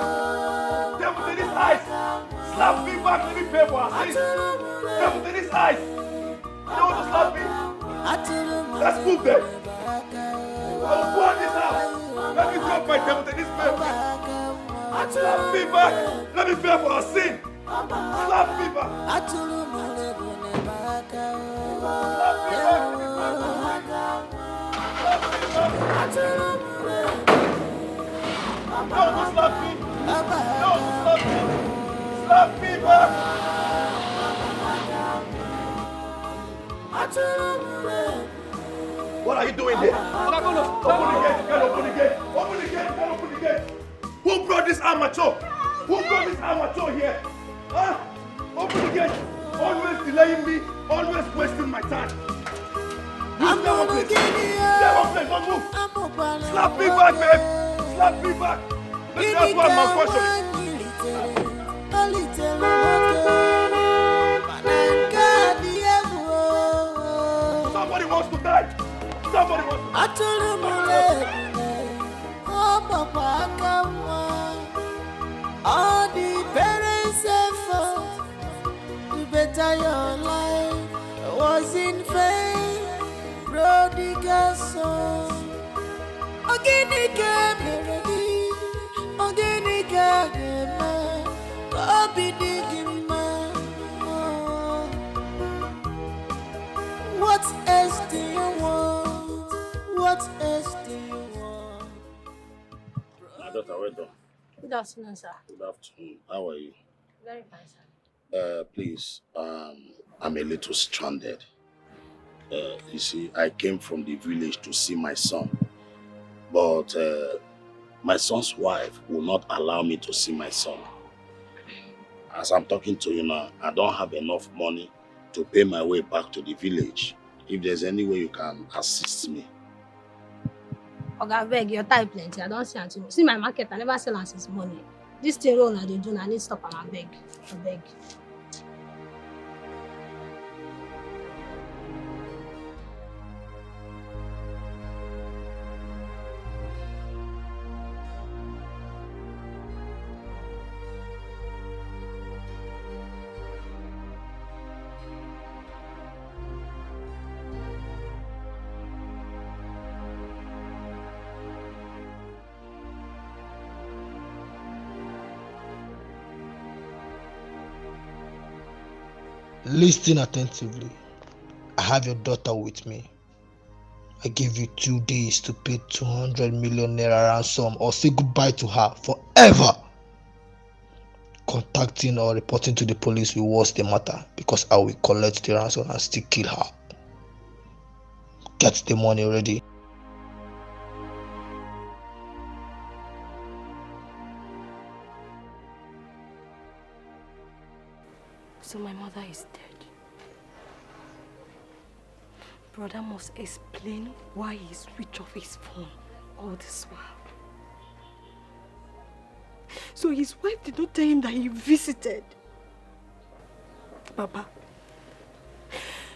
Devil in his eyes. Slap me back. Let me pay for our sins. Devil in his eyes. You want to slap me? Let's move there. I will go on this house. Let me drop my devil in his face. Slap me back. Let me pay for our sin. Slap me back. Don't slap me. Don't slap me. Slap me back. What are you doing here? Open the gate. You can't open the gate. Open the gate. You can't open the gate. Who brought this amateur? Who brought this amateur here? Huh? Open the gate. Always delaying me. Always wasting my time. You stay one place. Stay one place. Don't move. Slap me back, babe. Slap me back. That's why I'm unfortunate. Somebody wants to die. Somebody wants to die. All the parents' effort to better your life was in vain. Prodigal son, organic melody, organic man, copy digging man. What else do you want? What else do you want? My daughter, well done. Good afternoon, sir. Good afternoon. How are you? Very fine, sir. Please, I'm a little stranded. You see, I came from the village to see my son, but my son's wife will not allow me to see my son. As I'm talking to you now, I don't have enough money to pay my way back to the village. If there's any way you can assist me. Okay, I beg, your time plenty. I don't see until see my market. I never sell since money. This thing roll they do, I need to stop and I beg. I beg. Listen attentively. I have your daughter with me. I give you 2 days to pay 200 million naira ransom or say goodbye to her forever. Contacting or reporting to the police will worse the matter because I will collect the ransom and still kill her. Get the money ready. So my mother is dead. Brother must explain why he switched off his phone all this while. So his wife did not tell him that he visited. Papa,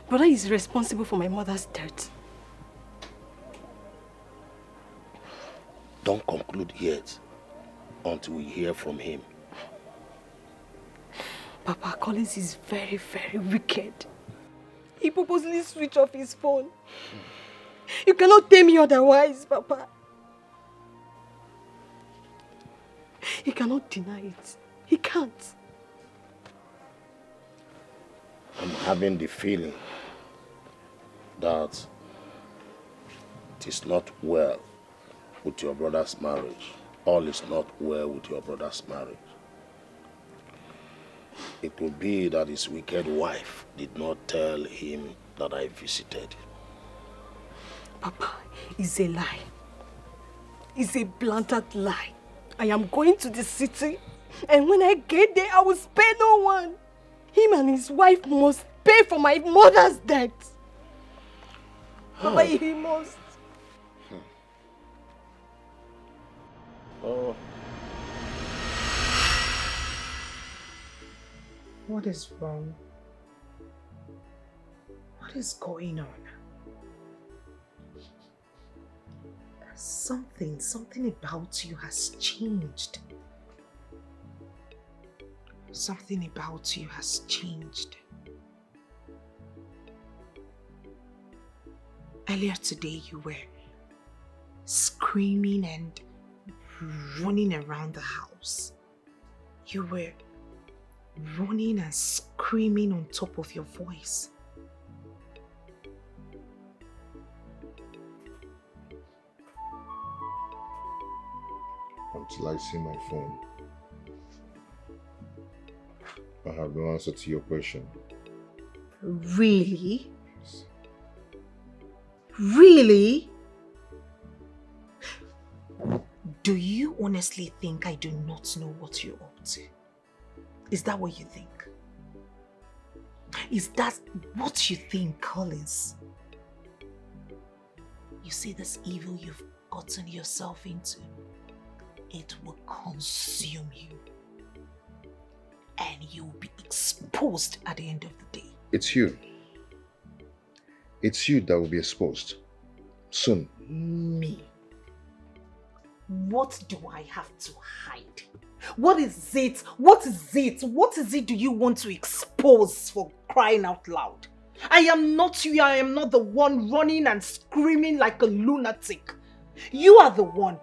brother is responsible for my mother's death. Don't conclude yet until we hear from him. Papa, Collins is very, very wicked. He purposely switched off his phone. You cannot tell me otherwise, Papa. He cannot deny it. He can't. I'm having the feeling that it is not well with your brother's marriage. All is not well with your brother's marriage. It could be that his wicked wife did not tell him that I visited. Papa, it's a lie. It's a blatant lie. I am going to the city, and when I get there, I will spare no one. Him and his wife must pay for my mother's debt. Papa, he must. Oh. What is wrong? What is going on? Something about you has changed. Something about you has changed. Earlier today, you were screaming and running around the house. You were running and screaming on top of your voice. Until I see my phone, I have no answer to your question. Really? Really? Do you honestly think I do not know what you're up to? Is that what you think? Is that what you think, Collins? You see this evil you've gotten yourself into? It will consume you. And you will be exposed at the end of the day. It's you. It's you that will be exposed. Soon. Me. What do I have to hide? What is it? What is it? What is it do you want to expose, for crying out loud? I am not you. I am not the one running and screaming like a lunatic. You are the one.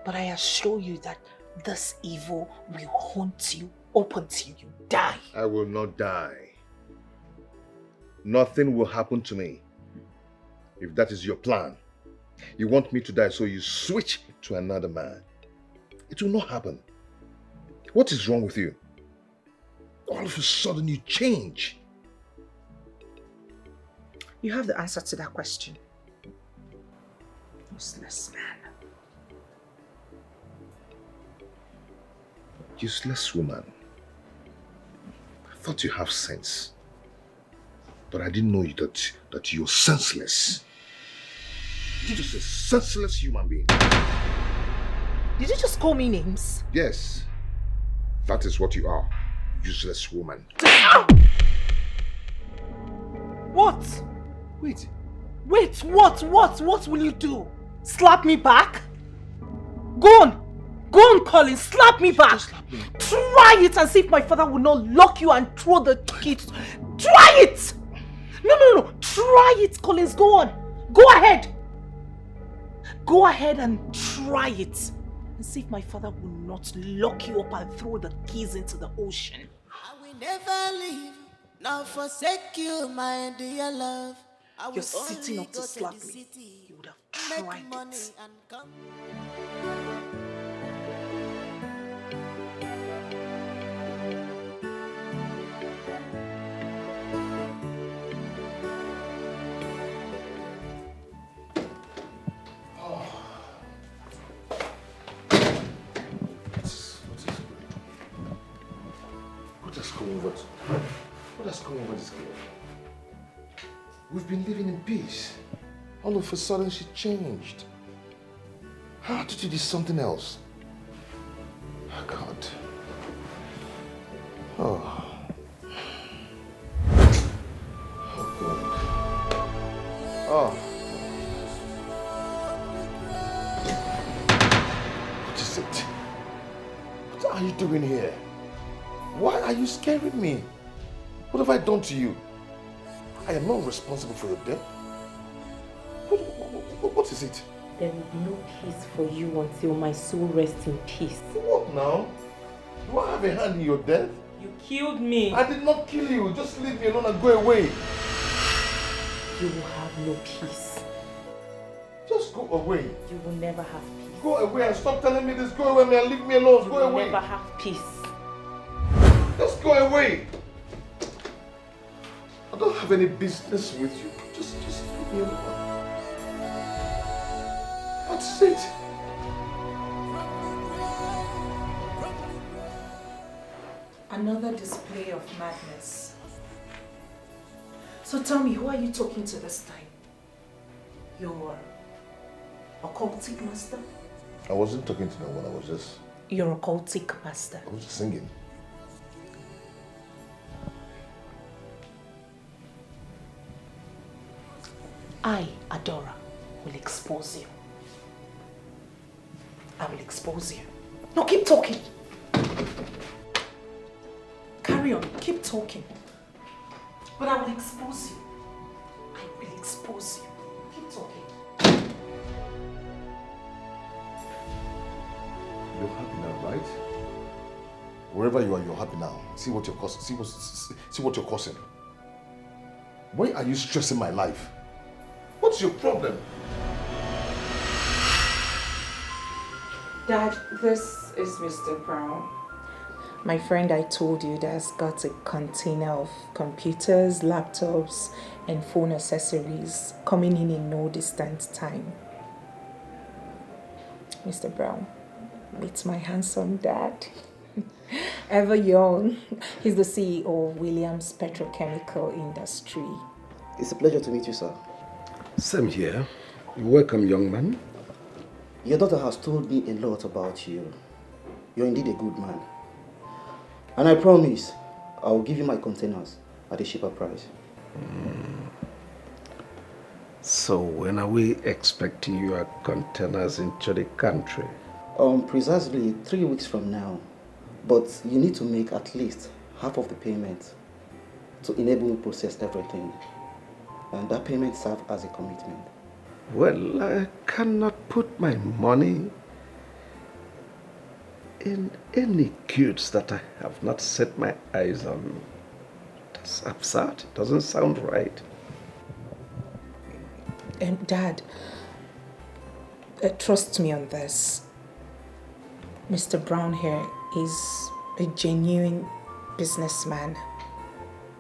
But I assure you that this evil will haunt you up until you die. I will not die. Nothing will happen to me. If that is your plan, you want me to die, so you switch to another man. It will not happen. What is wrong with you? All of a sudden you change. You have the answer to that question. Useless man. Useless woman. I thought you have sense. But I didn't know that you're senseless. You're just a senseless human being. Did you just call me names? Yes. That is what you are. Useless woman. What? Wait. Wait, what? What will you do? Slap me back? Go on, Collins, slap me back. Slap me. Try it and see if my father will not lock you and throw the kids. Try it! No. Try it, Collins. Go on. Go ahead. Go ahead and try it. And see if my father will not lock you up and throw the keys into the ocean. I will never leave, nor forsake you, my dear love. You're sitting up to slap me. You would have tried it. What has come over this girl? We've been living in peace. All of a sudden she changed. How did you do something else? Oh God. Oh. Oh God. Oh. What is it? What are you doing here? Why are you scaring me? What have I done to you? I am not responsible for your death. What is it? There will be no peace for you until my soul rests in peace. What now? Do I have a hand in your death? You killed me. I did not kill you. Just leave me alone and go away. You will have no peace. Just go away. You will never have peace. Go away and stop telling me this. Go away and leave me alone. Go away. You will never have peace. Just go away. I don't have any business with you. Just leave me alone. What's it? Another display of madness. So tell me, who are you talking to this time? Your occultic master? I wasn't talking to no one. I was just... Your occultic master. I was just singing. I, Adora, will expose you. I will expose you. No, keep talking. Carry on, keep talking. But I will expose you. I will expose you. Keep talking. You're happy now, right? Wherever you are, you're happy now. See what you're causing. See what you're causing. Why are you stressing my life? What's your problem? Dad, this is Mr. Brown. My friend I told you that's got a container of computers, laptops, and phone accessories coming in no distant time. Mr. Brown, meet my handsome dad. Ever young, he's the CEO of Williams Petrochemical Industry. It's a pleasure to meet you, sir. Same here. Welcome, young man. Your daughter has told me a lot about you. You're indeed a good man. And I promise, I will give you my containers at a cheaper price. So when are we expecting your containers into the country? Precisely 3 weeks from now. But you need to make at least half of the payment to enable me to process everything. And that payment serves as a commitment. Well, I cannot put my money in any goods that I have not set my eyes on. That's absurd. It doesn't sound right. Dad, trust me on this. Mr. Brown here is a genuine businessman.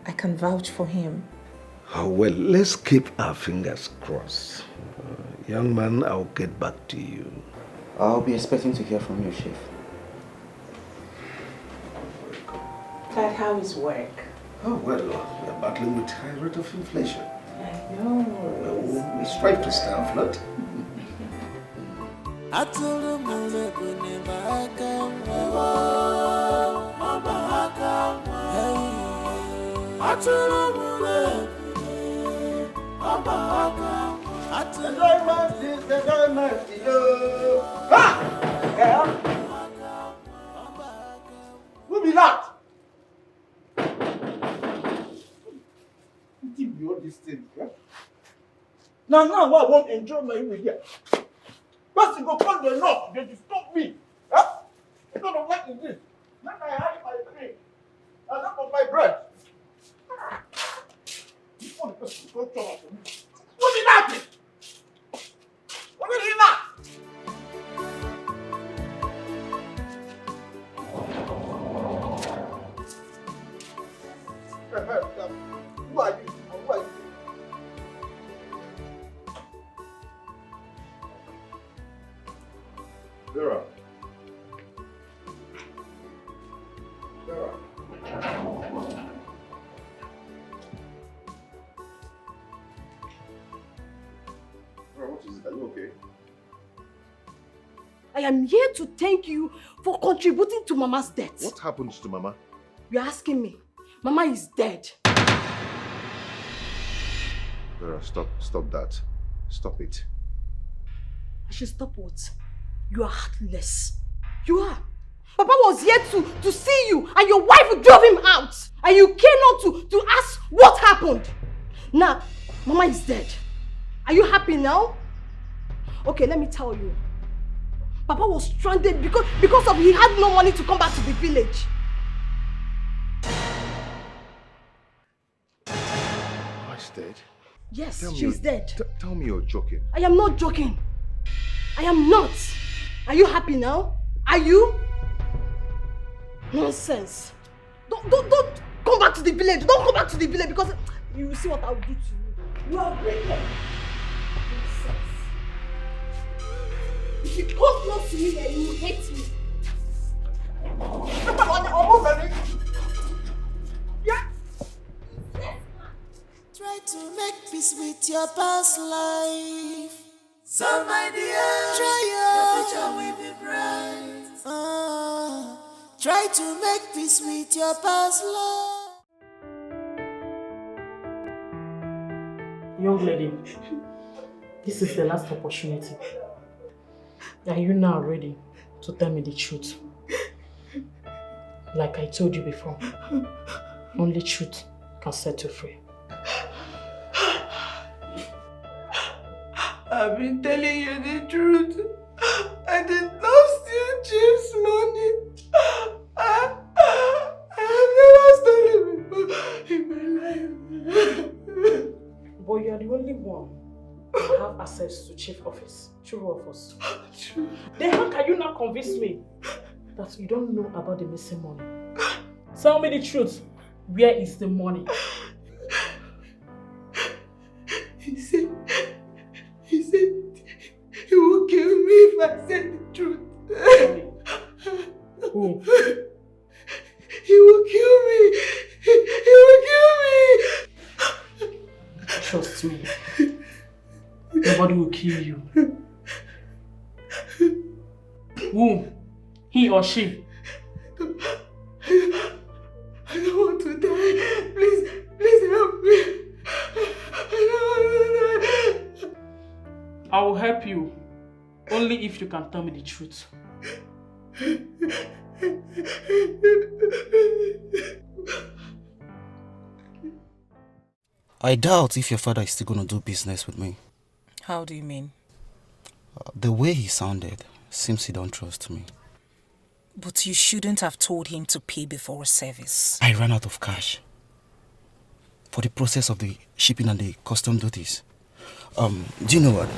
I can vouch for him. Oh, well, let's keep our fingers crossed. Young man, I'll get back to you. I'll be expecting to hear from you, Chief. Dad, how is work? Oh, well, we're battling with high rate of inflation. I know. We strive to stay afloat. Who be that? Give me all these things, yeah? Now I won't enjoy my immediate. First you go call the knock, they disturb me. Huh? I don't know what is this. Now I hide my drink. I don't want my bread. This one person go trouble for me. What is that? What is that? Who are you? Who are you? Vera. Vera. Vera, what is it? Are you okay? I am here to thank you for contributing to Mama's death. What happened to Mama? You're asking me. Mama is dead. Vera, stop that. Stop it. I should stop what? You are heartless. You are. Papa was here to see you and your wife drove him out. And you came out to ask what happened. Now, Mama is dead. Are you happy now? Okay, let me tell you. Papa was stranded because of he had no money to come back to the village. Mama's dead? Yes, she's dead. Tell me you're joking. I am not joking. I am not. Are you happy now? Are you? Nonsense. Don't come back to the village. Don't come back to the village because you will see what I'll do to you. You are breaking. Nonsense. If you come close to me, then you will hate me. Yeah. Try to make peace with your past life. So my dear, your future will be bright. Try to make peace with your past life. Young lady, this is the last opportunity. Are you now ready to tell me the truth? Like I told you before, only truth can set you free. I've been telling you the truth. I did not steal Chief's money. I have never stolen before in my life. But you are the only one who have access to chief office. True of us. True. Then how can you now convince me that you don't know about the missing money? Tell me the truth. Where is the money? He said he will kill me if I said the truth. Who? He will kill me. He will kill me. Trust me. Nobody will kill you. Who? He or she? I don't want to die. Please help me. I don't want to die. I will help you. Only if you can tell me the truth. I doubt if your father is still going to do business with me. How do you mean? The way he sounded seems he don't trust me. But you shouldn't have told him to pay before service. I ran out of cash for the process of the shipping and the custom duties. Do you know what?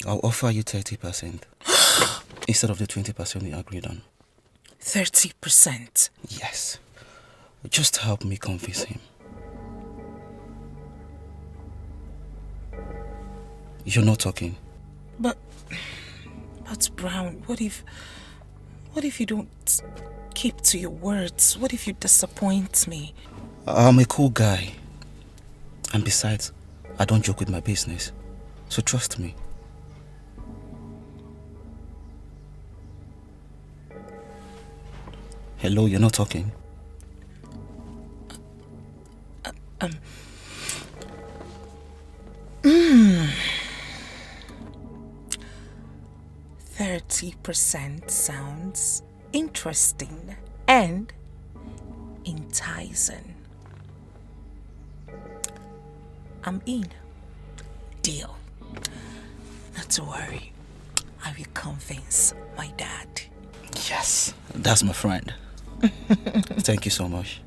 I'll offer you 30% instead of the 20% we agreed on. 30%? Yes. Just help me convince him. You're not talking. But Brown, what if you don't keep to your words? What if you disappoint me? I'm a cool guy. And besides, I don't joke with my business. So trust me. Hello, you're not talking. 30% sounds interesting and enticing. I'm in. Deal. Not to worry. I will convince my dad. Yes, that's my friend. Thank you so much.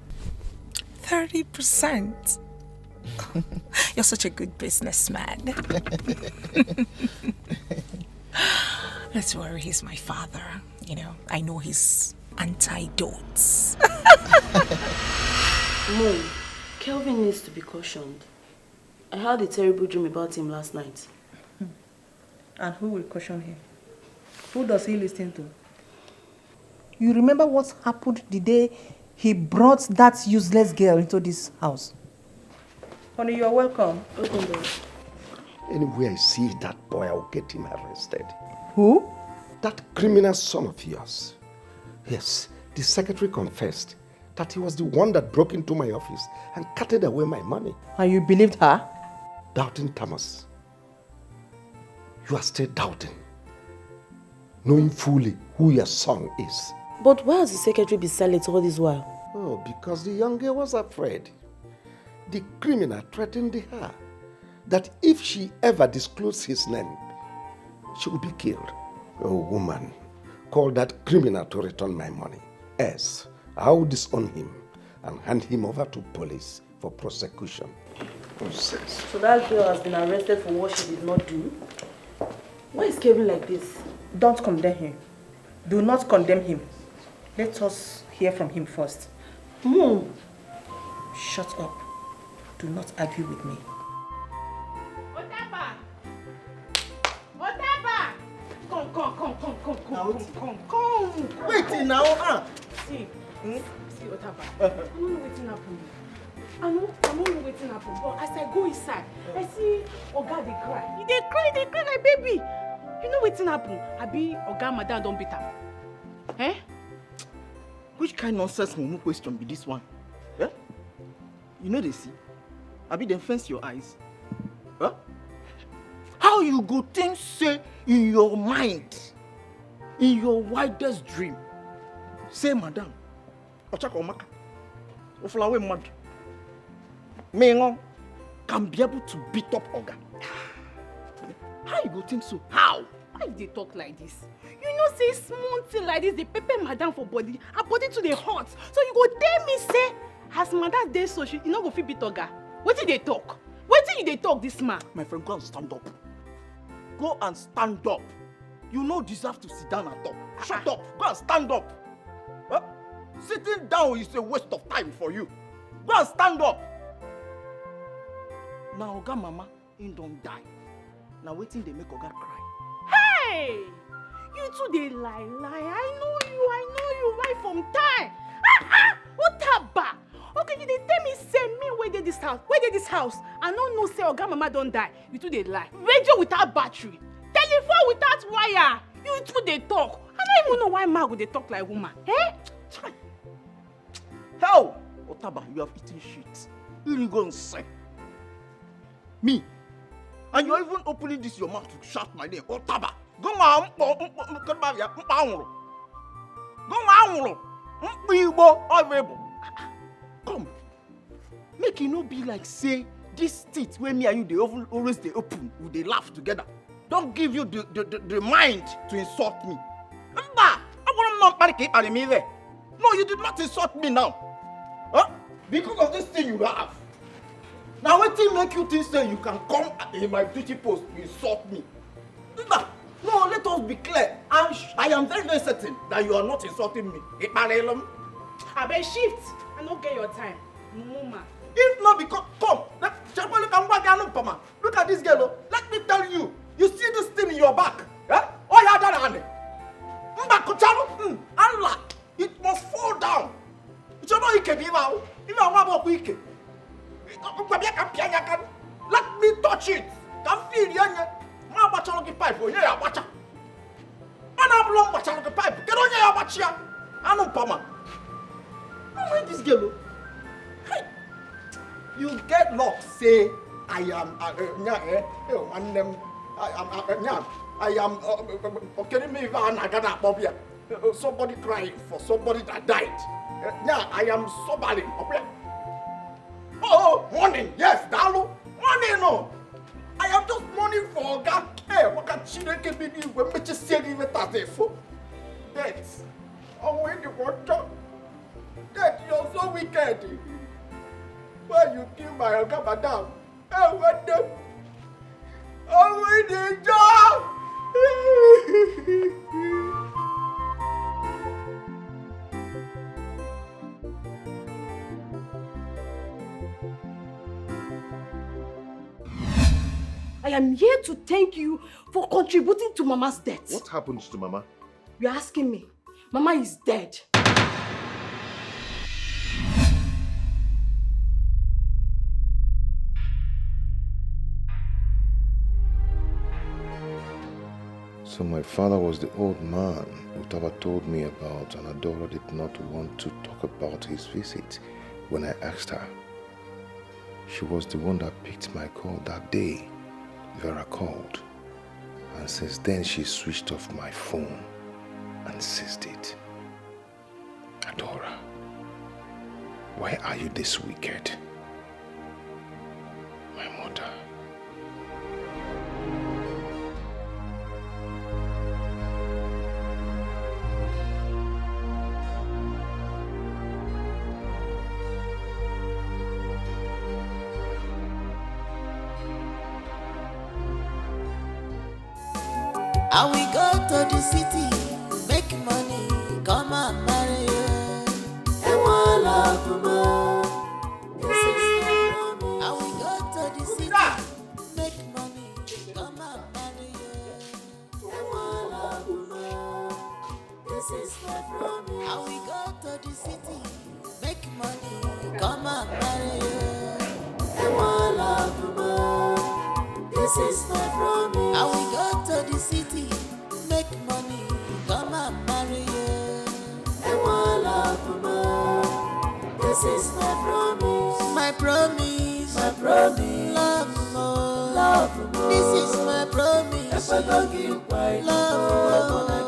30%. You're such a good businessman. Let's worry, he's my father. You know, I know his antidotes. Mom, Kelvin needs to be cautioned. I had a terrible dream about him last night. And who will caution him? Who does he listen to? You remember what happened the day he brought that useless girl into this house? Honey, you're welcome. Open door. Anywhere I see that boy, I'll get him arrested. Who? That criminal son of yours. Yes, the secretary confessed that he was the one that broke into my office and carted away my money. And you believed her? Doubting Thomas. You are still doubting, knowing fully who your son is. But why has the secretary been silent all this while? Oh, because the young girl was afraid. The criminal threatened her that if she ever disclosed his name, she would be killed. Oh, woman, call that criminal to return my money. Else, I will disown him and hand him over to police for prosecution. Process. So that girl has been arrested for what she did not do? Why is Kevin like this? Don't condemn him. Do not condemn him. Let us hear from him first. Mom! Shut up. Do not argue with me. Come. Wait now, huh? See, Otaba, I don't know what's happening. I don't know what's happening, but as I go inside, I see Oga dey cry. They cry like baby. You know what's happening? Abi Oga Madam don't beat her. Eh? Which kind of nonsense mumu question be this one? Eh? You know they see? Abi dem fence your eyes. Huh? How you go think say in your mind, in your wildest dream, say madam, Ochako Omaka, Oflawe mad, Mengo can be able to beat up Oga. How you go think so? How? Why they talk like this? You know say small thing like this, they pepper madam for body, her body to the hot. So you go tell me say, as madam dey so she no go fit beat Oga. Wetin they talk? Wetin they talk this man? My friend, go and stand up. Go and stand up. You no deserve to sit down and talk. Shut up. Go and stand up. Huh? Sitting down is a waste of time for you. Go and stand up. Now Oga mama ain't don't die. Now waiting they make Oga cry. Hey! You two they lie. I know you right from time. Otaba! Okay, you dey tell me say me where dey this house? I don't know say Oga mama don't die. You two they lie. Radio without battery. Telephone without wire. You two they talk. I don't even know why man go they talk like woman. Eh? Hell! Otaba, you have eaten shit. You really go and say. Me? And you're even opening this your mouth to shout my name. Otaba! Go on, come. Make it no be like say this teeth where me and you they always they open, they laugh together. Don't give you the mind to insult me. No, you did not insult me now. Huh? Because of this thing you have. Now what thing make you think say you can come in my duty post to insult me? No, let us be clear. I am very, very certain that you are not insulting me. I bet shift. I don't get your time. Mama. If not because, come, look at this girl. Let me tell you, you see this thing in your back? Eh? Oh, yeah, that it must fall down. It's not even let me touch it. Can feel it. Ma bachalo ki pipe o ye ya bacha. Ana blong bachalo ki pipe. Ke do ye ya bachia. Anu pama. No mind this girl. Hey. You get luck say I am I am okay me va na gana bobia. Somebody crying for somebody that died. I am sobbing. Oh, morning. Yes, Dalu. Morning no. I am just mourning for Oga. Hey, what can she make me do when me just say even that so? Death. Oh, when you want to. Death, you're so wicked. Why you kill my Oga madam? Hey, what the? Oh, we need job. I am here to thank you for contributing to Mama's death. What happened to Mama? You're asking me. Mama is dead. So my father was the old man Utaba told me about, and Adora did not want to talk about his visit when I asked her. She was the one that picked my call that day. Vera called, and since then she switched off my phone. and seized it. Adora, why are you this wicked? My mother. I will go to the city, make money, come and marry you. And one love more. This is my promise. I will go to the city, make money, come and marry you. And one love more. This is my promise. I will go to the city, make money, come and marry you. And one love more. This is my promise. I will go to the city, make money, come and marry you. And one love more. This is my promise. My promise. My promise. Love more. Love more. This is my promise. If I don't give my love more.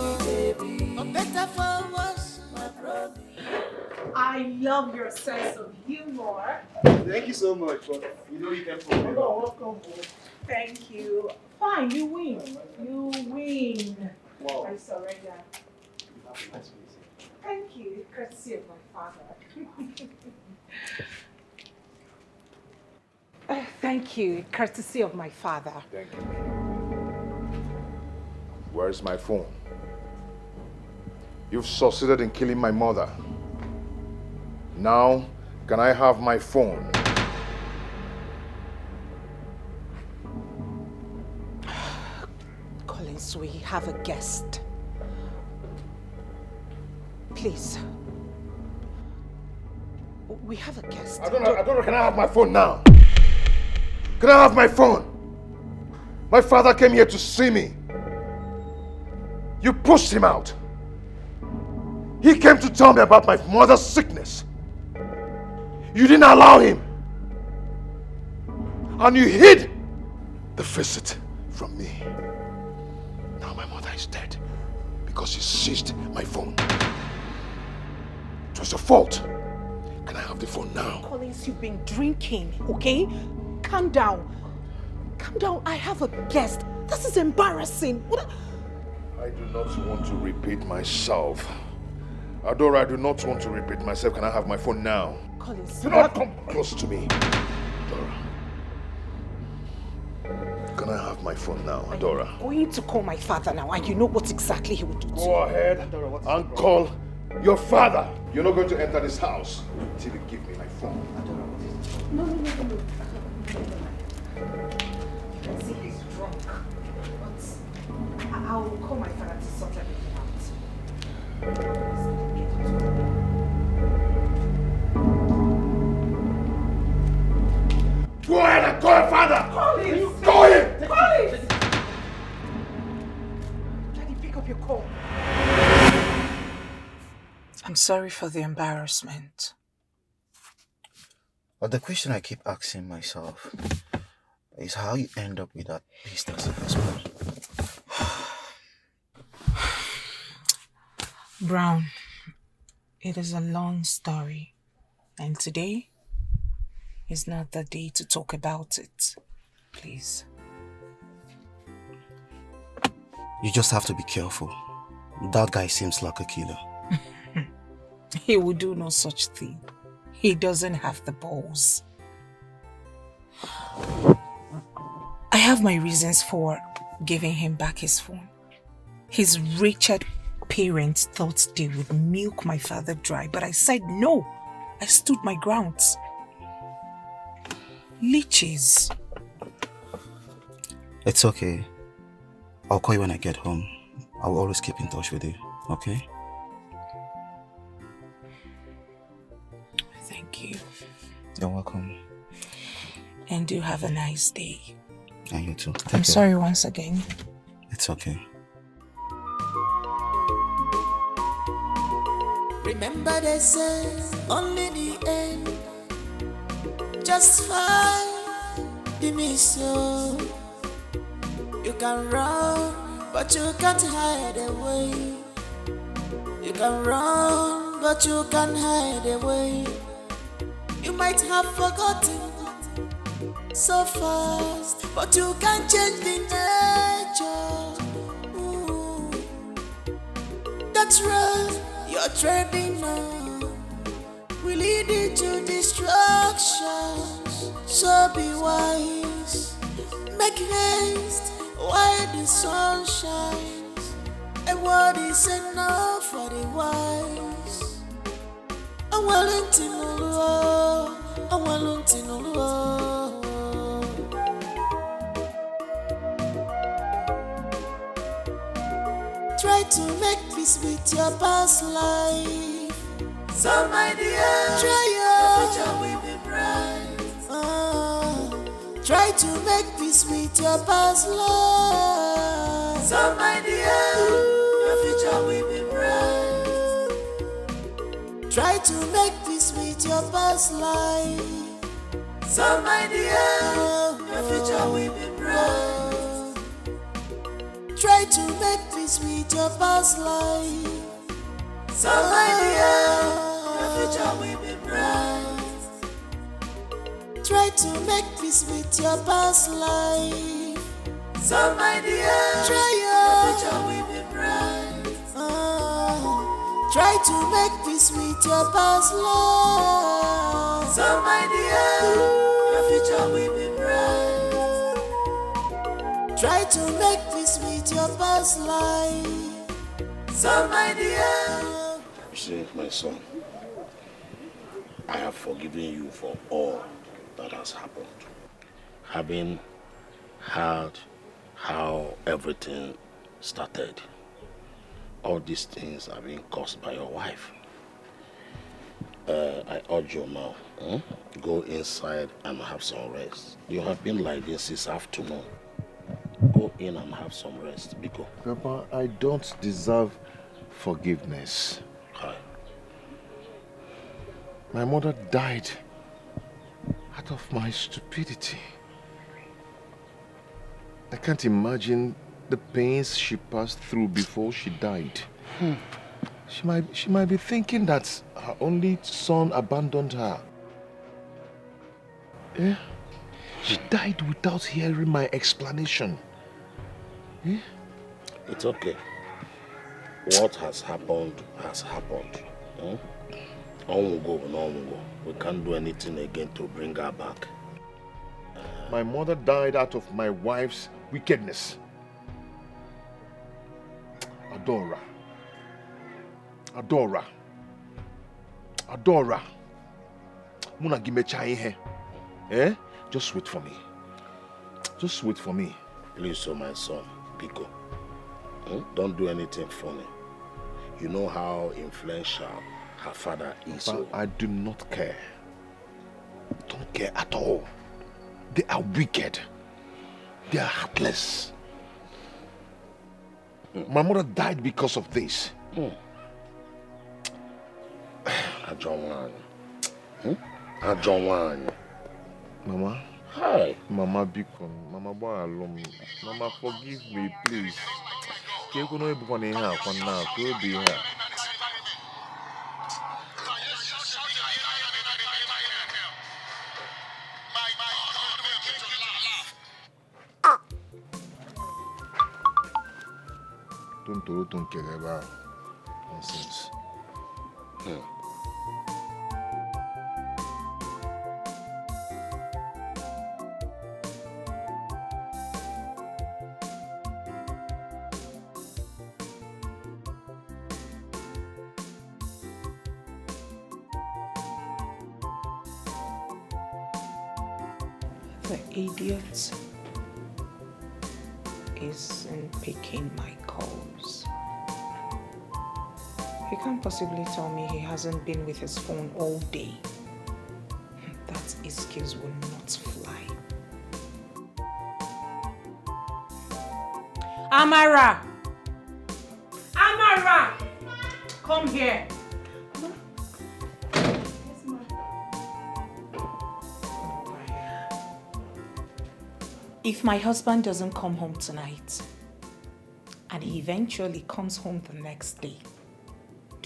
For better, for worse. My promise. I love your sense of humor. Thank you so much. But you know you can for me. Welcome. Thank you. Fine, you win. You win. Wow. I surrender. Thank you. Courtesy of my father. Thank you. Courtesy of my father. Thank you. Where's my phone? You've succeeded in killing my mother. Now, can I have my phone? Collins, we have a guest. Please. We have a guest. I don't know. Can I have my phone now? Can I have my phone? My father came here to see me. You pushed him out. He came to tell me about my mother's sickness. You didn't allow him. And you hid the visit from me. Now my mother is dead because you seized my phone. It was your fault. Can I have the phone now? Collins, you've been drinking, okay? Calm down. Calm down. I have a guest. This is embarrassing. I do not want to repeat myself. Adora, I do not want to repeat myself. Can I have my phone now? Collins, do not come close to me. Adora. Can I have my phone now, Adora? I'm going to call my father now, and you know what exactly he would do. Go ahead and call your father. You're not going to enter this house until you give me my phone. No. You can see he's drunk. But I'll call my father to sort everything out. Go ahead and call your father! Collins! Call him! Collins! Daddy, pick up your call. I'm sorry for the embarrassment. But the question I keep asking myself is how you end up with that business investment. Brown, it is a long story, and today is not the day to talk about it. Please. You just have to be careful. That guy seems like a killer. He will do no such thing. He doesn't have the balls. I have my reasons for giving him back his phone. His wretched parents thought they would milk my father dry, but I said no. I stood my grounds. Leeches. It's okay. I'll call you when I get home. I'll always keep in touch with you, okay? Thank you. You're welcome. And do have a nice day. And you too. I'm sorry once again. It's okay. Remember they say only the end justify the mission. You can run, but you can't hide away. can run, but you can hide away. You might have forgotten so fast, but you can change the nature. Ooh. That's right, you're treading on will lead you to destruction. So be wise, make haste while the sun shines. And what is enough for the wise? I'm willing to know, I'm willing to know. Try to make peace with your past life. So my dear, try your future will be bright. Try to make peace with your past life. So my dear, your future will be bright. Try to make peace with your past life. So my dear, your future will be bright. Try to make peace with your past life. So my dear, your future will be bright. Try to make peace with your past life. So my dear, try your future will be bright. Try to make peace with your past life. So my dear, your future will be bright. Try to make peace with your past life. So my dear. You see, my son, I have forgiven you for all that has happened. Having heard how everything started, all these things are being caused by your wife. I urge you now, go inside and have some rest. You have been like this since afternoon. Go in and have some rest, Biko. Papa, I don't deserve forgiveness. Hi. My mother died out of my stupidity. I can't imagine the pains she passed through before she died. She might be thinking that her only son abandoned her. Yeah? She died without hearing my explanation. Yeah? It's okay. What has happened has happened. On will go and on will go. We can't do anything again to bring her back. My mother died out of my wife's wickedness. Adora. Muna gimecha ihe. Just wait for me. Just wait for me. Please, my son, Pico. Don't do anything funny. You know how influential her father is. But I do not care. Don't care at all. They are wicked. They are heartless. My mother died because of this. I don't want. I don't want. Mama? Hi. Mama Bikon. Mama boy alone. Mama forgive me, please. Can't go no everyone in here for now. Go be here. Don't care about nonsense. The idiot isn't picking my calls. He can't possibly tell me he hasn't been with his phone all day. That excuse will not fly. Amara! Amara! Come here. If my husband doesn't come home tonight, and he eventually comes home the next day,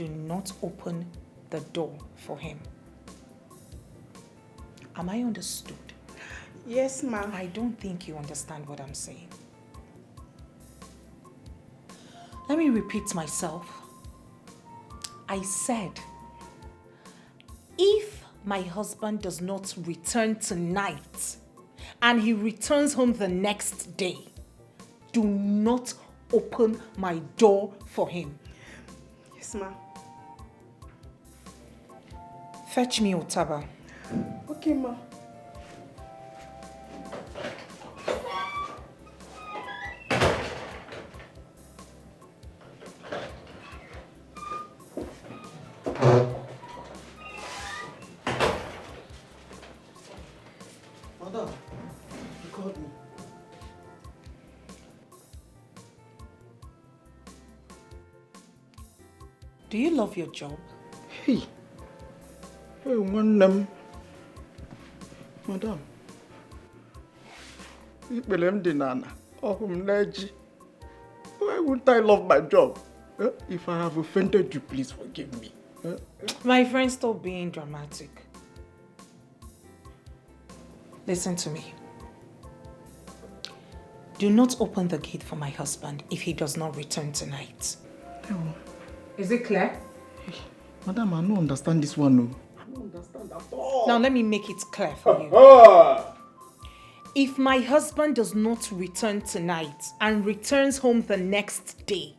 do not open the door for him. Am I understood? Yes, ma'am. I don't think you understand what I'm saying. Let me repeat myself. I said, if my husband does not return tonight and he returns home the next day, do not open my door for him. Yes, ma'am. Fetch me Otaba. Okay, ma'am. Madam, you called me. Do you love your job? Hey, nwanne m. Madam, ikpere m dị n'ala, ọhụ m na-eji. Why wouldn't I love my job? If I have offended you, please forgive me. My friend, stop being dramatic. Listen to me. Do not open the gate for my husband if he does not return tonight. Is it clear? Madam, I don't understand this one. No. I don't understand at all. Now let me make it clear for you. If my husband does not return tonight and returns home the next day,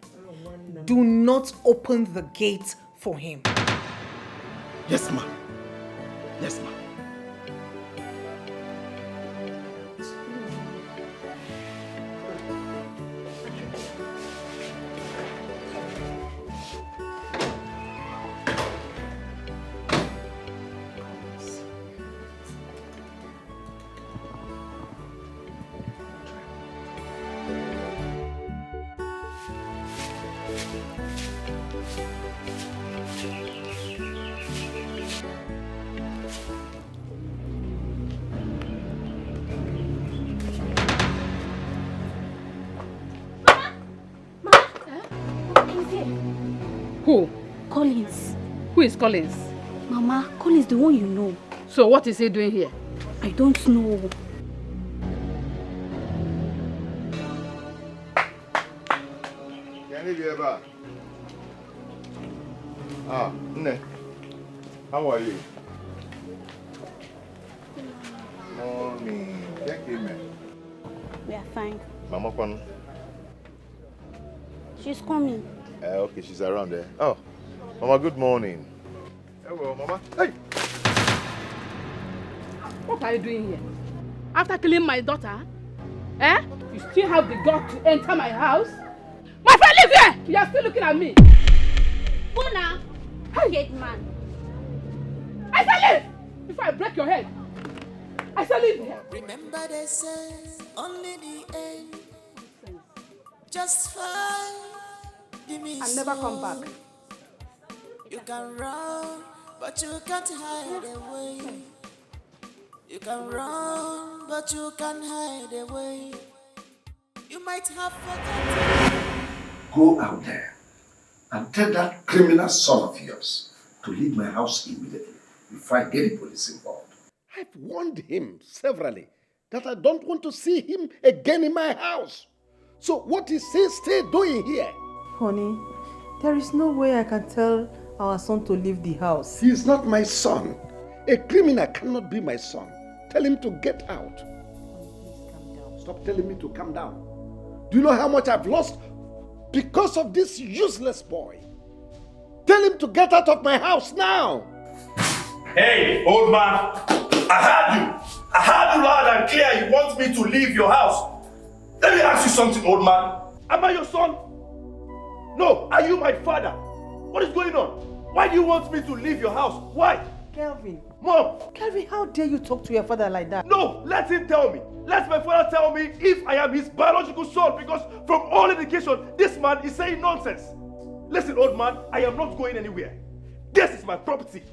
do not open the gate for him. Yes, ma'am. Yes, ma'am. Who? Collins. Who is Collins? Mama, Collins, the one you know. So what is he doing here? I don't know. Can you be back? Nne, how are you? Morning. Thank you, man. We are fine. Mama Kwan. She's coming. Okay, she's around there. Oh, Mama, good morning. Hello, Mama. Hey! What are you doing here? After killing my daughter? Eh? You still have the guts to enter my house? My friend, leave here! You are still looking at me. Go now. Gate man. I say leave! Before I break your head. I say leave here. Remember they say only the end. Just fine. I'll never come back. You can run, but you can't hide away. You can run, but you can't hide away. You might have forgotten. Go out there and tell that criminal son of yours to leave my house immediately before I get the police involved. I've warned him severally that I don't want to see him again in my house. So what is he still doing here? Honey, there is no way I can tell our son to leave the house. He is not my son. A criminal cannot be my son. Tell him to get out. Please calm down. Stop telling me to calm down. Do you know how much I've lost because of this useless boy? Tell him to get out of my house now. Hey, old man, I heard you. I heard you loud and clear. You want me to leave your house. Let me ask you something, old man. Am I your son? No, are you my father? What is going on? Why do you want me to leave your house? Why? Kelvin. Mom! Kelvin, how dare you talk to your father like that? No, let him tell me. Let my father tell me if I am his biological son, because from all indication, this man is saying nonsense. Listen, old man, I am not going anywhere. This is my property.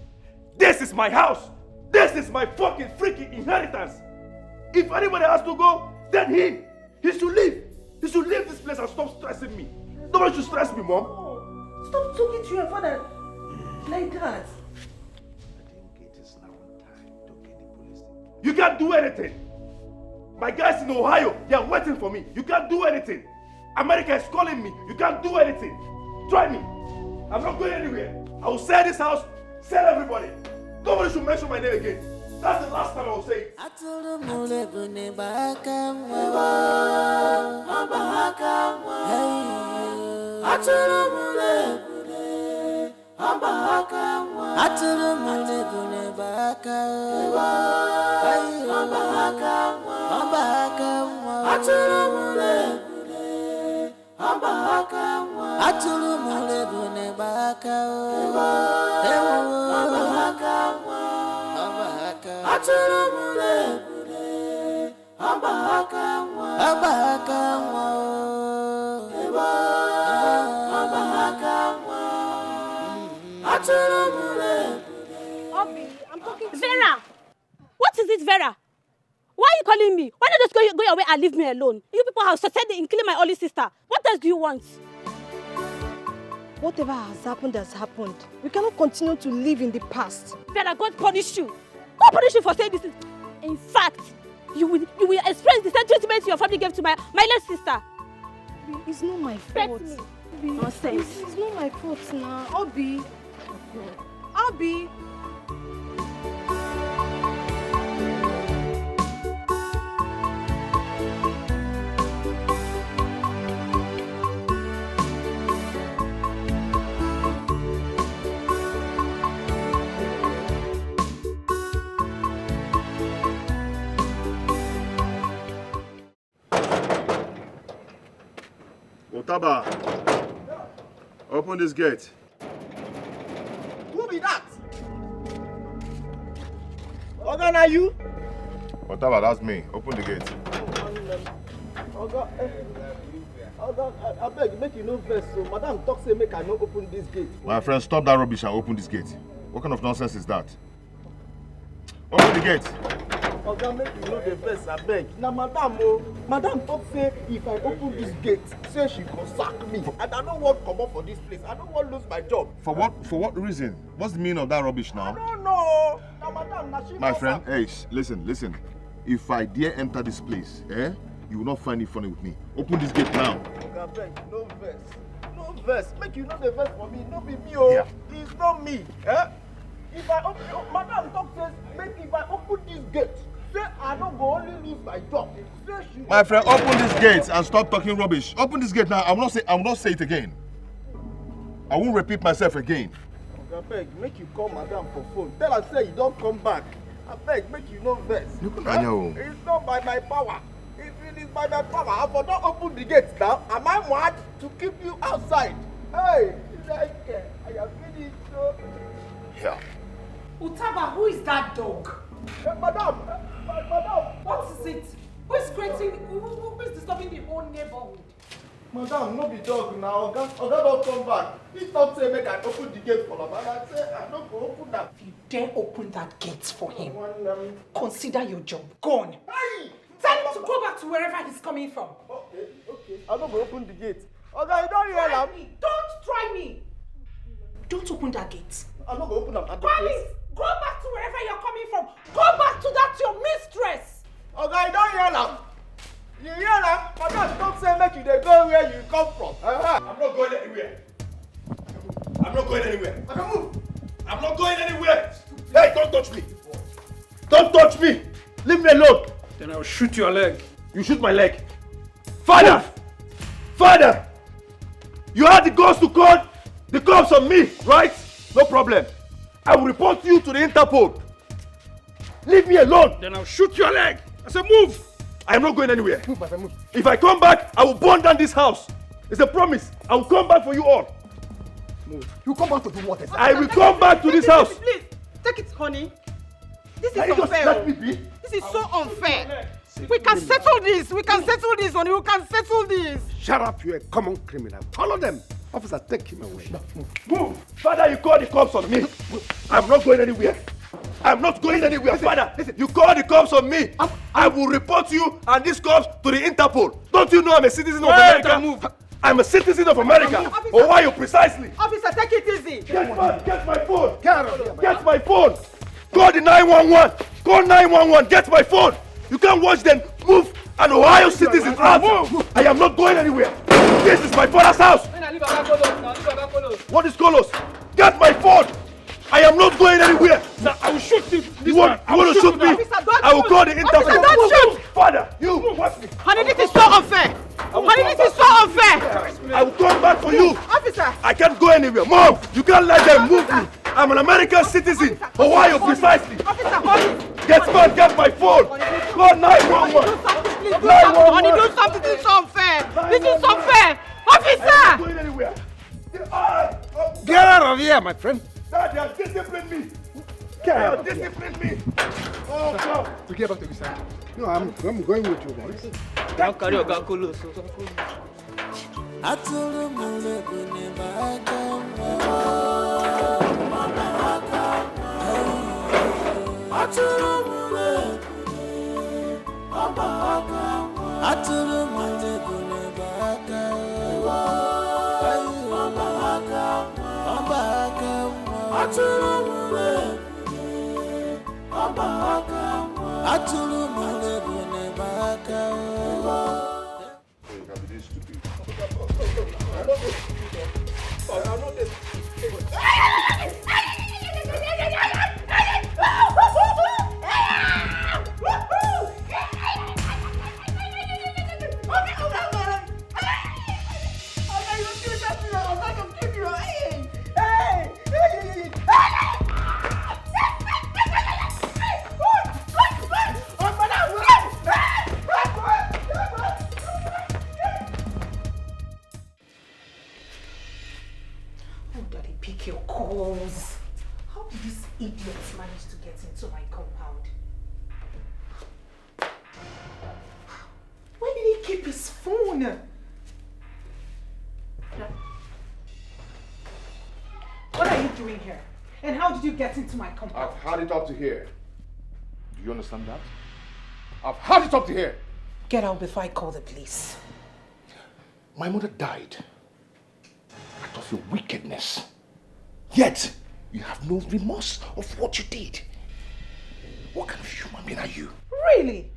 This is my house. This is my fucking freaking inheritance. If anybody has to go, then him. He should leave. He should leave this place and stop stressing me. Nobody should stress me, Mom. Stop talking to your father Like that. You can't do anything. My guys in Ohio, they are waiting for me. You can't do anything. America is calling me. You can't do anything. Try me. I'm not going anywhere. I will sell this house, sell everybody. Nobody should mention my name again. That's the last time I will say it. I'm talking to Vera! What is it, Vera? Why are you calling me? Why not just go away and leave me alone? You people have succeeded in killing my only sister. What else do you want? Whatever has happened. We cannot continue to live in the past. Vera, God punish you. God punish you for saying this. In fact, you will experience the same treatment your family gave to my late sister. It's not my fault. Nonsense. It's not my fault now. Obi. Obi. Otaba, open this gate. Who be that? Oga, na you? Otaba, that's me. Open the gate. Oga, I beg, make you no vex. So, Madam talk say make I no open this gate. My friend, stop that rubbish and open this gate. What kind of nonsense is that? Open the gate. Oga, make you no dey vex, I beg. Na Madam Madam talk say if I open this gate, say she go sack me. And I don't want to come up for this place. I don't want to lose my job. For what reason? What's the meaning of that rubbish now? I don't know. Na Madam, na she My friend, hey, listen. If I dare enter this place, you will not find it funny with me. Open this gate now. Oga, beg, no vex. No vex. Make you no dey vex for me. No be me, oh. Yeah. It's not me. If I open, Madam talk says, make if I open this gate, say I don't go only lose my job. Say she. My friend, open this gate and stop talking rubbish. Open this gate now. I will not say it again. I won't repeat myself again. I beg, make you call Madam for phone. Tell her say you don't come back. I beg, make you no vex. I know. It's not by my power. If it is by my power, I will not open the gate now. Am I mad to keep you outside? Hey, I am finished. Yeah. Utaba, who is that dog? Madam. What is it? Who is who is disturbing the whole neighborhood? Madam, no be dog now. Oga don't come back. He thought say make I open the gate for him. And I say I don't go open that. If you dare open that gate for him, consider your job gone. Hey! Tell him to go back to wherever he's coming from. Okay. I don't go open the gate. Oga, you don't hear him. Don't try me. Don't open that gate. I don't go open that gate. Promise. Go back to wherever you're coming from. Go back to that your mistress. Oga, you don't hear him. You hear that? Madam, don't say make you dey go where you come from. I'm not going anywhere. I'm not going anywhere. I can move. I'm not going anywhere. Hey, don't touch me. Don't touch me. Leave me alone. Then I'll shoot your leg. You shoot my leg. Father! Father! You had the guts to call the cops on me, right? No problem. I will report you to the Interpol. Leave me alone. Then I'll shoot your leg. I said move. I am not going anywhere. Move, my friend, move. If I come back, I will burn down this house. It's a promise. I will come back for you all. Move. You come back to do what? I will come back to this house. Please, take it, honey. This is Can you just unfair. let me be? This is so unfair. We can settle this. We can settle this, honey. We can settle this. Shut up, you're a common criminal. Follow them. Officer, take him away. Move. Father, you call the cops on me. I'm not going anywhere. I'm not going anywhere. Father, you call the cops on me. I will report you and these cops to the Interpol. Don't you know I'm a citizen of America? Move. I'm a citizen of America. Officer. Or why you precisely? Officer, take it easy. Get my phone. Get my phone. Call the 911. Call 911. Get my phone. You can't watch them move an Ohio citizen out. I am not going anywhere. This is my father's house. What is Colos? Get my phone. I am not going anywhere. Sir, I will shoot you. You want to shoot me? I will call the Interpersonal. Officer, don't shoot. Father, you watch me. Honey, this is so unfair. Honey, this is so unfair. I will come back for you. Officer. I can't go anywhere. Mom, you can't let them move me. I'm an American citizen. Ohio, precisely. Officer, hold it. Get my phone. Call 911. Honey, do something. This is unfair. This is unfair. Officer. I'm not going anywhere. Get out of here, my friend. Dad, they have disciplined me. They have disciplined me. Oh, God. To get back to this side. No, I'm going with you, boys. Now carry your calculus. Into my compound. I've had it up to here. Do you understand that? I've had it up to here. Get out before I call the police. My mother died out of your wickedness. Yet, you have no remorse of what you did. What kind of human being are you? Really?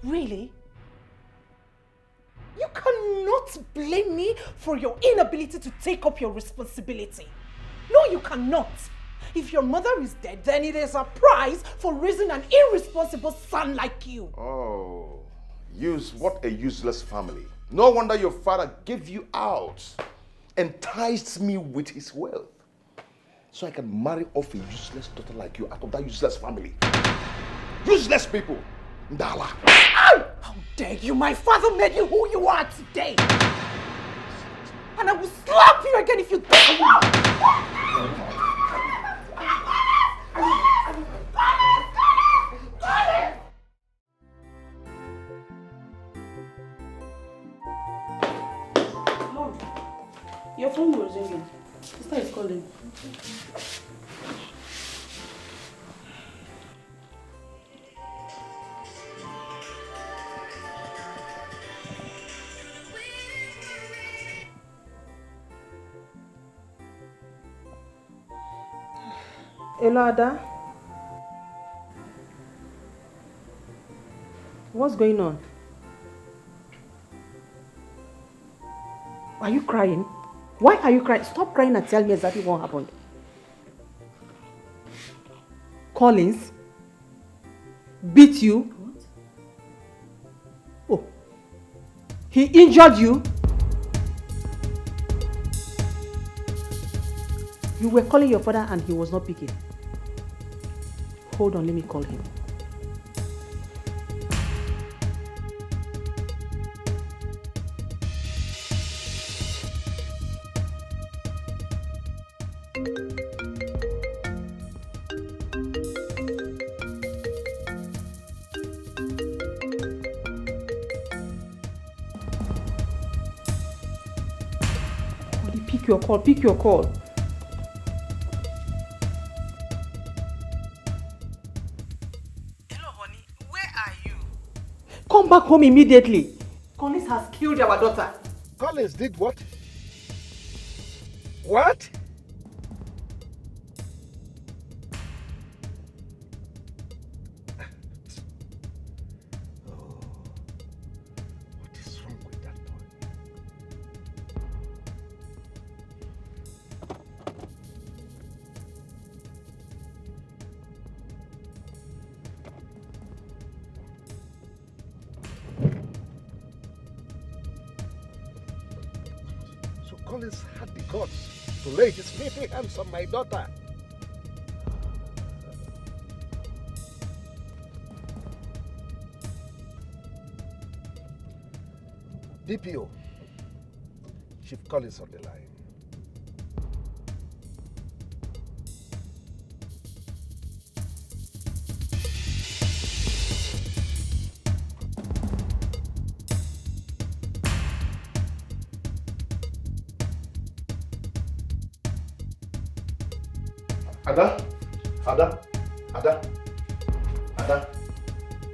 Really? You cannot blame me for your inability to take up your responsibility. No, you cannot. If your mother is dead, then it is a prize for raising an irresponsible son like you. Oh, what a useless family. No wonder your father gave you out, enticed me with his wealth, so I can marry off a useless daughter like you out of that useless family. Useless people. Ndala. How dare you? My father made you who you are today. And I will slap you again if you don't. Your phone was ringing. Sister is calling. Hello, Ada. What's going on? Are you crying? Why are you crying? Stop crying and tell me exactly what happened. Collins beat you? What? Oh. He injured you? You were calling your father and he was not picking. Hold on, let me call him. Pick your call. Hello, honey. Where are you? Come back home immediately. Collins has killed our daughter. Collins did what? What? Collins had the guts to lay his filthy hands on my daughter. DPO, Chief Collins on the line.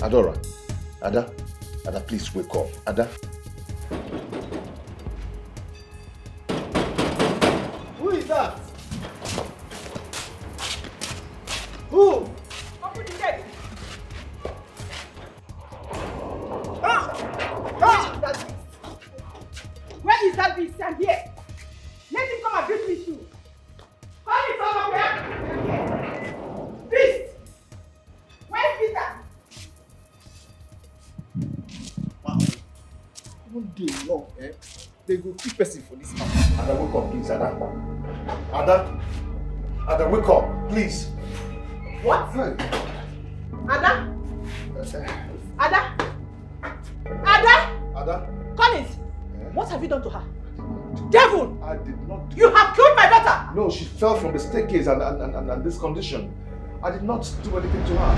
Adora, Ada, please wake up. Ada. Who is that? Who? Open the gate. Where is that beast? I'm here. Let him come and beat me too. Call it over here. Beast! Where's Peter? Wow. One day long, they go keep person for this house. Ada, wake up, please, Ada. Ada, wake up, please. What? Hey. Ada? Ada? Ada? Ada? Collins, what have you done to her? Devil! I did not. You have killed my daughter! No, she fell from the staircase and this condition. I did not do anything to her.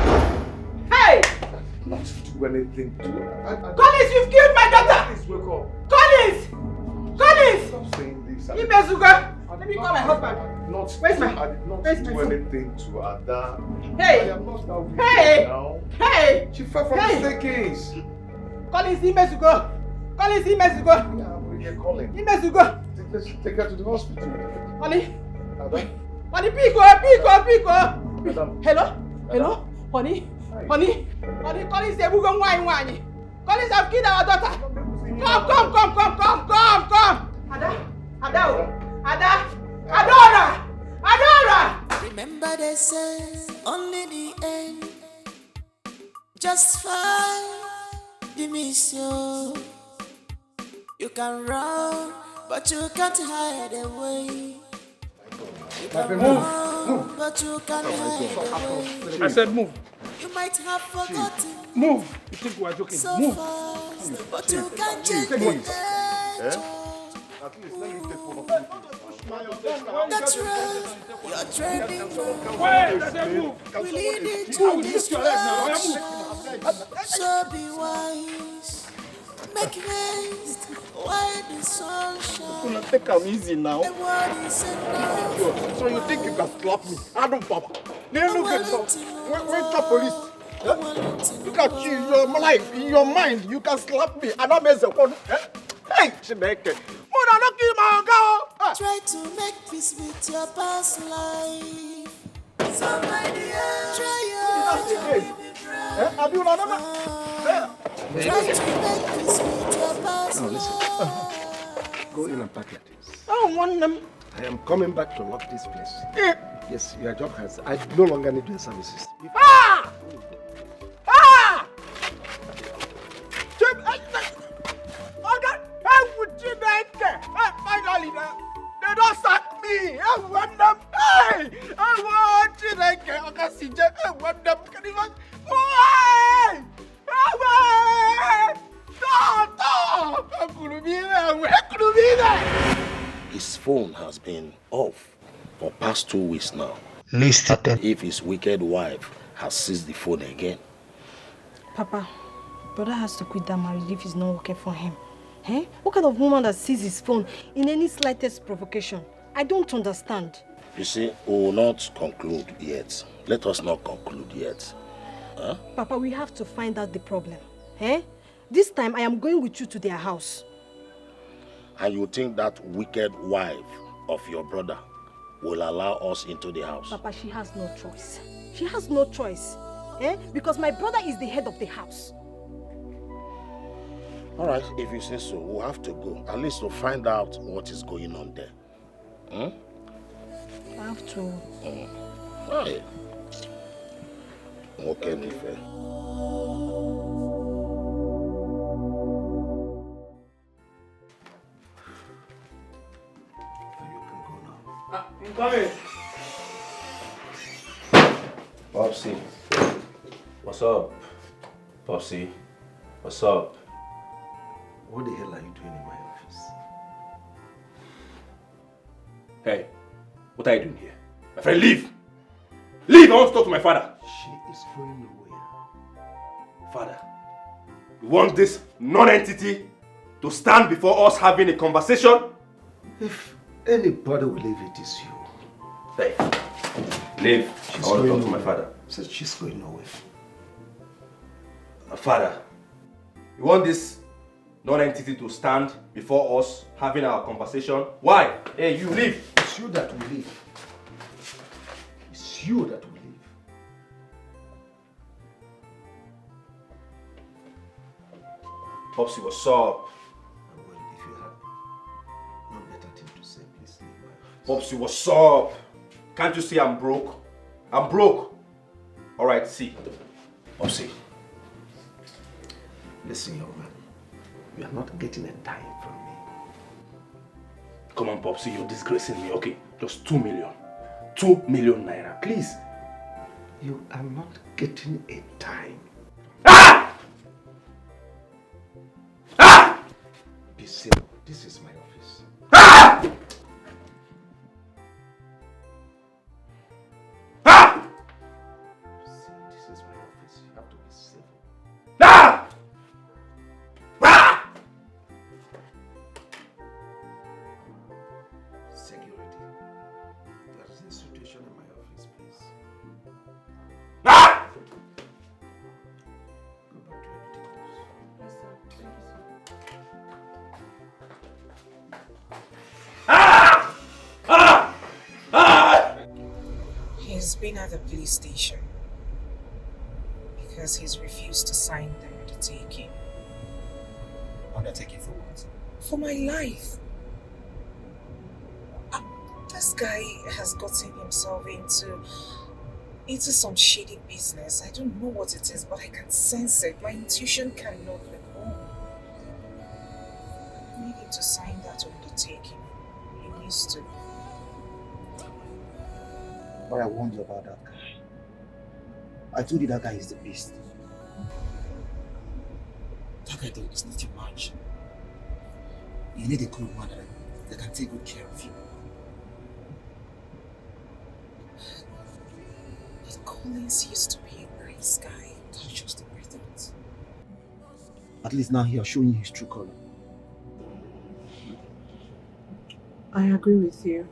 Hey! I did not do anything to her. Collins, you've killed my daughter! Please wake up. Collins! Collins! Stop saying this. Ibezuga! Let me call my husband. I did not do anything to Ada. Hey! I am not that weak Hey! now. Hey! She fell from the staircase. Collins, Ibezuga! Collins, Ibezuga! Yeah, I'm here calling. Ibezuga! Let's take her to the hospital. Honey! Ada? Honey, Pico! Madam. Hello? Honey? Honey, Collins, wine. Collins have killed our daughter. Come. Adora! Remember they say only the end justify the mission. You can run, but you can't hide away. You can run, but you can't hide away. I said move. You might have forgotten. Move. You think we're joking? So Move. fast, but you can't change Take the it. nature. At least let me take one. That's right. You're trending. Wait, I said move. We lead it I to will lift your leg now. destruction. So be wise. Make haste while the sun shines. Gonna take am easy now. The word is enough. So you think you can slap me? I don't papa. They look at wait to police. Look at you, your life, in your mind, you can slap me and I mess up on. Hey, Chineke. Mother, don't kill my girl. Try to make peace with your past life. Somebody else. Try Have you not Try to make peace with your past No, listen. life. Go in and pack your things. I don't want them. I am coming back to lock this place. Yes, your job has. I no longer need your services. Ah! Finally, they don't sack me. I want them. Hey! I want you like I can see Jack. I want them. Can you even? Why? His phone has been off for past 2 weeks now. Listen. If his wicked wife has seized the phone again. Papa, brother has to quit that marriage if it's not working for him. Eh? What kind of woman that sees his phone in any slightest provocation? I don't understand. You see, we will not conclude yet. Let us not conclude yet. Huh? Papa, we have to find out the problem. Eh? This time I am going with you to their house. And you think that wicked wife of your brother will allow us into the house? Papa, she has no choice. She has no choice. Because my brother is the head of the house. All right, if you say so, we'll have to go. At least to find out what is going on there. I have to. Right. Okay, Nife. I'm coming. Popsy. What's up? Popsy. What's up? What the hell are you doing in my office? Hey, what are you doing here? My friend, leave! Leave! I want to talk to my father. She is going nowhere. Father, you want this non-entity to stand before us having a conversation? If anybody will leave, it is you. Hey, leave. I want to talk to my father. Says she's going nowhere. Father, you want this non-entity to stand before us having our conversation? Why? Hey, you leave. It's you that will leave. It's you that will leave. Popsy, what's up? Well, if you have no better thing to say, please leave my office. Popsy, what's up? Can't you see I'm broke? I'm broke. Alright, see. Popsy. Listen, young man. You are not getting a dime from me. Come on, Popsy, you're disgracing me. Okay, just 2 million. 2 million naira, please. You are not getting a dime. Be civil. This is my office. See, this is my office. You have to be civil. Security. There is a situation in my office, please. Go back to your duties. Yes, sir. Thank you, sir. He's been at the police station because he's refused to sign the undertaking. Undertaking for what? For my life. This guy has gotten himself into some shady business. I don't know what it is, but I can sense it. My intuition cannot be wrong. I need him to sign that undertaking. He needs to. But I warned you about that guy. I told you that guy is the beast. That guy is not your match. You need a good man that can take good care of you. But Collins used to be a nice guy. That's just the president. At least now he has shown you his true color. I agree with you.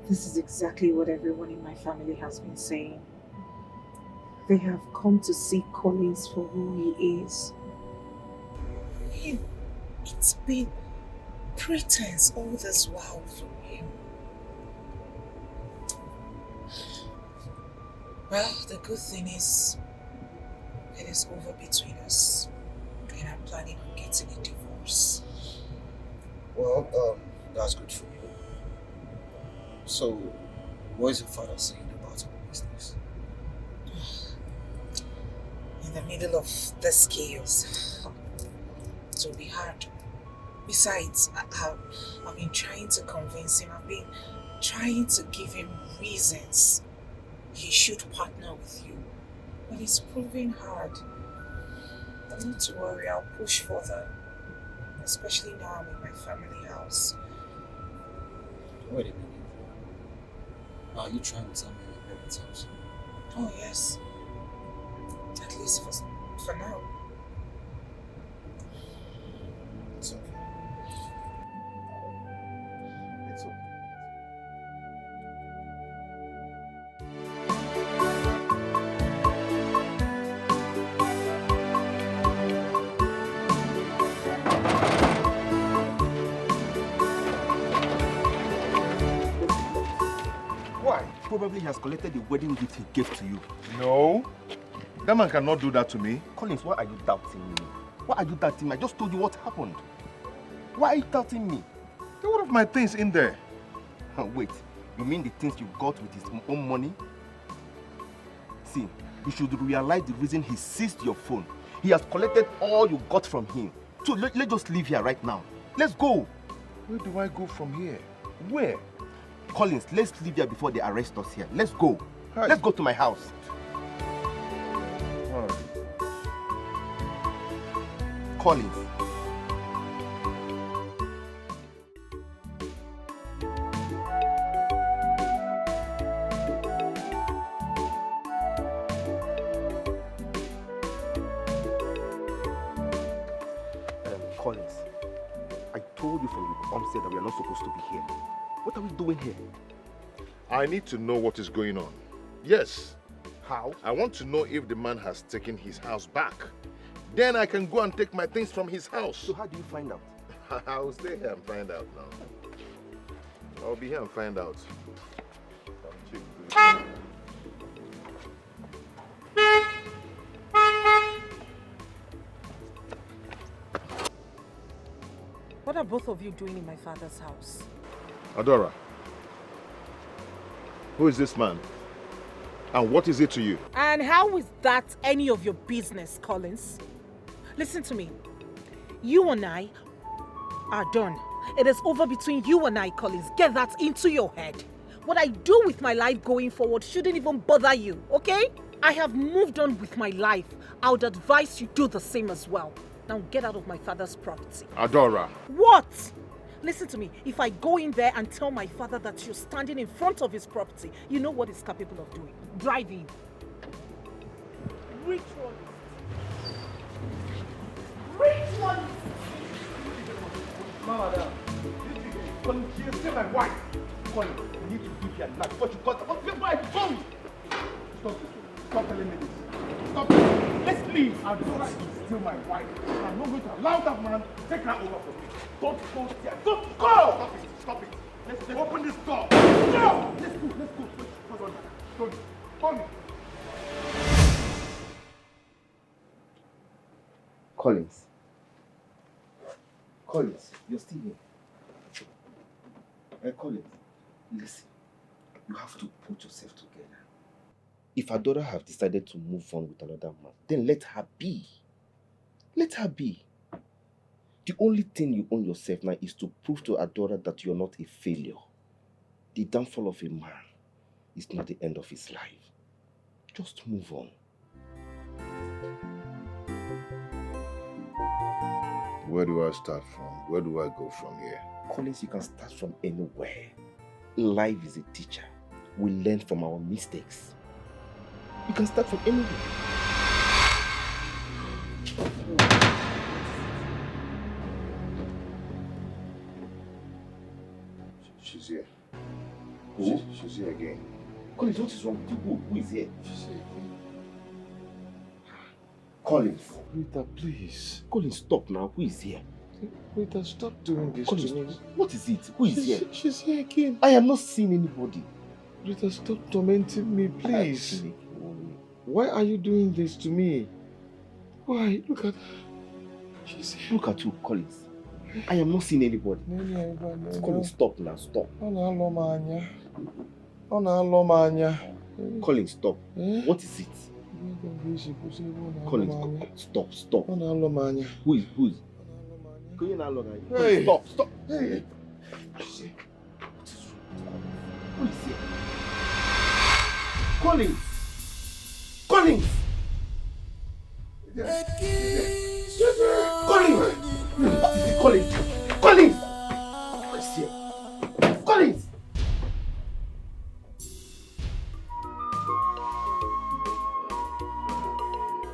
This is exactly what everyone in my family has been saying. They have come to see Collins for who he is. It's been pretense all this while from him. Well, the good thing is, it is over between us, and I'm planning on getting a divorce. Well, that's good for you. So, what is your father saying about our business? In the middle of this chaos, it will be hard. Besides, I've been trying to convince him, I've been trying to give him reasons he should partner with you. But it's proving hard. But not to worry, I'll push further. Especially now I'm in my family house. Wait a minute. Are you trying to tell me your parents' house? Oh yes. At least for now. It's okay. It's okay. Why? Probably he has collected the wedding gift he gave to you. No. That man cannot do that to me. Collins, why are you doubting me? Why are you doubting me? I just told you what happened. Why are you doubting me? There were one of my things in there. Wait, you mean the things you got with his own money? See, you should realize the reason he seized your phone. He has collected all you got from him. So let's just leave here right now. Let's go. Where do I go from here? Where? Collins, let's leave here before they arrest us here. Let's go. Hi. Let's go to my house. All right. Collins. Collins, I told you from the onset that we are not supposed to be here. What are we doing here? I need to know what is going on. Yes. How? I want to know if the man has taken his house back. Then I can go and take my things from his house. So how do you find out? I'll stay here and find out now. I'll be here and find out. What are both of you doing in my father's house? Adora, who is this man? And what is it to you? And how is that any of your business, Collins? Listen to me. You and I are done. It is over between you and I, Collins. Get that into your head. What I do with my life going forward shouldn't even bother you, okay? I have moved on with my life. I would advise you do the same as well. Now get out of my father's property. Adora. What? Listen to me. If I go in there and tell my father that you're standing in front of his property, you know what he's capable of doing. Driving. Ritualist. Ritualist. Mama, Colin, she is still my wife. Colin, you need to leave here now. What you got? Why? Come! Stop this. Stop telling me this. Stop it. Let's leave. Adora is still my wife. I'm not going to allow that man to take her over from me. Don't go there. Don't go! Stop it. Stop it. Let's open this door. No! Let's go. Let's go. Hold on. Don't. Hold me. Collins. Collins, you're still here. Collins, listen. You have to put yourself together. If Adora have decided to move on with another man, then let her be. Let her be. The only thing you own yourself now is to prove to Adora that you're not a failure. The downfall of a man is not the end of his life. Just move on. Where do I start from? Where do I go from here? Collins, you can start from anywhere. Life is a teacher. We learn from our mistakes. You can start from anywhere. She's here. Who? She's here again. Collins, what is wrong with you? Who is here? She's here again. Collins. Rita, please. Collins, stop now. Who is here? Rita, stop doing this Collins, to me. what is it? Who is here? She's here again. I am not seeing anybody. Rita, stop tormenting me, please. Why are you doing this to me? Why? Look at her. She's here. Look at you, Collins. I am not seeing anybody. Collins, stop now. Stop. Collins, stop. What is it? Collins, stop, stop. Who is? Hey. Stop, stop. Hey. Who is here? Collins! Collins! Collins! Collins! Collins! Who is here? Collins!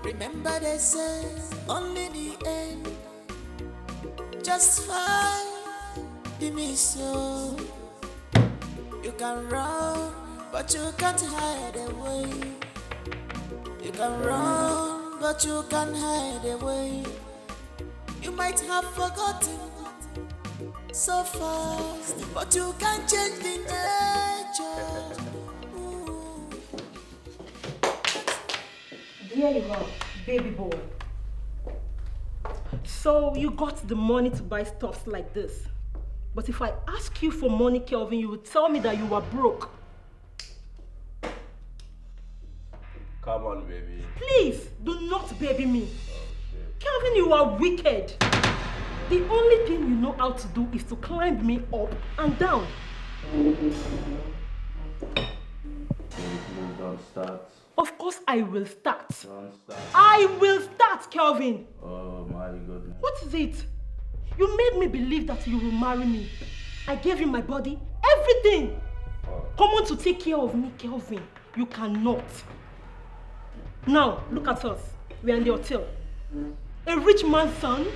Remember they say only the end justify the mission. You can run, but you can't hide away. You can run, but you can't hide away. You might have forgotten so fast, but you can't change the nature Here you are, baby boy. So you got the money to buy stuffs like this. But if I ask you for money, Kelvin, you would tell me that you were broke. Come on, baby. Please, do not baby me. Kelvin, you are wicked. The only thing you know how to do is to climb me up and down. Please don't start. Of course I will start. Don't start. I will start, Kelvin. Oh my goodness. What is it? You made me believe that you will marry me. I gave you my body, everything. Come on to take care of me, Kelvin. You cannot. Now, look at us. We are in the hotel. A rich man's son?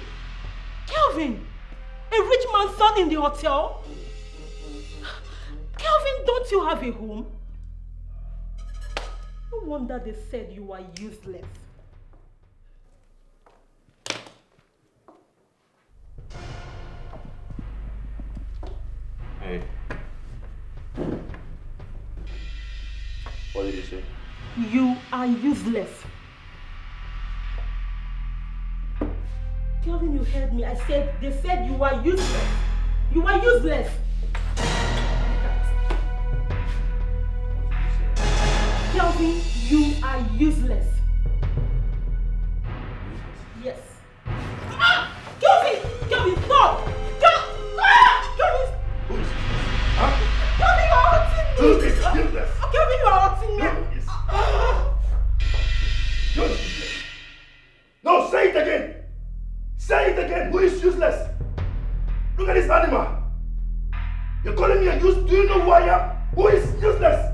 Kelvin! A rich man's son in the hotel? Kelvin, don't you have a home? No wonder they said you are useless. Hey. What did you say? You are useless. Kelvin, you heard me. They said you are useless. You are useless. Kelvin, you are useless. Yes. Ah! Kelvin! Kelvin, stop! Kelvin! Kelvin, you are hurting me! Who is useless? Kelvin, you are hurting me! You're useless. No, say it again! Say it again! Who is useless? Look at this animal! You're calling me a useless? Do you know who I am? Who is useless?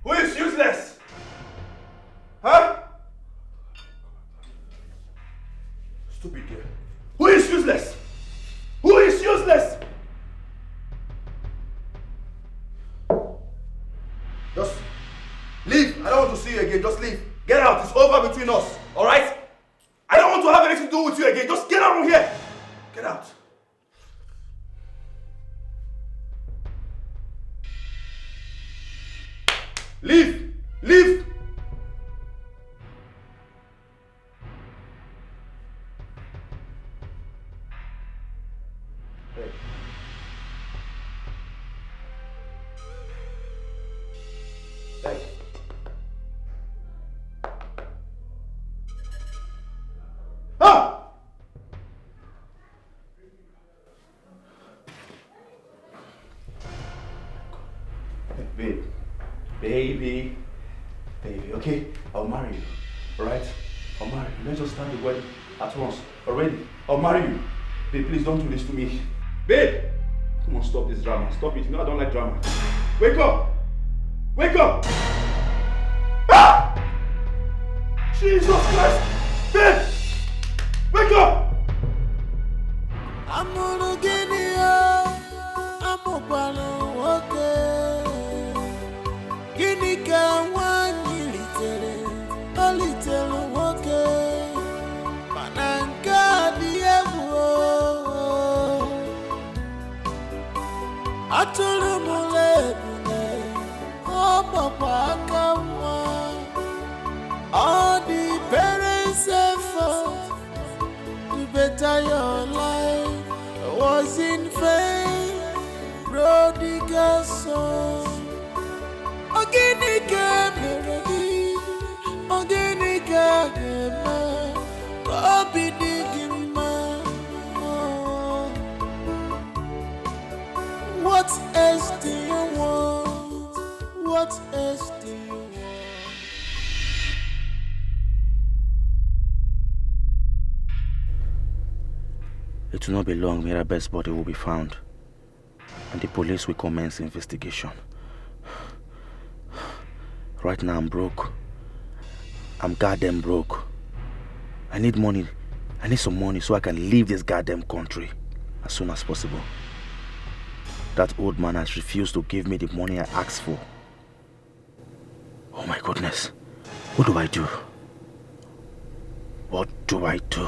Who is useless? Huh? Stupid girl. Who is useless? Who is useless? Just leave. I don't want to see you again. Just leave. Get out. It's over between us. Alright? I don't want to have anything to do with you again. Just get out from here. Get out. Leave! Leave! Hey. Hey. Ah! Hey, babe. Baby, okay? I'll marry you, alright? I'll marry you. Let's just start the wedding at once. Already? I'll marry you. Babe, please don't do this to me. Babe! Come on, stop this drama. Stop it. You know I don't like drama. Wake up! Wake up! Ah! Jesus Christ! Babe! Wake up! I'm gonna get it up. I'm gonna walk it. Guinea can one little walk it. Mananga diabo. Atulu mule oh papa kama. All the parents effort to better your life was in vain. Prodigal son. Organica melody, organica gema, Bobby Digima. What else do you want? What else do you want? It will not be long, Mirabel's body will be found, and the police will commence investigation. Right now I'm broke. I'm goddamn broke. I need money. I need some money so I can leave this goddamn country as soon as possible. That old man has refused to give me the money I asked for. goodness. What do I do? What do I do?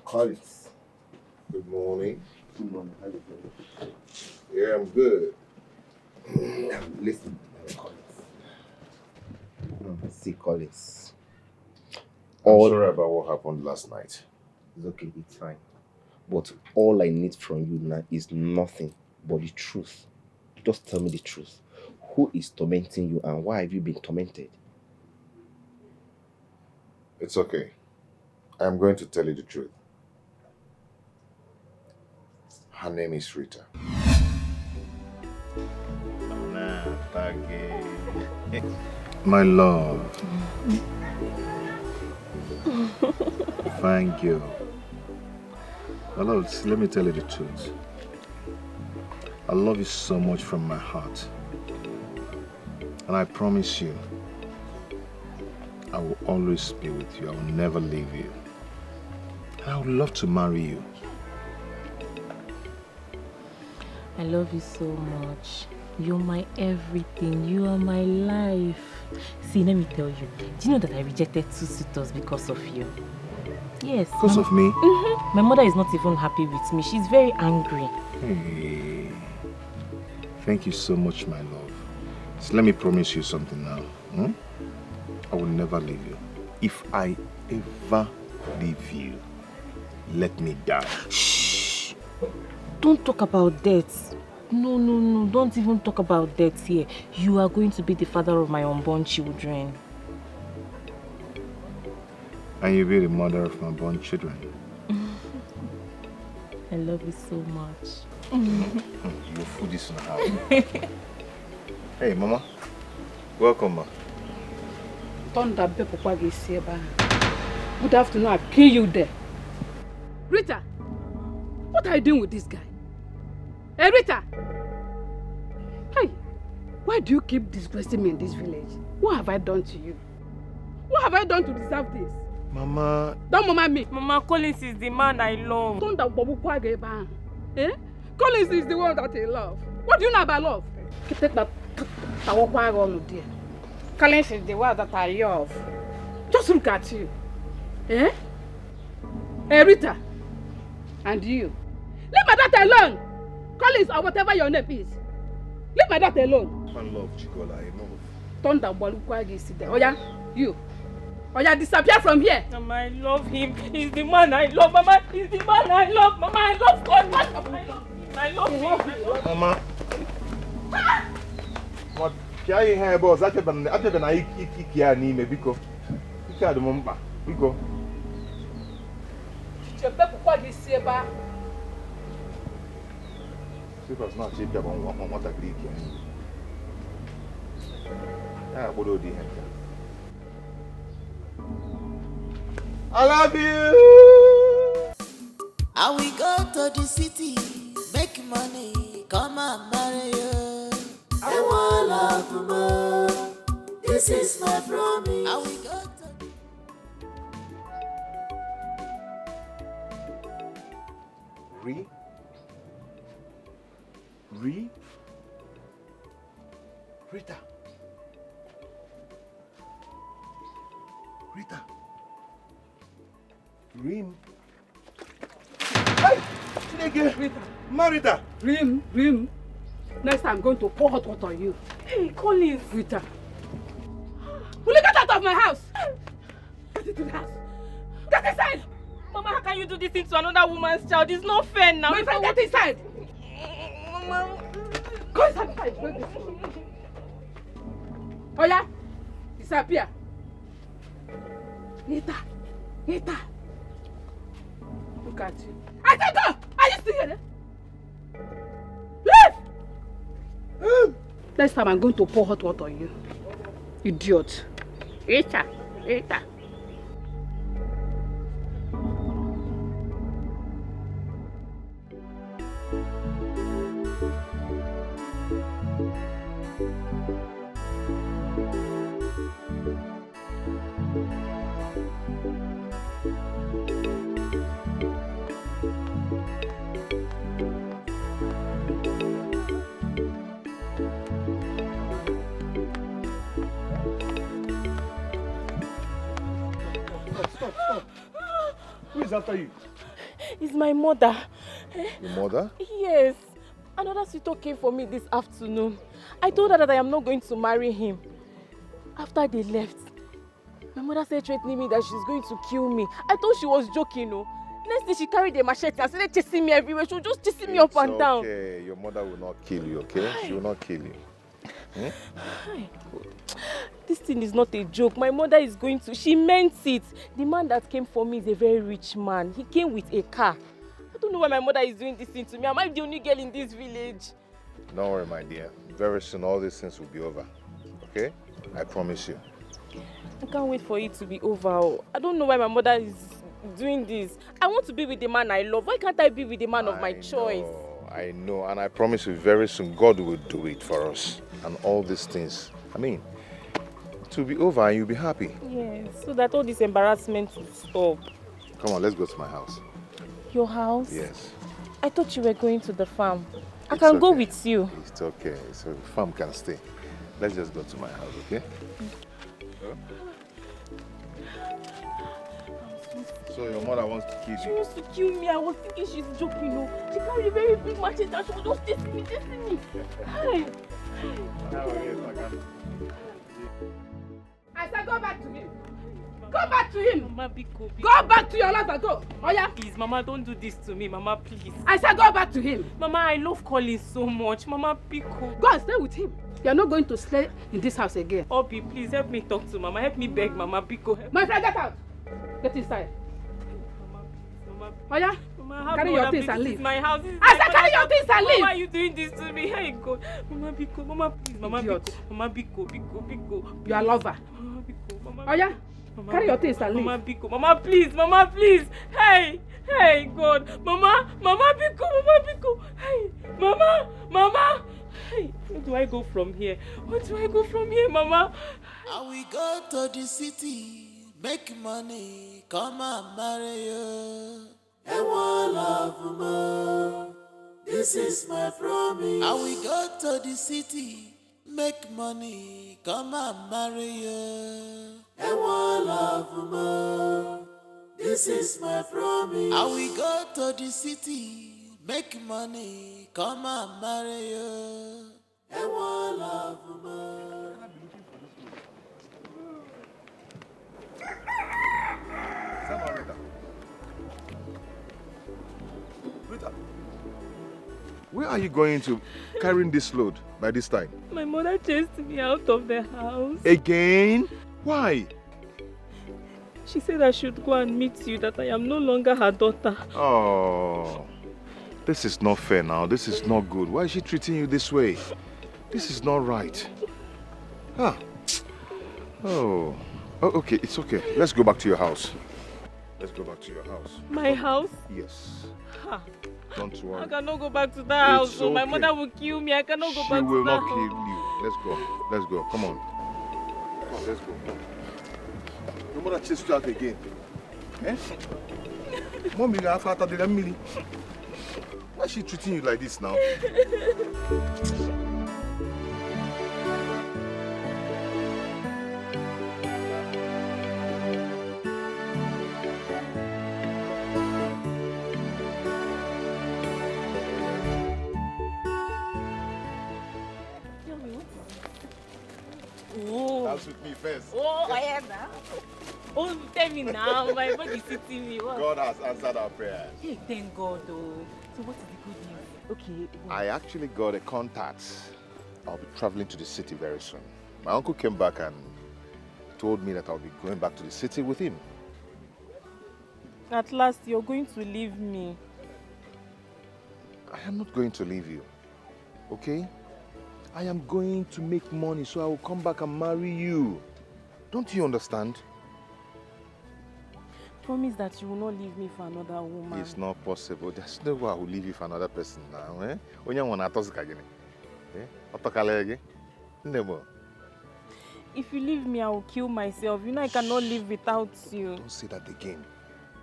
Collins. Good morning. Good morning. How are you doing? Yeah, I'm good. Listen, Collins. See, Collins. I'm sorry about what happened last night. It's okay, it's fine. But all I need from you now is nothing but the truth. Just tell me the truth. Who is tormenting you and why have you been tormented? It's okay. I'm going to tell you the truth. Her name is Rita. My love. Thank you. My love, let me tell you the truth. I love you so much from my heart. And I promise you, I will always be with you. I will never leave you. And I would love to marry you. I love you so much. You're my everything. You are my life. See, let me tell you. Do you know that I rejected 2 suitors because of you? Yes. Because of me? My mother is not even happy with me. She's very angry. Hey. Thank you so much, my love. So let me promise you something now. I will never leave you. If I ever leave you, let me die. Shh! Don't talk about death. No. Don't even talk about death here. You are going to be the father of my unborn children. And you'll be the mother of my unborn children. I love you so much. Your food is in the house. Hey, Mama. Welcome, ma. Good afternoon, I'll kill you there. Rita, what are you doing with this guy? Hey, Rita! Hey, why do you keep disgracing me in this village? What have I done to you? What have I done to deserve this? Mama... Don't mama me. Mama, Collins is the man I love. Eh? Collins is the one that I love. What do you know about love? Collins is the one that I love. Just look at you. Eh? Hey, Rita. And you. Leave my daughter alone. Collins or whatever your name is. Leave my daughter alone. I love Chigola, I love. Thunder Balukwagi sit there. Oya, you. Oya, disappear from here. Mama, I love him. He's the man I love. Mama, he's the man I love. Mama, I love God. I love him. Mama. What? Can you hear boss? I tell them I kick your knee, biko. You can't remember. Biko. Because not cheap on what I Greek. Yeah, what do you I love you. I will go to the city, make money, come and marry you. I want love more. This is my promise. I will go to Rita. Rim. Hey! Nigga! Rita. Marita! Rim. Next time I'm going to pour hot water on you. Hey, Collins. Rita. Will you get out of my house? Get into the house. Get inside! Mama, how can you do this thing to another woman's child? It's not fair now. My friend, get inside! Mama. Go inside. Oya, disappear. Rita. Look at you. I said go! Are you still here? Leave! Next time I'm going to pour hot water on you. Idiot. Rita. after you? It's my mother. Your mother? Yes. Another suitor came for me this afternoon. I told her that I am not going to marry him. After they left, my mother started threatening me that she's going to kill me. I thought she was joking, no. Next thing she carried a machete and started chasing me everywhere. She was just chasing me up and down. Okay, your mother will not kill you, okay? She will not kill you. This thing is not a joke. My mother is going to... She meant it. The man that came for me is a very rich man. He came with a car. I don't know why my mother is doing this thing to me. Am I the only girl in this village? Don't worry, my dear. Very soon all these things will be over. Okay? I promise you. I can't wait for it to be over. I don't know why my mother is doing this. I want to be with the man I love. Why can't I be with the man of my choice? I know, and I promise you very soon God will do it for us. And all these things. I mean, it will be over and you'll be happy. Yes, so that all this embarrassment will stop. Come on, let's go to my house. Your house? Yes. I thought you were going to the farm. I can go with you. It's okay. So the farm can stay. Let's just go to my house, okay? So your mother wants to kill you? She wants to kill me. I was thinking she's joking, no. She carried a very big machete and she was just chasing me. Hi. I said go back to him. Go back to him. Mama, Biko. Go back to your husband. Go. Oh yeah. Please, Mama, don't do this to me. Mama, please. I said go back to him. Mama, I love Colin so much. Mama, Biko. Go and stay with him. You are not going to stay in this house again. Obi, please help me talk to Mama. Help me beg Mama, Biko. My friend, get out. Get inside. Oh yeah. Mama, carry your things and This leave. is my house. I said carry your things and leave. Why are you doing this to me? Hey God. Mama, Biko. Mama, please. Mama, Idiot. Biko. Mama, Biko. You are lover. Mama, Biko. Mama, Oh yeah. Mama, Carry your things and leave. Mama, Biko. Mama, please. Mama, please. Hey. Hey, God. Mama, Biko. Mama, Biko. Hey. Mama. Hey. Where do I go from here? Mama? And we go to the city, make money, come and marry you. And one love more. This is my promise. And we go to the city, make money, come and marry you. And one love more. This is my promise. And we go to the city, make money, come and marry you. And one love more. Rita, where are you going to carrying this load by this time? My mother chased me out of the house. Again? Why? She said I should go and meet you, that I am no longer her daughter. Oh, this is not fair now. This is not good. Why is she treating you this way? This is not right. Ah. Oh, okay, it's okay. Let's go back to your house. Let's go back to your house. My house? Yes. Ha. Don't worry. I cannot go back to that house. It's So my okay. mother will kill me. I cannot go She back to will that not kill house. you. Let's go. Let's go. Come on. Come on, let's go. Your mother chased you out again. Eh? Mommy, you have after the Emily. Why is she treating you like this now? Oh. Dance with me first. Oh, I am now. Oh, tell me now. My body is sitting me. What? God has answered our prayers. Hey, thank God, though. So what is the good news? Okay. I actually got a contact. I'll be traveling to the city very soon. My uncle came back and told me that I'll be going back to the city with him. At last, you're going to leave me. I am not going to leave you, okay? I am going to make money so I will come back and marry you. Don't you understand? Promise that you will not leave me for another woman. It's not possible. There's no way I will leave you for another person now, eh? If you leave me, I will kill myself. You know I cannot live without you. Don't say that again.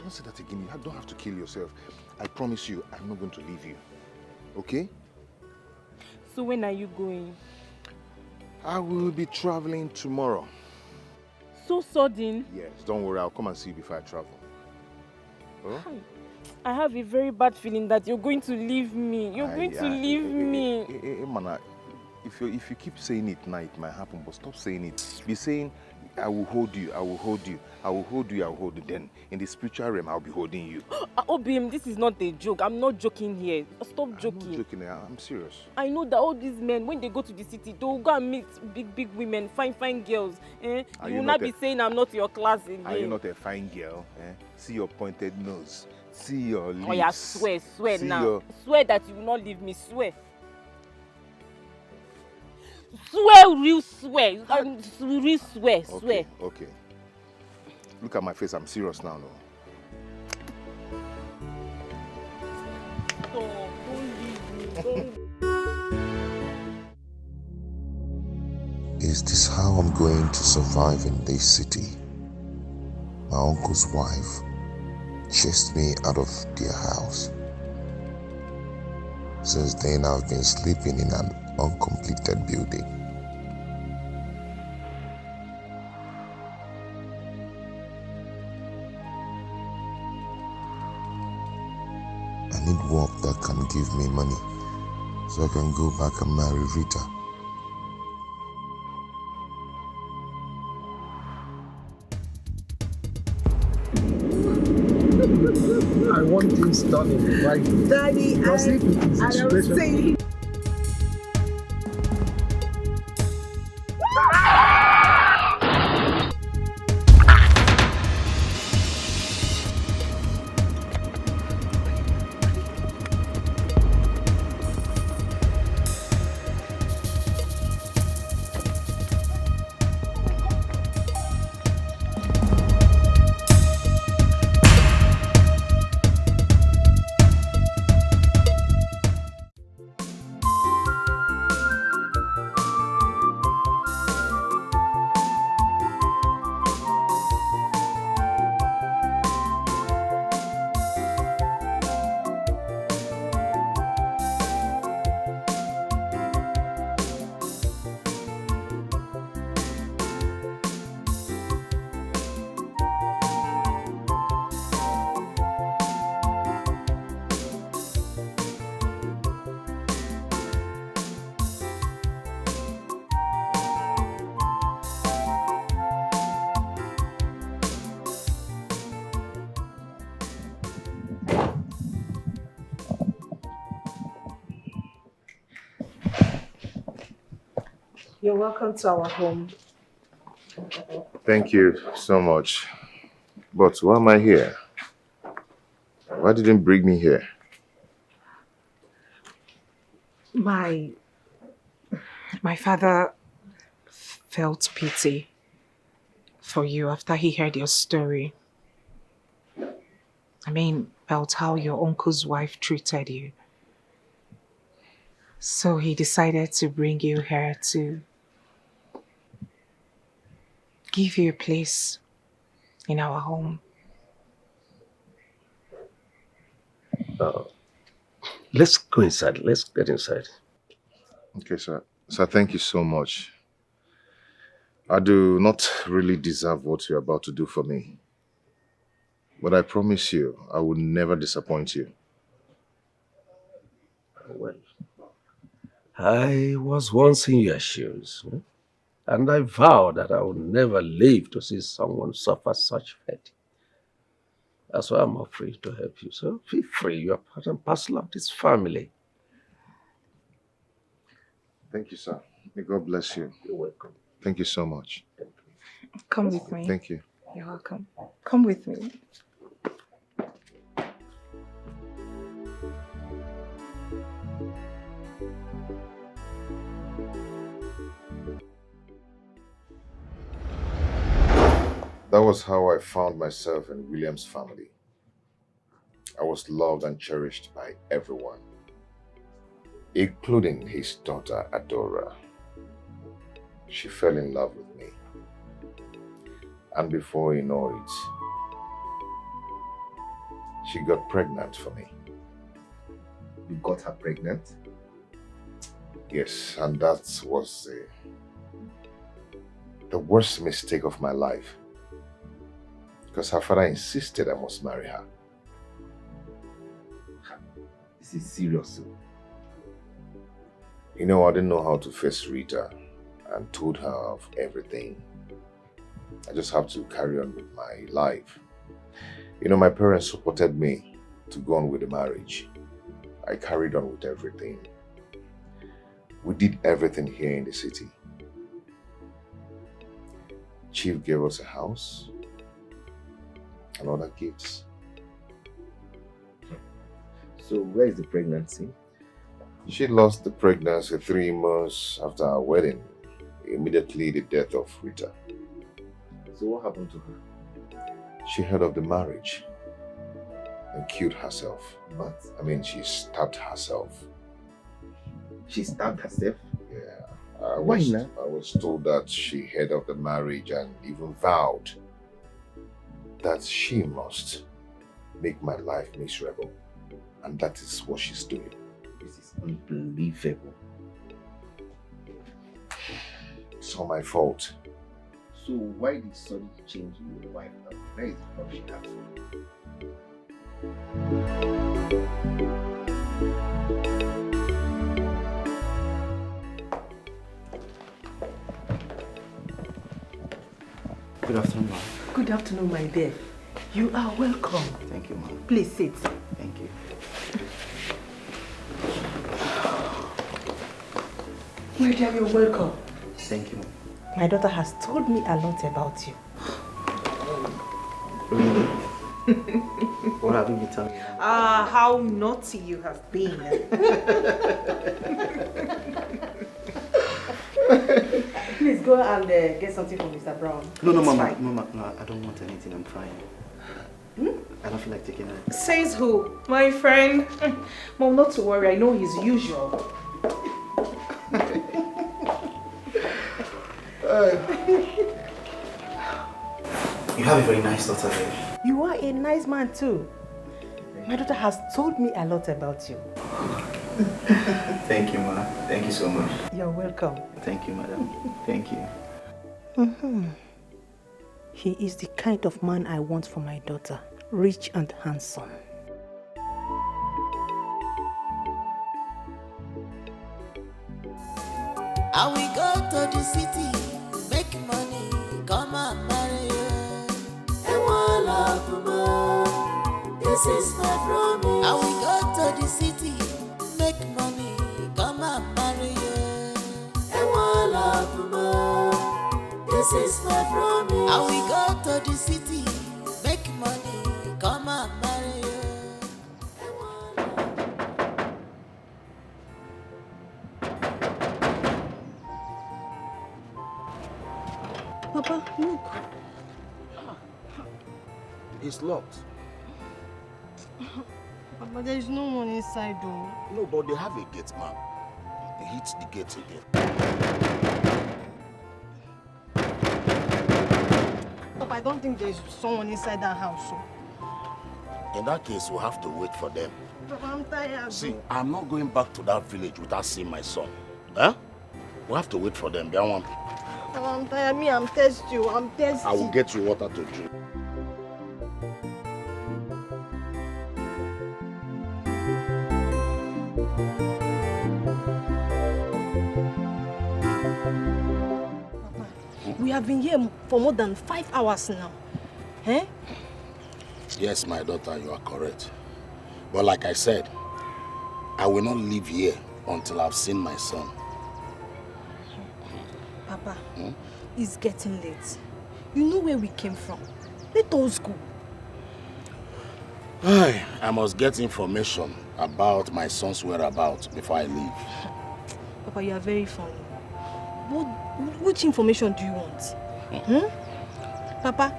Don't say that again. You don't have to kill yourself. I promise you, I'm not going to leave you. Okay? So when are you going? I will be traveling tomorrow. So sudden? Yes, don't worry. I'll come and see you before I travel. Oh? I have a very bad feeling that you're going to leave me. You're going to leave me. Mana, if you keep saying it now, it might happen, but stop saying it. Be saying, I will hold you, I will hold you, I will hold you, I will hold you. Then, in the spiritual realm, I'll be holding you. Obim, this is not a joke. I'm not joking here. Stop joking. I'm not joking, I'm serious. I know that all these men, when they go to the city, they'll go and meet big women, fine girls. You will not be saying I'm not your class again. Are you not a fine girl? See your pointed nose. See your lips. Oh yeah, swear See now. Swear that you will not leave me, swear. Swear, real swear. Real swear, swear. Okay. Look at my face, I'm serious now, no? Don't leave me. Is this how I'm going to survive in this city? My uncle's wife chased me out of their house. Since then, I've been sleeping in an uncompleted building. I need work that can give me money so I can go back and marry Rita. I want things done in the right way. Daddy, Because if it is a don't situation... say You're welcome to our home. Thank you so much. But why am I here? Why didn't you bring me here? My father felt pity for you after he heard your story. I mean, about how your uncle's wife treated you. So he decided to bring you here to give you a place in our home. Let's go inside. Let's get inside. Okay, sir. Sir, thank you so much. I do not really deserve what you're about to do for me. But I promise you, I will never disappoint you. Well, I was once in your shoes, and I vowed that I would never live to see someone suffer such fate. That's why I'm offering to help you. So feel free, you're part and parcel of this family. Thank you, sir. May God bless you. You're welcome. Thank you so much. Come with me. Thank you. You're welcome. Come with me. That was how I found myself in William's family. I was loved and cherished by everyone, including his daughter, Adora. She fell in love with me. And before you know it, she got pregnant for me. You got her pregnant? Yes, and that was the worst mistake of my life. Because her father insisted I must marry her. This is serious. You know, I didn't know how to face Rita and told her of everything. I just have to carry on with my life. You know, my parents supported me to go on with the marriage. I carried on with everything. We did everything here in the city. Chief gave us a house and other gifts. So where is the pregnancy? She lost the pregnancy 3 months after our wedding. Immediately the death of Rita. So what happened to her? She heard of the marriage and killed herself. What? I mean, she stabbed herself. She stabbed herself? Yeah. Why not? I was told that she heard of the marriage and even vowed that she must make my life miserable. And that is what she's doing. This is unbelievable. It's all my fault. So why did sudden change in your wife now? Where is the problem she has? Good afternoon, ma'am. Good afternoon, my dear. You are welcome. Thank you, ma'am. Please sit. Thank you. My dear, you're welcome. Thank you, ma'am. My daughter has told me a lot about you. Really? What have you been telling me? How naughty you have been. Please go and get something from Mr. Brown. No, It's Mama. fine. Mama, no, I don't want anything. I'm fine. I don't feel like taking it. Says who? My friend. Mom, not to worry. I know his usual. You have a very nice daughter, babe. You are a nice man too. My daughter has told me a lot about you. Thank you, ma. Thank you so much. You're welcome. Thank you, madam. Thank you. He is the kind of man I want for my daughter. Rich and handsome. I will go to the city, make money, come and marry you. And one love more. This is my promise. I will go to the city, make money, come and marry you. And one love more. This is my promise. I will go to the city, make money, come and marry you. Papa, look. It's locked. Papa, there is no one inside though. No, but they have a gate man. They hit the gate again. Papa, I don't think there is someone inside that house. So. In that case, we'll have to wait for them. Papa, I'm tired. See, I'm not going back to that village without seeing my son. Huh? We'll have to wait for them. Papa, I'm tired. Me, I'm thirsty. I'm thirsty. I will get you water to drink. We have been here for more than 5 hours now. Eh? Yes, my daughter, you are correct. But like I said, I will not leave here until I've seen my son. Papa, it's getting late. You know where we came from. Let us go. I must get information about my son's whereabouts before I leave. Papa, you are very funny. Which information do you want? Papa,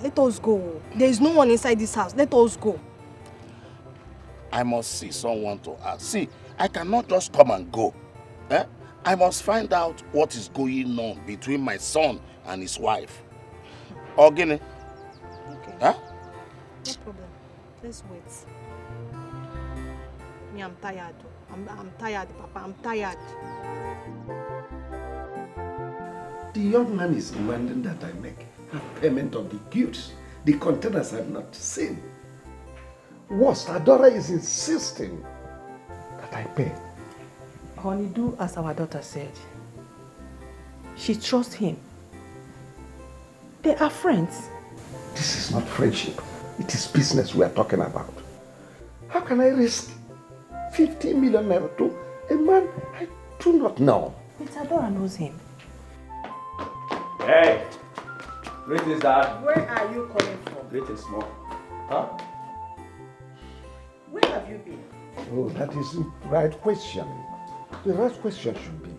let us go. There is no one inside this house. Let us go. I must see someone to ask. See, I cannot just come and go. Eh? I must find out what is going on between my son and his wife. Ogini? Okay. Huh? No problem. Let's wait. Me, I'm tired. I'm tired, Papa. I'm tired. The young man is demanding that I make a payment of the goods the containers have not seen. Worse, her daughter is insisting I pay. Honey, do as our daughter said. She trusts him. They are friends. This is not friendship. It is business we are talking about. How can I risk 50 million naira to a man I do not know? Isadora knows him. Hey! Greetings, Dad. Where are you coming from? Greetings, Mom. Huh? Where have you been? Oh, that is the right question. The right question should be,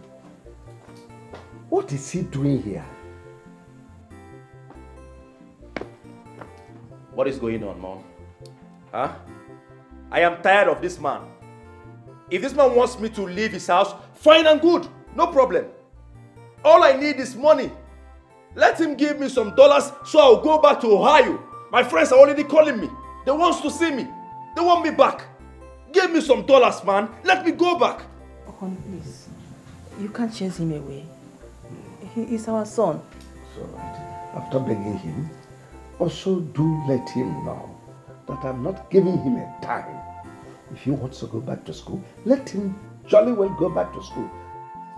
what is he doing here? What is going on, Mom? Huh? I am tired of this man. If this man wants me to leave his house, fine and good. No problem. All I need is money. Let him give me some dollars so I'll go back to Ohio. My friends are already calling me. They want to see me. They want me back. Give me some dollars, man. Let me go back. Oh, honey, please. You can't chase him away. He is our son. So, after begging him, also do let him know that I'm not giving him a time. If he wants to go back to school, let him jolly well go back to school.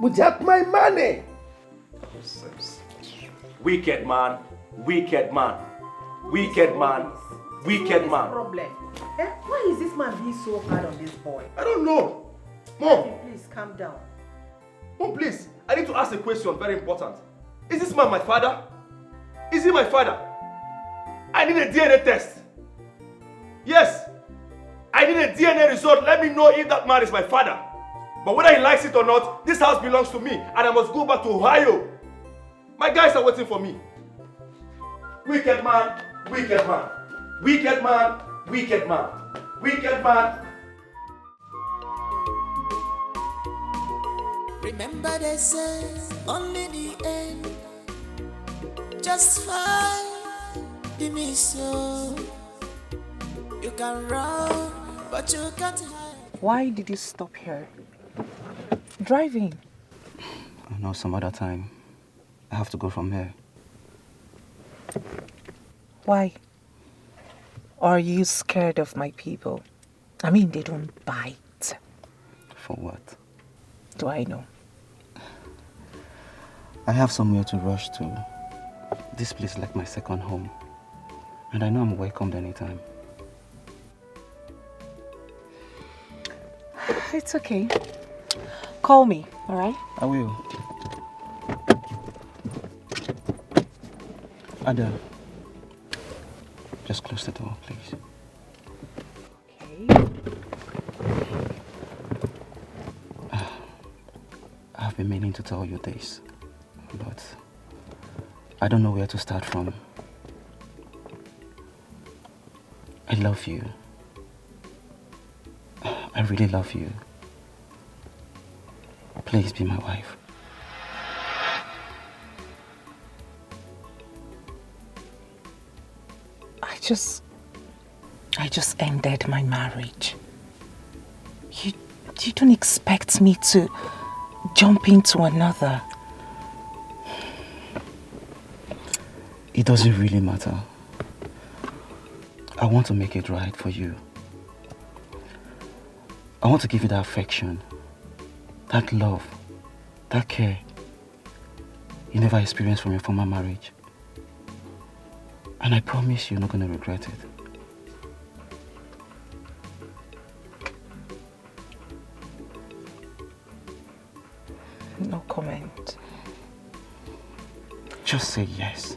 Without my money. Wicked man. Wicked man. Wicked man. Wicked man. Problem. Eh? Why is this man being so hard on this boy? I don't know. Mom. Please calm down. Mom, please. I need to ask a question, very important. Is this man my father? Is he my father? I need a DNA test. Yes. I need a DNA result. Let me know if that man is my father. But whether he likes it or not, this house belongs to me and I must go back to Ohio. My guys are waiting for me. Wicked man, wicked man. Wicked man, wicked man. Wicked man. Remember they say only the end just fine. Give me so you can run, but you can't hide. Why did you stop here? Driving. I know some other time. I have to go from here. Why? Are you scared of my people? I mean, they don't bite. For what? Do I know? I have somewhere to rush to. This place is like my second home. And I know I'm welcomed anytime. It's okay. Call me, all right? I will. Ada, just close the door, please. Okay. I've been meaning to tell you this, but I don't know where to start from. I love you. I really love you. Please be my wife. I just ended my marriage. You don't expect me to jump into another. It doesn't really matter. I want to make it right for you. I want to give you that affection, that love, that care you never experienced from your former marriage. And I promise you're not going to regret it. No comment. Just say yes.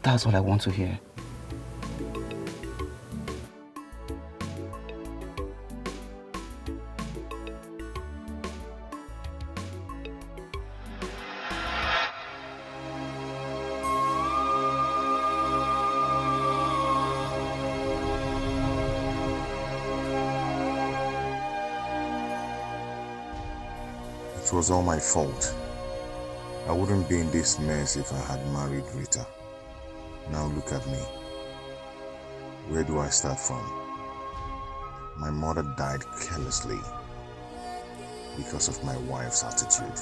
That's all I want to hear. It was all my fault. I wouldn't be in this mess if I had married Rita. Now look at me. Where do I start from? My mother died carelessly because of my wife's attitude.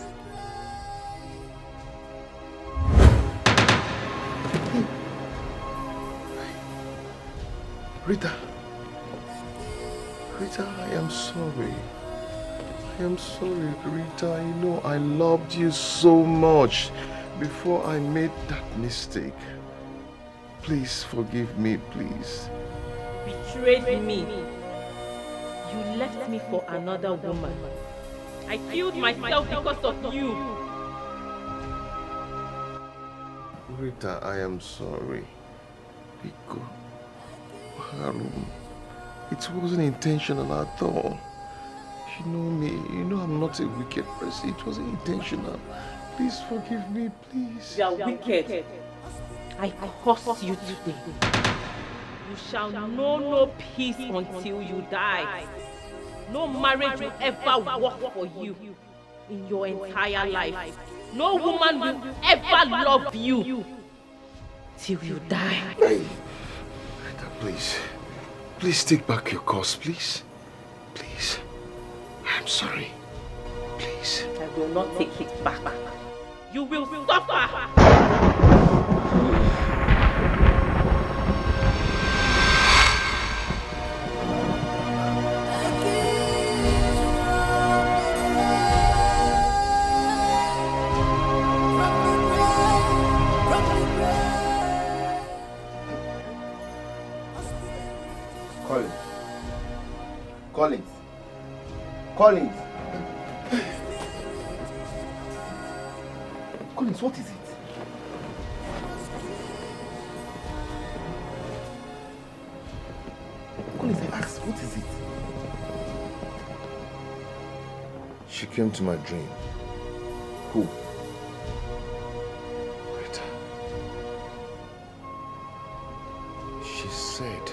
Rita. Rita, I am sorry. I am sorry, Rita. I know I loved you so much before I made that mistake. Please forgive me, please. Betrayed me. You left me for another woman. I killed myself because of you. Rita, I am sorry. Biko, Harun, it wasn't intentional at all. You know me, you know I'm not a wicked person. It wasn't intentional. Please forgive me, please. You are wicked. I curse you today. You shall know no peace until you die. No marriage will ever work for you in your entire life. No woman will ever love you till you die. Hey, Rita, please. Please take back your curse, please. Please. I'm sorry. Please. I will not take it back. You will suffer. Collins, what is it? Collins, I asked, what is it? She came to my dream. Who? Rita. She said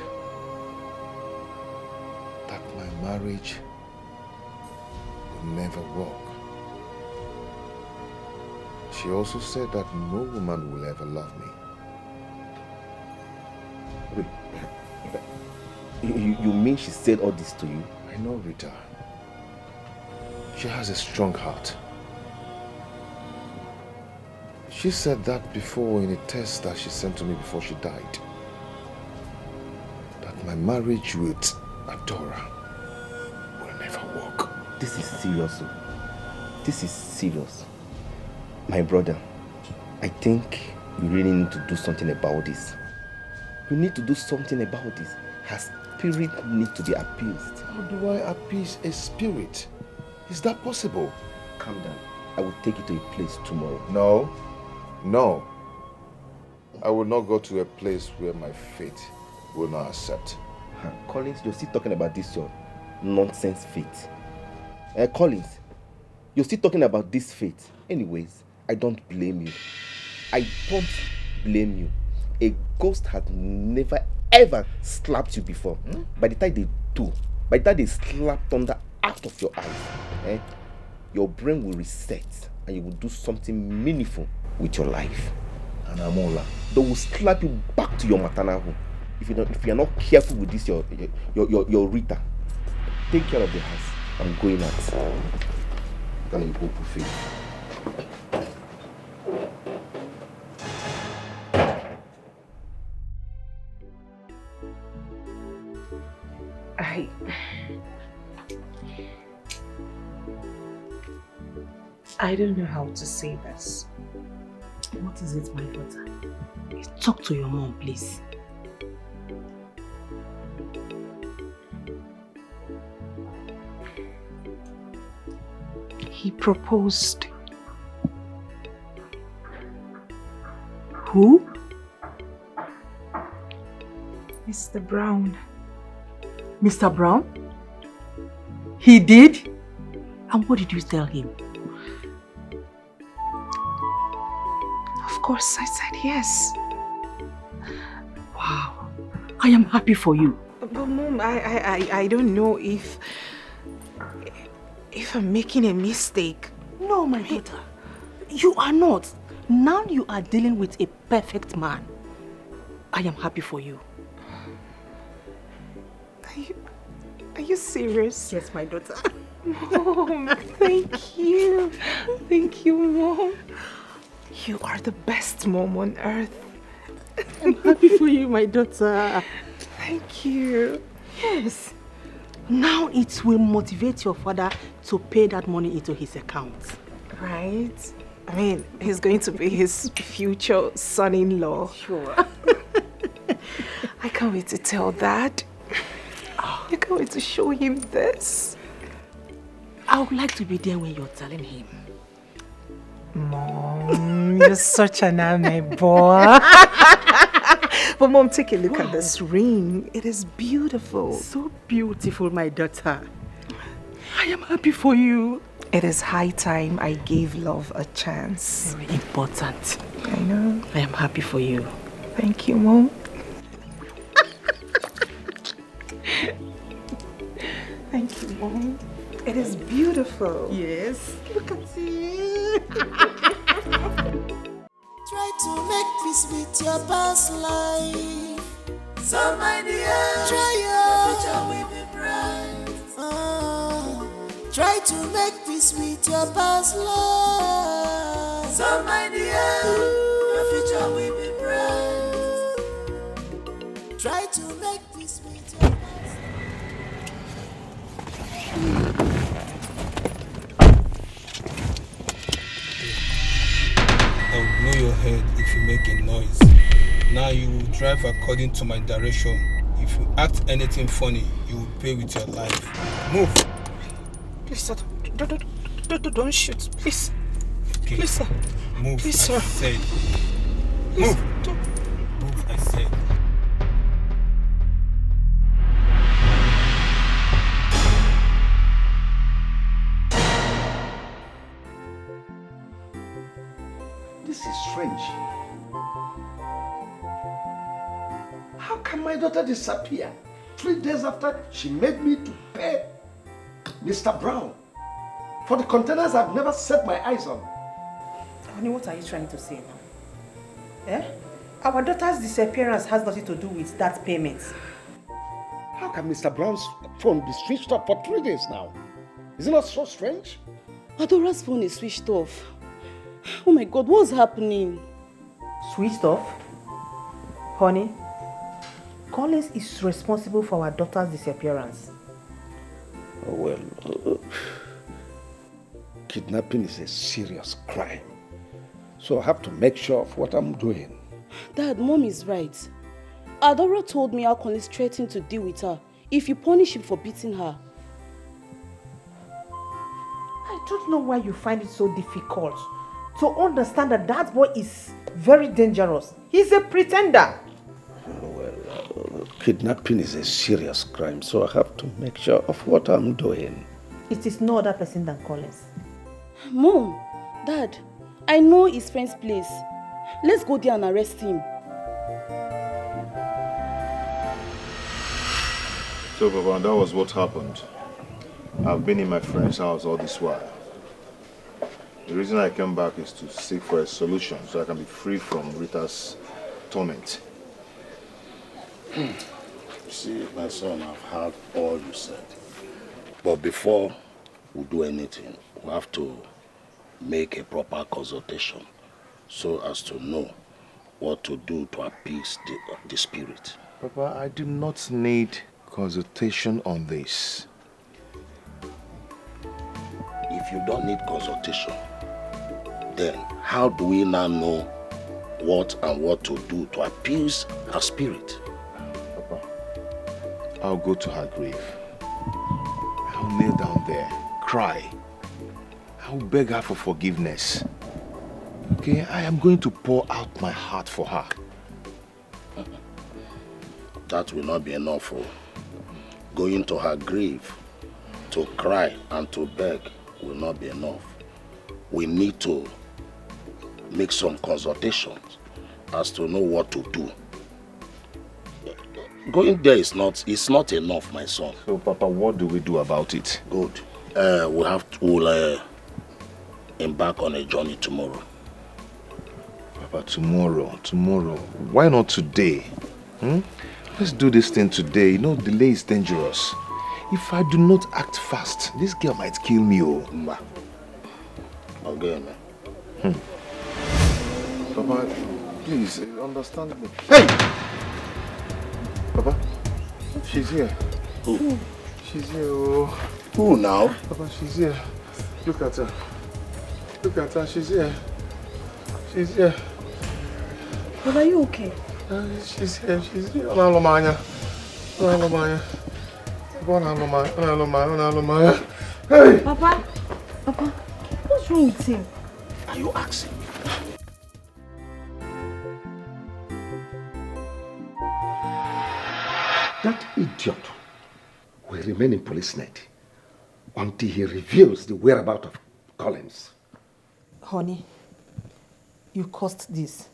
that my marriage will never work. She also said that no woman will ever love me. Wait, you mean she said all this to you? I know, Rita. She has a strong heart. She said that before in a test that she sent to me before she died. That my marriage with Adora will never work. This is serious. This is serious. My brother, I think you really need to do something about this. You need to do something about this. Her spirit needs to be appeased. How do I appease a spirit? Is that possible? Calm down. I will take you to a place tomorrow. No. I will not go to a place where my fate will not accept. Collins, you're still talking about this your nonsense fate. Collins, you're still talking about this fate. Anyways, I don't blame you. I don't blame you. A ghost had never ever slapped you before. By the time they do, by the time they slap thunder out of your eyes, your brain will reset and you will do something meaningful with your life. And Amola, they will slap you back to your maternal home. If you're not careful with this, your Rita. Take care of the house. I'm going out. Gonna go buffet. I don't know how to say this. What is it, my daughter? Talk to your mom, please. He proposed. Who? Mr. Brown. Mr. Brown? He did? And what did you tell him? Of course, I said yes. Wow. I am happy for you. But Mom, I don't know if I'm making a mistake. No, my daughter. You are not. Now you are dealing with a perfect man. I am happy for you. Are you serious? Yes, my daughter. Mom, thank you. Thank you, Mom. You are the best mom on earth. I'm happy for you, my daughter. Thank you. Yes. Now it will motivate your father to pay that money into his account. Right? I mean, he's going to be his future son-in-law. Sure. I can't wait to tell Dad. I can't wait to show him this. I would like to be there when you're telling him. Mom, you're such an amebo. But Mom, take a look at this ring. It is beautiful. So beautiful, my daughter. I am happy for you. It is high time I gave love a chance. Very important. I know. I am happy for you. Thank you, Mom. Thank you, Mom. It is beautiful. Yes. Look at it. Try to make peace with your past life. So my dear, try your future will be bright. Try to make peace with your past life. So my dear, your future will be bright. Try to make peace with your past I'll blow your head if you make a noise. Now you will drive according to my direction. If you act anything funny, you will pay with your life. Move! Please, sir. Don't shoot, please. Okay. Please, sir. Move, please, I sir. said. Please, Move! Move, I said. This is strange. How can my daughter disappear 3 days after she made me to pay Mr. Brown for the containers I've never set my eyes on? Honey, what are you trying to say now? Eh? Our daughter's disappearance has nothing to do with that payment. How can Mr. Brown's phone be switched off for 3 days now? Is it not so strange? Adora's phone is switched off. Oh my God, what's happening? Switched off? Honey, Collins is responsible for our daughter's disappearance. Oh, well, kidnapping is a serious crime. So I have to make sure of what I'm doing. Dad, Mom is right. Adora told me how Collins threatened to deal with her if you punish him for beating her. I don't know why you find it so difficult to understand that that boy is very dangerous. He's a pretender. Well, kidnapping is a serious crime, so I have to make sure of what I'm doing. It is no other person than Collins. Mom, Dad, I know his friend's place. Let's go there and arrest him. So, Papa, that was what happened. I've been in my friend's house all this while. The reason I came back is to seek for a solution so I can be free from Rita's torment. See, my son, I've heard all you said. But before we do anything, we have to make a proper consultation so as to know what to do to appease the spirit. Papa, I do not need consultation on this. If you don't need consultation, then how do we now know what to do to appease her spirit? Papa, I'll go to her grave. I'll kneel down there, cry. I'll beg her for forgiveness. Okay, I am going to pour out my heart for her. That will not be enough. Going to her grave to cry and to beg will not be enough. We need to make some consultations as to know what to do. Going there is not enough, my son. So, Papa, what do we do about it? Good. We'll embark on a journey tomorrow. Papa, tomorrow. Why not today? Let's do this thing today. You know, delay is dangerous. If I do not act fast, this girl might kill me. Okay, man. Papa, please, understand me. Hey! Papa, she's here. Who? She's here. Oh. Who now? Papa, she's here. Look at her. Look at her. She's here. She's here. But are you okay? She's here. She's here. Hey! Papa, what's wrong with him? Are you asking? That idiot will remain in police net until he reveals the whereabouts of Collins. Honey, you caused this.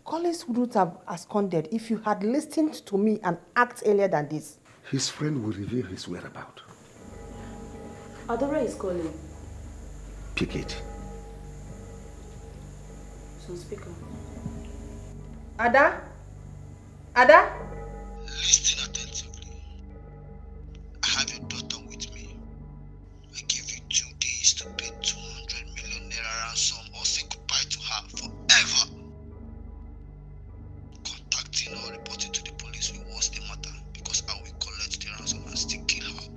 Collins wouldn't have absconded if you had listened to me and acted earlier than this. His friend will reveal his whereabouts. Adora is calling. Pick it. So speak up. Ada? Ada? Listen attentively. I have your daughter with me. I give you 2 days to pay 200 million naira ransom or say goodbye to her forever. Contacting or reporting to the police will worse the matter because I will collect the ransom and still kill her.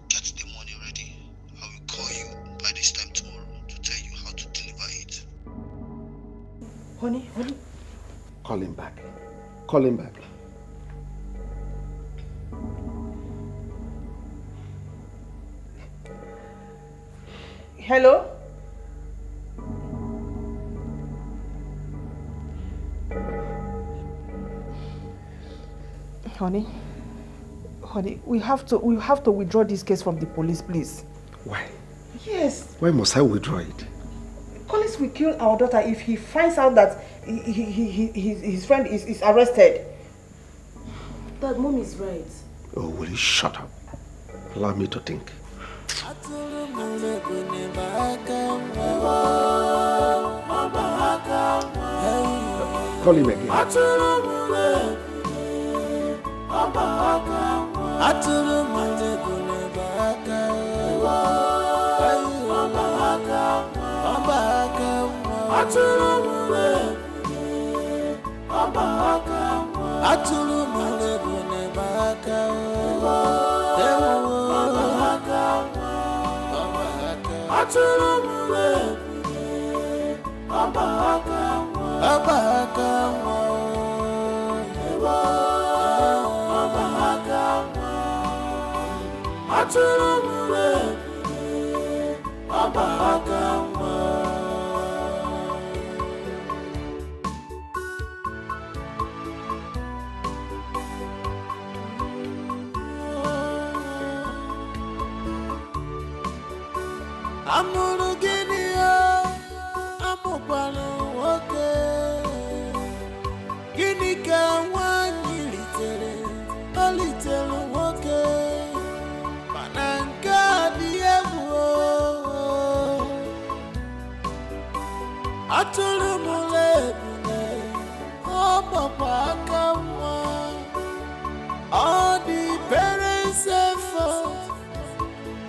Get the money ready. I will call you by this time tomorrow to tell you how to deliver it. Honey. Call him back. Call him back. Hello? Honey, we have to withdraw this case from the police, please. Why? Yes. Why must I withdraw it? Collins will kill our daughter if he finds out that his friend is arrested. Dad, Mom is right. Oh, will you shut up? Allow me to think. Call him again. All the parents' effort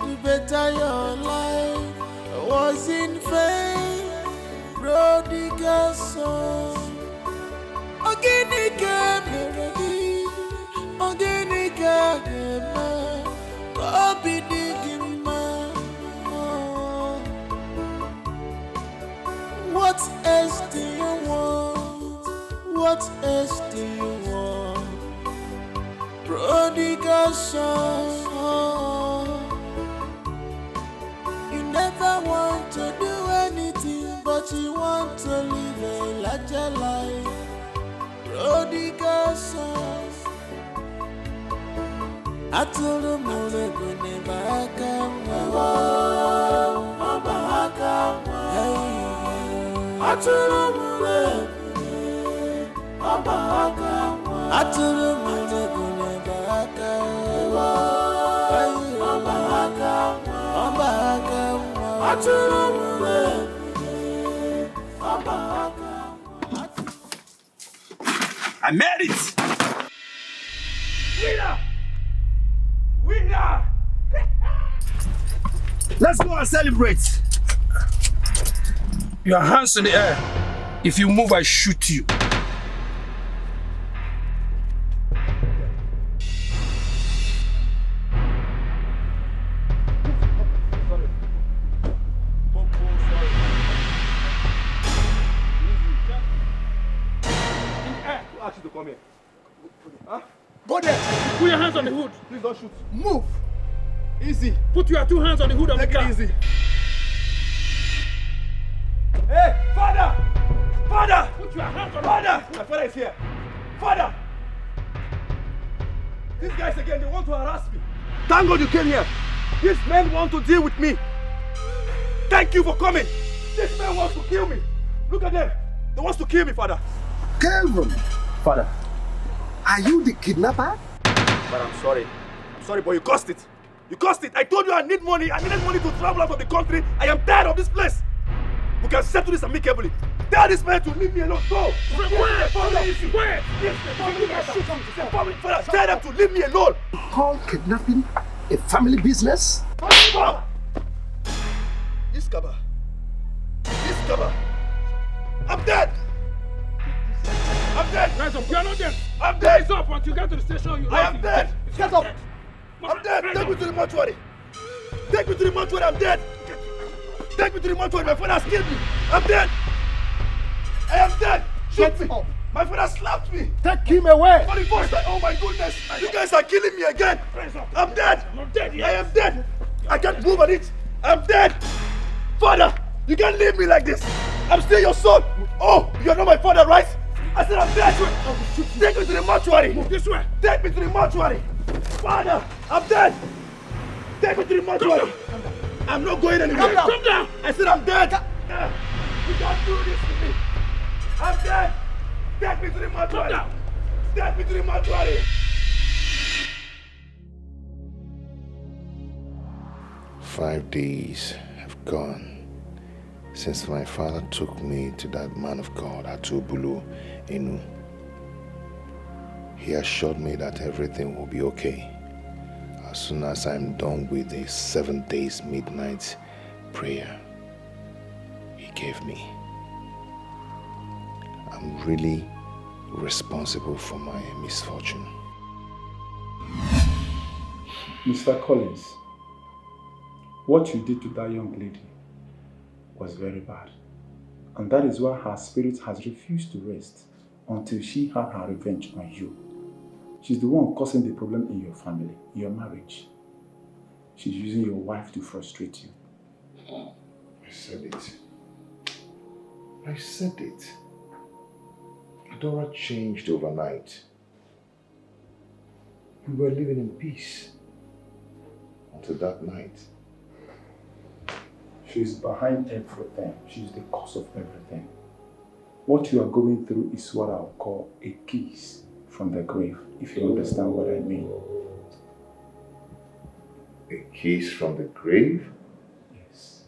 to better your life was in vain. Prodigal son, Oginika Meredi, Oginika Gema, Obidigima. What else do you want? What else do you want? Prodigal son, you never want to do anything, but you want to live a larger life. Prodigal son, Atulu mule kune bakawa, Atulu mule, Atulu mule kune bakawa, Atulu mule. I made it! Winner! Winner! Let's go and celebrate! Your hands in the air. If you move, I shoot you. you to come here. Huh? Go there. Put your hands on the hood. Please don't shoot. Move. Easy. Put your 2 hands on the hood of the car. Take it easy. Hey, father! Father! Put your hands on Father! My father is here. Father! These guys again, they want to harass me. Thank God you came here. These men want to deal with me. Thank you for coming. This man wants to kill me. Look at them. They want to kill me, father. Kelvin, Father. are you the kidnapper? But I'm sorry. I'm sorry, but you cost it. You cost it. I told you I need money. I needed money to travel out of the country. I am tired of this place. We can settle this amicably. Tell this man to leave me alone. Go. Where? Father, tell them to leave me alone. Call kidnapping a family business? Iskaba. Iskaba. I'm dead. I'm dead. Rise up. You are not dead. I'm dead. Rise up until you get to the station. I am dead. Get up. I'm dead. Take me to the mortuary. Take me to the mortuary. I'm dead. Take me to the mortuary. My father has killed me. I'm dead. I am dead. Shoot me. My father slapped me. Take him away. For the first time. Oh my goodness. You guys are killing me again. I'm dead. I'm not dead yet. I am dead. I can't move on it. I'm dead. Father, you can't leave me like this. I'm still your son. Oh, you're not my father, right? I said I'm dead. Take me to the mortuary. Move this way. Take me to the mortuary. Father, I'm dead. Take me to the mortuary. I'm not going anywhere. Come down. I said I'm dead. You can't do this to me. I'm dead. Take me to the mortuary. Come down. Take me to the mortuary. "5 days have gone since my father took me to that man of God, Atubulu Enu. He assured me that everything will be okay as soon as I'm done with the 7 days midnight prayer he gave me. I'm really responsible for my misfortune." Mr. Collins, what you did to that young lady was very bad. And that is why her spirit has refused to rest until she had her revenge on you. She's the one causing the problem in your family, in your marriage. She's using your wife to frustrate you. I said it. I said it. Adora changed overnight. We were living in peace until that night. She's behind everything. She's the cause of everything. What you are going through is what I'll call a kiss from the grave, if you understand what I mean. A kiss from the grave? Yes.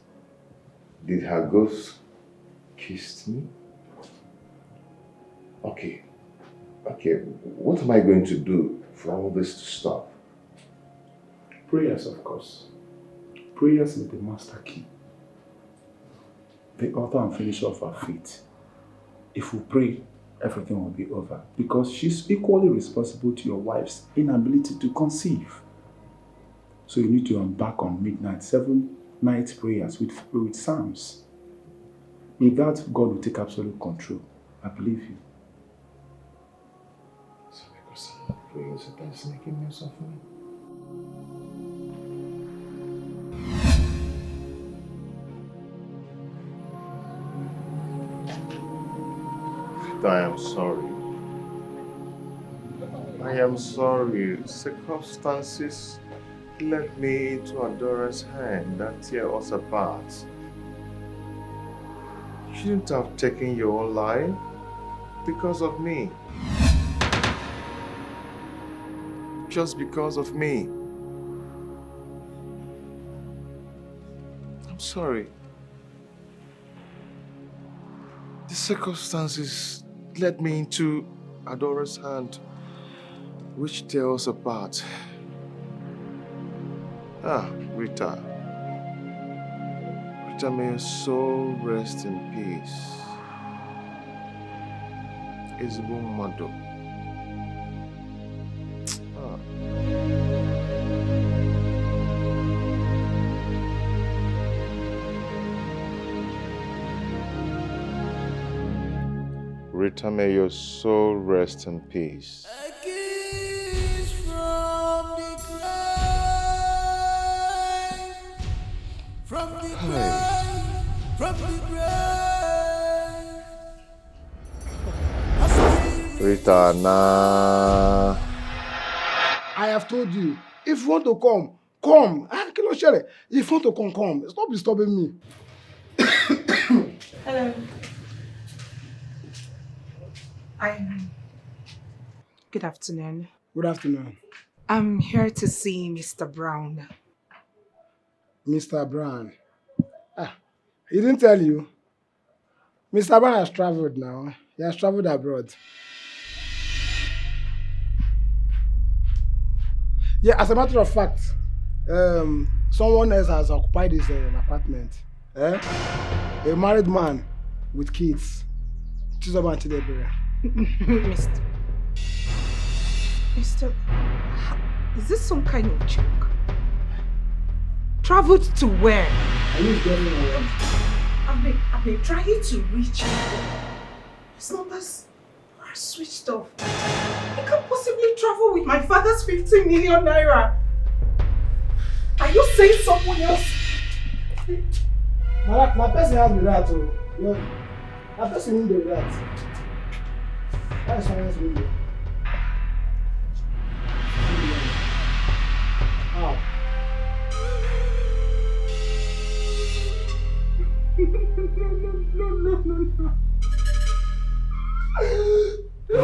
Did her ghost kiss me? Okay. What am I going to do for all this to stop? Prayers, of course. Prayers is the master key. The author and finisher of our faith. If we pray, everything will be over. Because she's equally responsible to your wife's inability to conceive. So you need to embark on midnight, 7 night prayers with psalms. With that, God will take absolute control. I believe you. So because I'm not praying, so that's making me suffer. I am sorry. I am sorry. Circumstances led me into Adora's hand that tear us apart. You shouldn't have taken your own life because of me. Just because of me. I'm sorry. The circumstances led me into Adora's hand, which tear us apart. Rita. Rita, may your soul rest in peace. Ezigbo mmadụ. Rita, may your soul rest in peace. A kiss from the grave, from the grave, from the grave. Rita, nah. I have told you, if you want to come, come. And kilo share. If you want to come, come. Stop disturbing me. Hello. Good afternoon. Good afternoon. I'm here to see Mr. Brown. Mr. Brown. He didn't tell you. Mr. Brown has traveled now. He has traveled abroad. Yeah, as a matter of fact, someone else has occupied his apartment. A married man with kids. Mr. Is this some kind of joke? Traveled to where? Are you getting away? I've been trying to reach him. His numbers are switched off. I can't possibly travel with my father's 15 million naira. Are you saying someone else? My person has the right to. My person needs the right. That is someone else's window. How? No.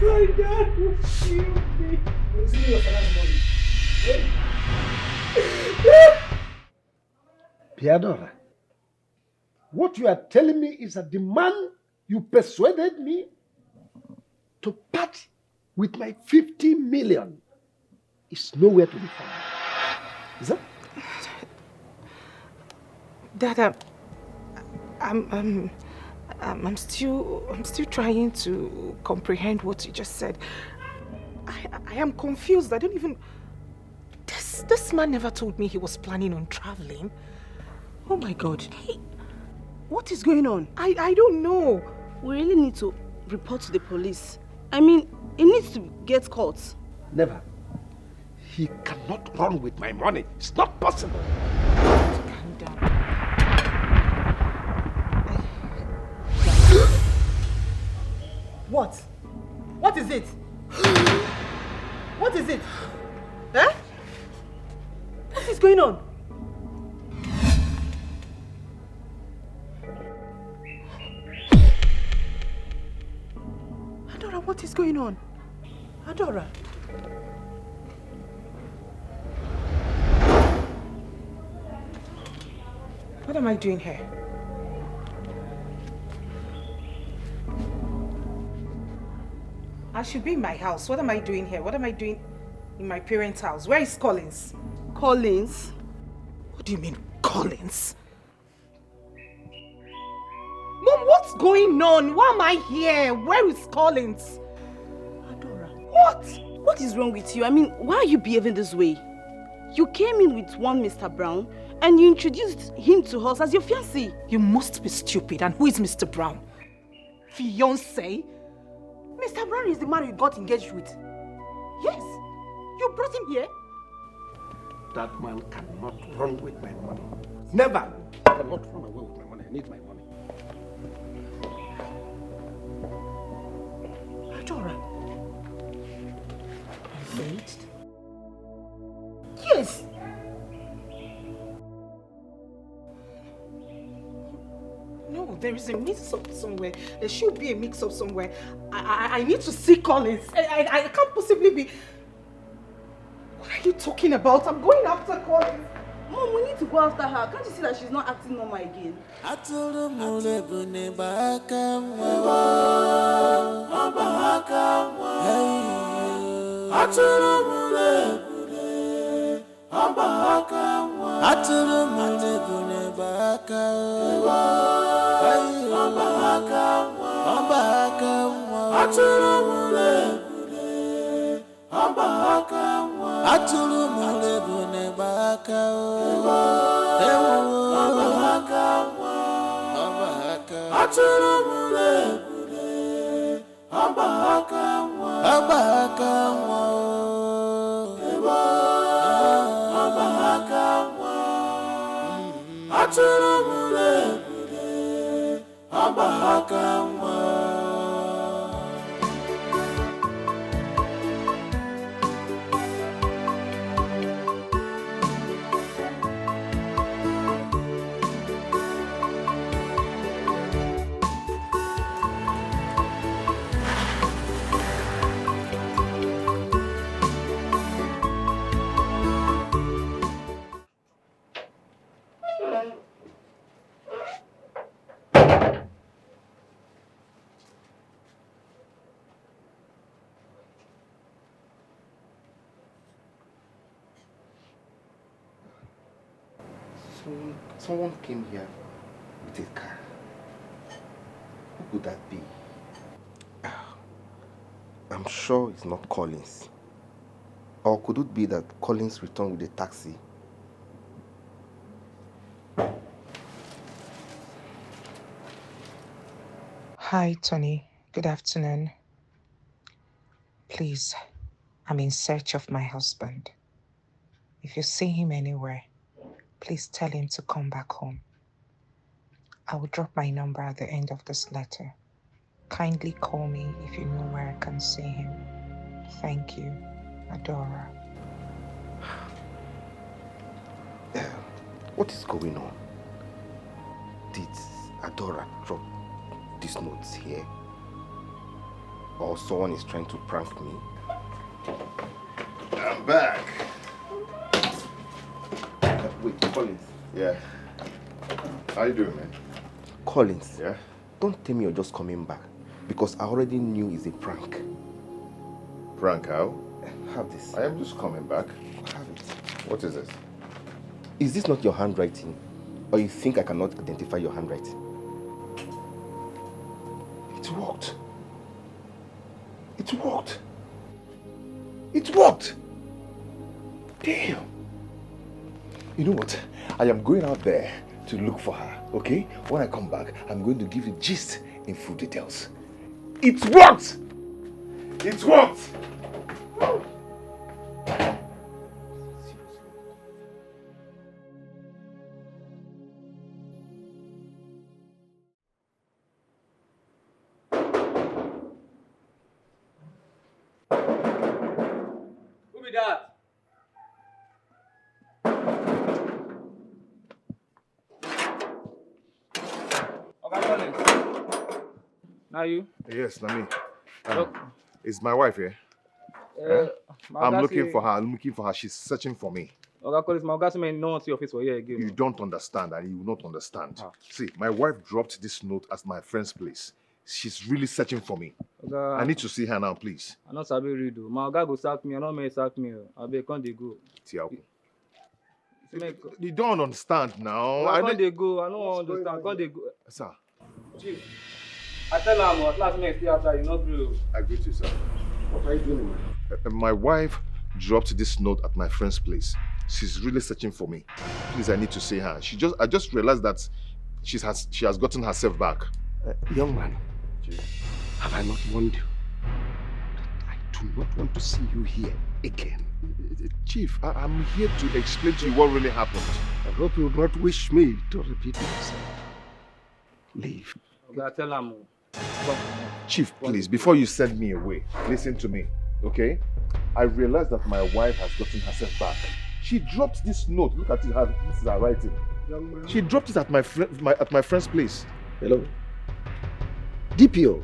My dad will kill me. You'll see your father's money. Piadora, what you are telling me is that the man you persuaded me to part with my 50 million is nowhere to be found. Is that? Dad, I'm still trying to comprehend what you just said. I am confused. I don't even. This man never told me he was planning on traveling. Oh my God. Hey, what is going on? I don't know. We really need to report to the police. I mean, he needs to get caught. Never. He cannot run with my money. It's not possible. Calm down. What? What is it? What is it? Eh? What is going on? Adora, what is going on? Adora. What am I doing here? I should be in my house. What am I doing here? What am I doing in my parents' house? Where is Collins? Collins? What do you mean, Collins? Mom, what's going on? Why am I here? Where is Collins? Adora. What? What is wrong with you? I mean, why are you behaving this way? You came in with one Mr. Brown and you introduced him to us as your fiancé. You must be stupid. And who is Mr. Brown? Fiance? Mr. Brown is the man you got engaged with. Yes. You brought him here. That man cannot run with my money. Never. He cannot run away with my money. I need my money. Adora. Engaged? Yes. No, there is a mix-up somewhere. There should be a mix-up somewhere. I need to see Collins. I can't possibly be... What are you talking about? I'm going after Collins. Mom, we need to go after her. Can't you see that she's not acting normal again? Atulu mule bune baka Someone came here with a car. Who could that be? I'm sure it's not Collins. Or could it be that Collins returned with a taxi? Hi, Tony. Good afternoon. Please, I'm in search of my husband. If you see him anywhere, please tell him to come back home. I will drop my number at the end of this letter. Kindly call me if you know where I can see him. Thank you, Adora. What is going on? Did Adora drop these notes here? Or someone is trying to prank me? I'm back. Wait, Collins. Yeah. How you doing, man? Collins. Yeah? Don't tell me you're just coming back. Because I already knew it's a prank. Prank how? Have this. I am just coming back. Have it. What is this? Is this not your handwriting? Or you think I cannot identify your handwriting? It worked. It worked. It worked. Damn. You know what? I am going out there to look for her, okay? When I come back, I'm going to give you the gist in full details. It worked! It worked! Who be that? Now you? Yes, na me. Look. Is my wife here? I'm looking for her. I'm looking for her. She's searching for me. Okay, Collins, my guy may not see your face for here again. You don't understand, and you will not understand. See, my wife dropped this note at my friend's place. She's really searching for me. Okay. I need to see her now, please. I not sabi read o. My guy go sack me. I no may sack me. I be come dey go. Tiago. You don't understand now. I can't they go. I don't understand. Can't they go? Sir. Chief, I tell her at last me stay outside. You not agree. I greet you, sir. What are you doing, man? My wife dropped this note at my friend's place. She's really searching for me. Please, I need to see her. I just realized that she has gotten herself back. Young man, have I not warned you? I do not want to see you here again. Chief, I'm here to explain to you what really happened. I hope you will not wish me to repeat myself. Leave. Okay, tell her more. Chief, please, before you send me away, listen to me, okay? I realized that my wife has gotten herself back. She dropped this note. Look at it. This is her writing. Young man. She dropped it at my friend's place. Hello. DPO.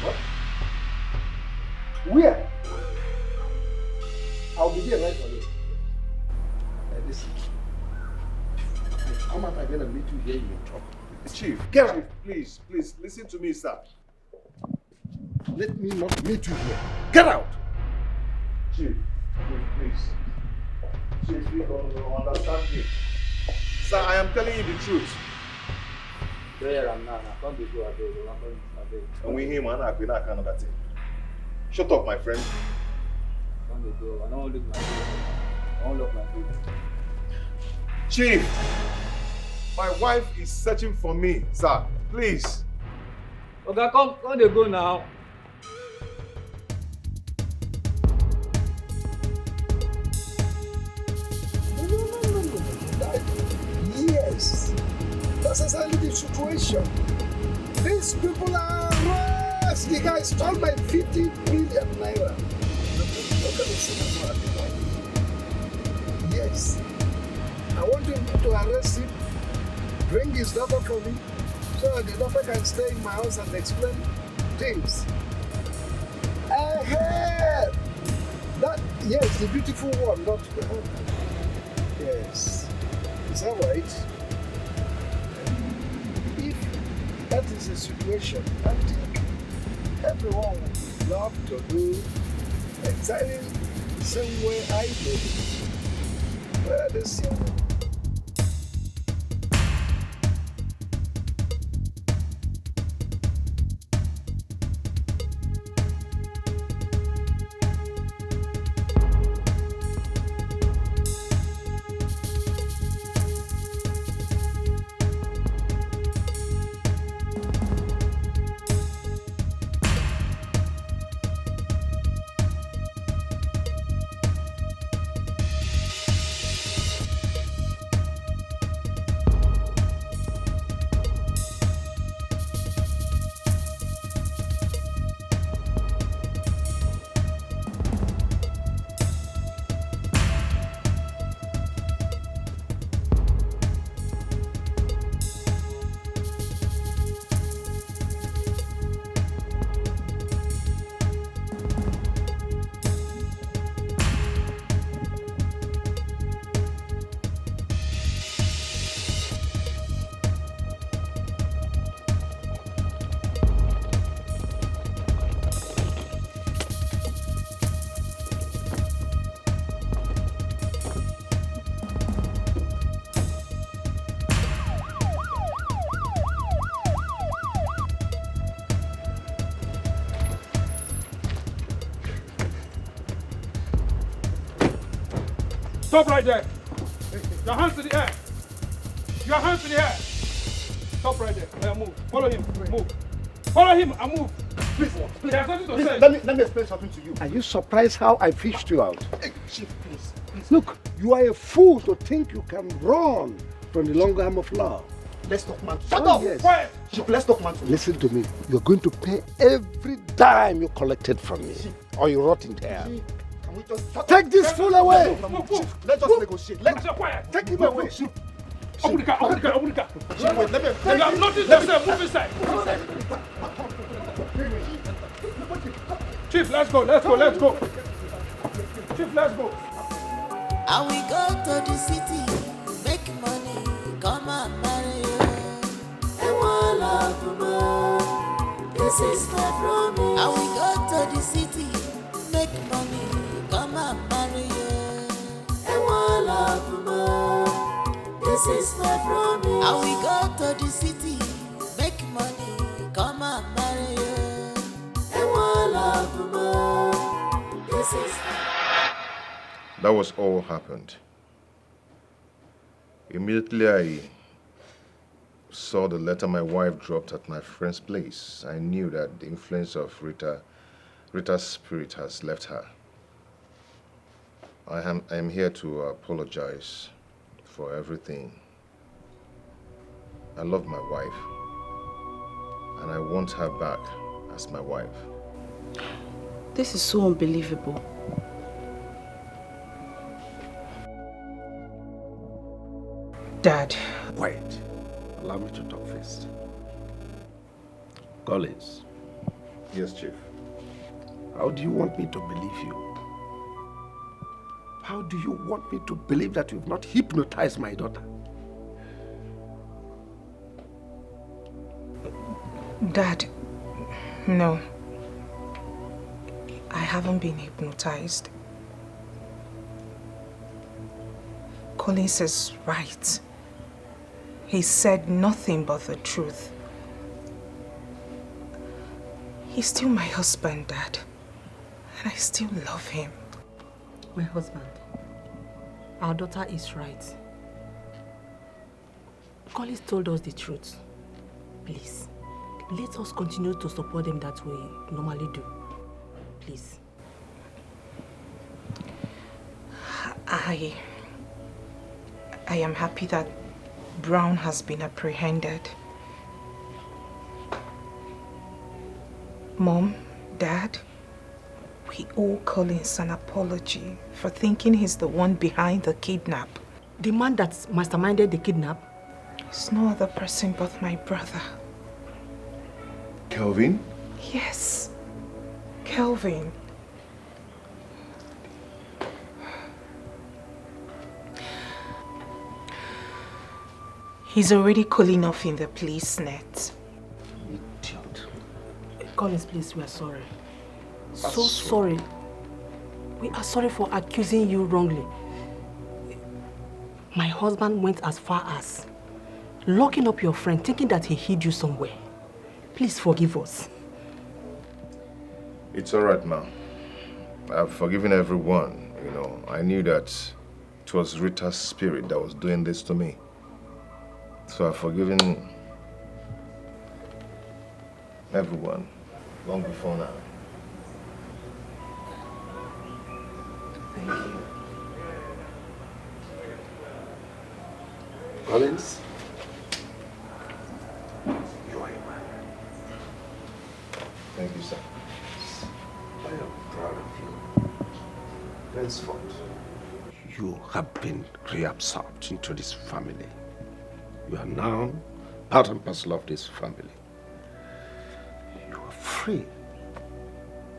What? Where? I'll be there right away. Listen. Come out again and meet you here in your trouble. Chief, get out. Please, listen to me, sir. Let me not meet you here. Get out! Chief, please. Chief, you don't understand me. Sir, I am telling you the truth. There I'm now. Can't they go? And we him and I can't another thing. Shut up, my friend. Can't they go? I don't lose my won't lock my food. Chief, my wife is searching for me, sir. Please. Okay, come they go now. Yes, that's exactly the situation. These people are rats. The guy stole my 50 million naira. Look at the cinema. Yes, I want him to arrest him, bring his daughter for me, so the daughter can stay in my house and explain things. That, yes, the beautiful one, not the husband. Yes. Is that right? If that is the situation, I think everyone would love to do exactly the same way I do. Well, the same. Stop right there. Your hands in the air. Your hands in the air. Stop right there. Yeah, move. Follow him. Move. Follow him and move. Please, There's nothing to please, say. let me explain something to you. Are you surprised how I fished you out? Hey, Chief, please. Look, you are a fool to think you can run from the long arm of law. Let's talk, man. Shut Oh, up! yes. Quiet! Chief, let's talk, man. Listen to me. You're going to pay every dime you collected from me, or you rot in hell. Can we just shut Take up? this fool away! Chief, let's just negotiate. Let's quiet. Take him away! Open the car, open the car, open the car. Chief, wait, let me. You have nothing to say, move inside. Chief, let's go, let's go, let's go. Chief, let's go. And we go to the city, make money, come and marry you. And one love more, this is my promise. And we go to the city, make money, come and marry you. And one love more, this is my promise. And we go to the city, make money, come and marry you. And one love more, this is my That was all happened. Immediately I saw the letter my wife dropped at my friend's place. I knew that the influence of Rita's spirit has left her. I am here to apologize for everything. I love my wife, and I want her back as my wife. This is so unbelievable. Dad. Quiet. Allow me to talk first. Collins. Yes, Chief. How do you want me to believe you? How do you want me to believe that you've not hypnotized my daughter? Dad, no. I haven't been hypnotized. Collins is right. He said nothing but the truth. He's still my husband, Dad. And I still love him. My husband. Our daughter is right. Collins told us the truth. Please, let us continue to support them that we normally do. Please. I am happy that Brown has been apprehended. Mom, Dad, we owe Collins an apology for thinking he's the one behind the kidnap. The man that masterminded the kidnap? It's no other person but my brother. Kelvin? Yes, Kelvin. He's already cooling off in the police net. Idiot. Collins, please, we are sorry. So sorry. We are sorry for accusing you wrongly. My husband went as far as locking up your friend, thinking that he hid you somewhere. Please forgive us. It's all right, ma'am. I've forgiven everyone, you know. I knew that it was Rita's spirit that was doing this to me. So I've forgiven everyone long before now. Thank you. Collins, you are a man. Thank you, sir. I am proud of you. Henceforth, you have been reabsorbed into this family. You are now part and parcel of this family. You are free.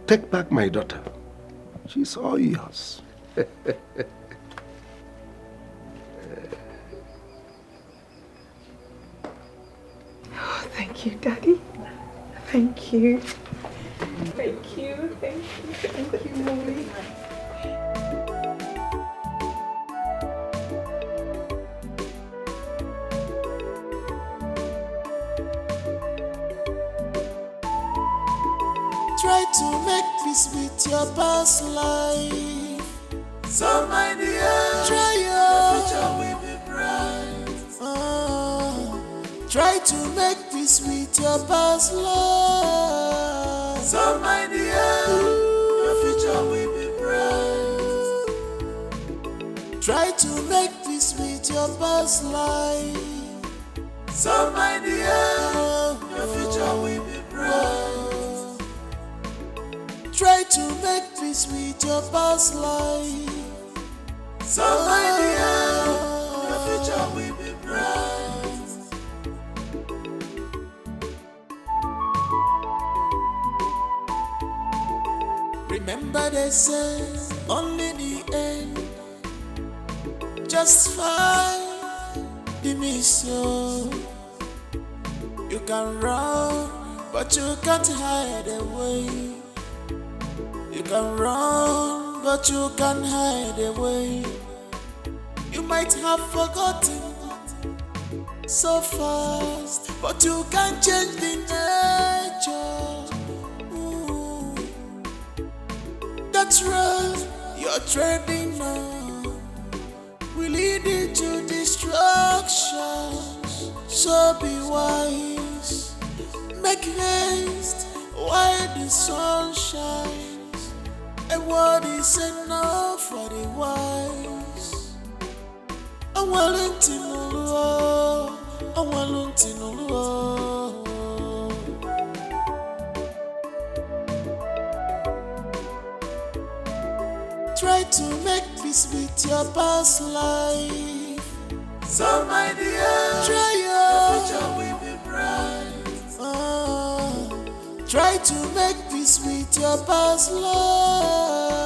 Take back my daughter. She's all yours. Oh, thank you, Daddy. Thank you. Thank you. Thank you. Thank you, Mommy. Try to make peace with your past life. So my dear, try your future will be bright. Try to make peace with your past life. So my dear, your future will be bright. Try to make peace with your past life. So my dear, your future will be bright. Try to make peace with your past life. So my dear, your future will be bright. Remember they say only the end just fine the mission. You can run, but you can't hide away. You can run, but you can't hide away. You might have forgotten so fast, but you can't change the nature. That's right, you're treading on will lead you to destruction. So be wise, make haste while the sun shines. A word is enough for the wise. I'm willing to know. I'm willing to know. Try to make peace with your past life. So my dear, try your future will be bright. Try to make peace with your past life.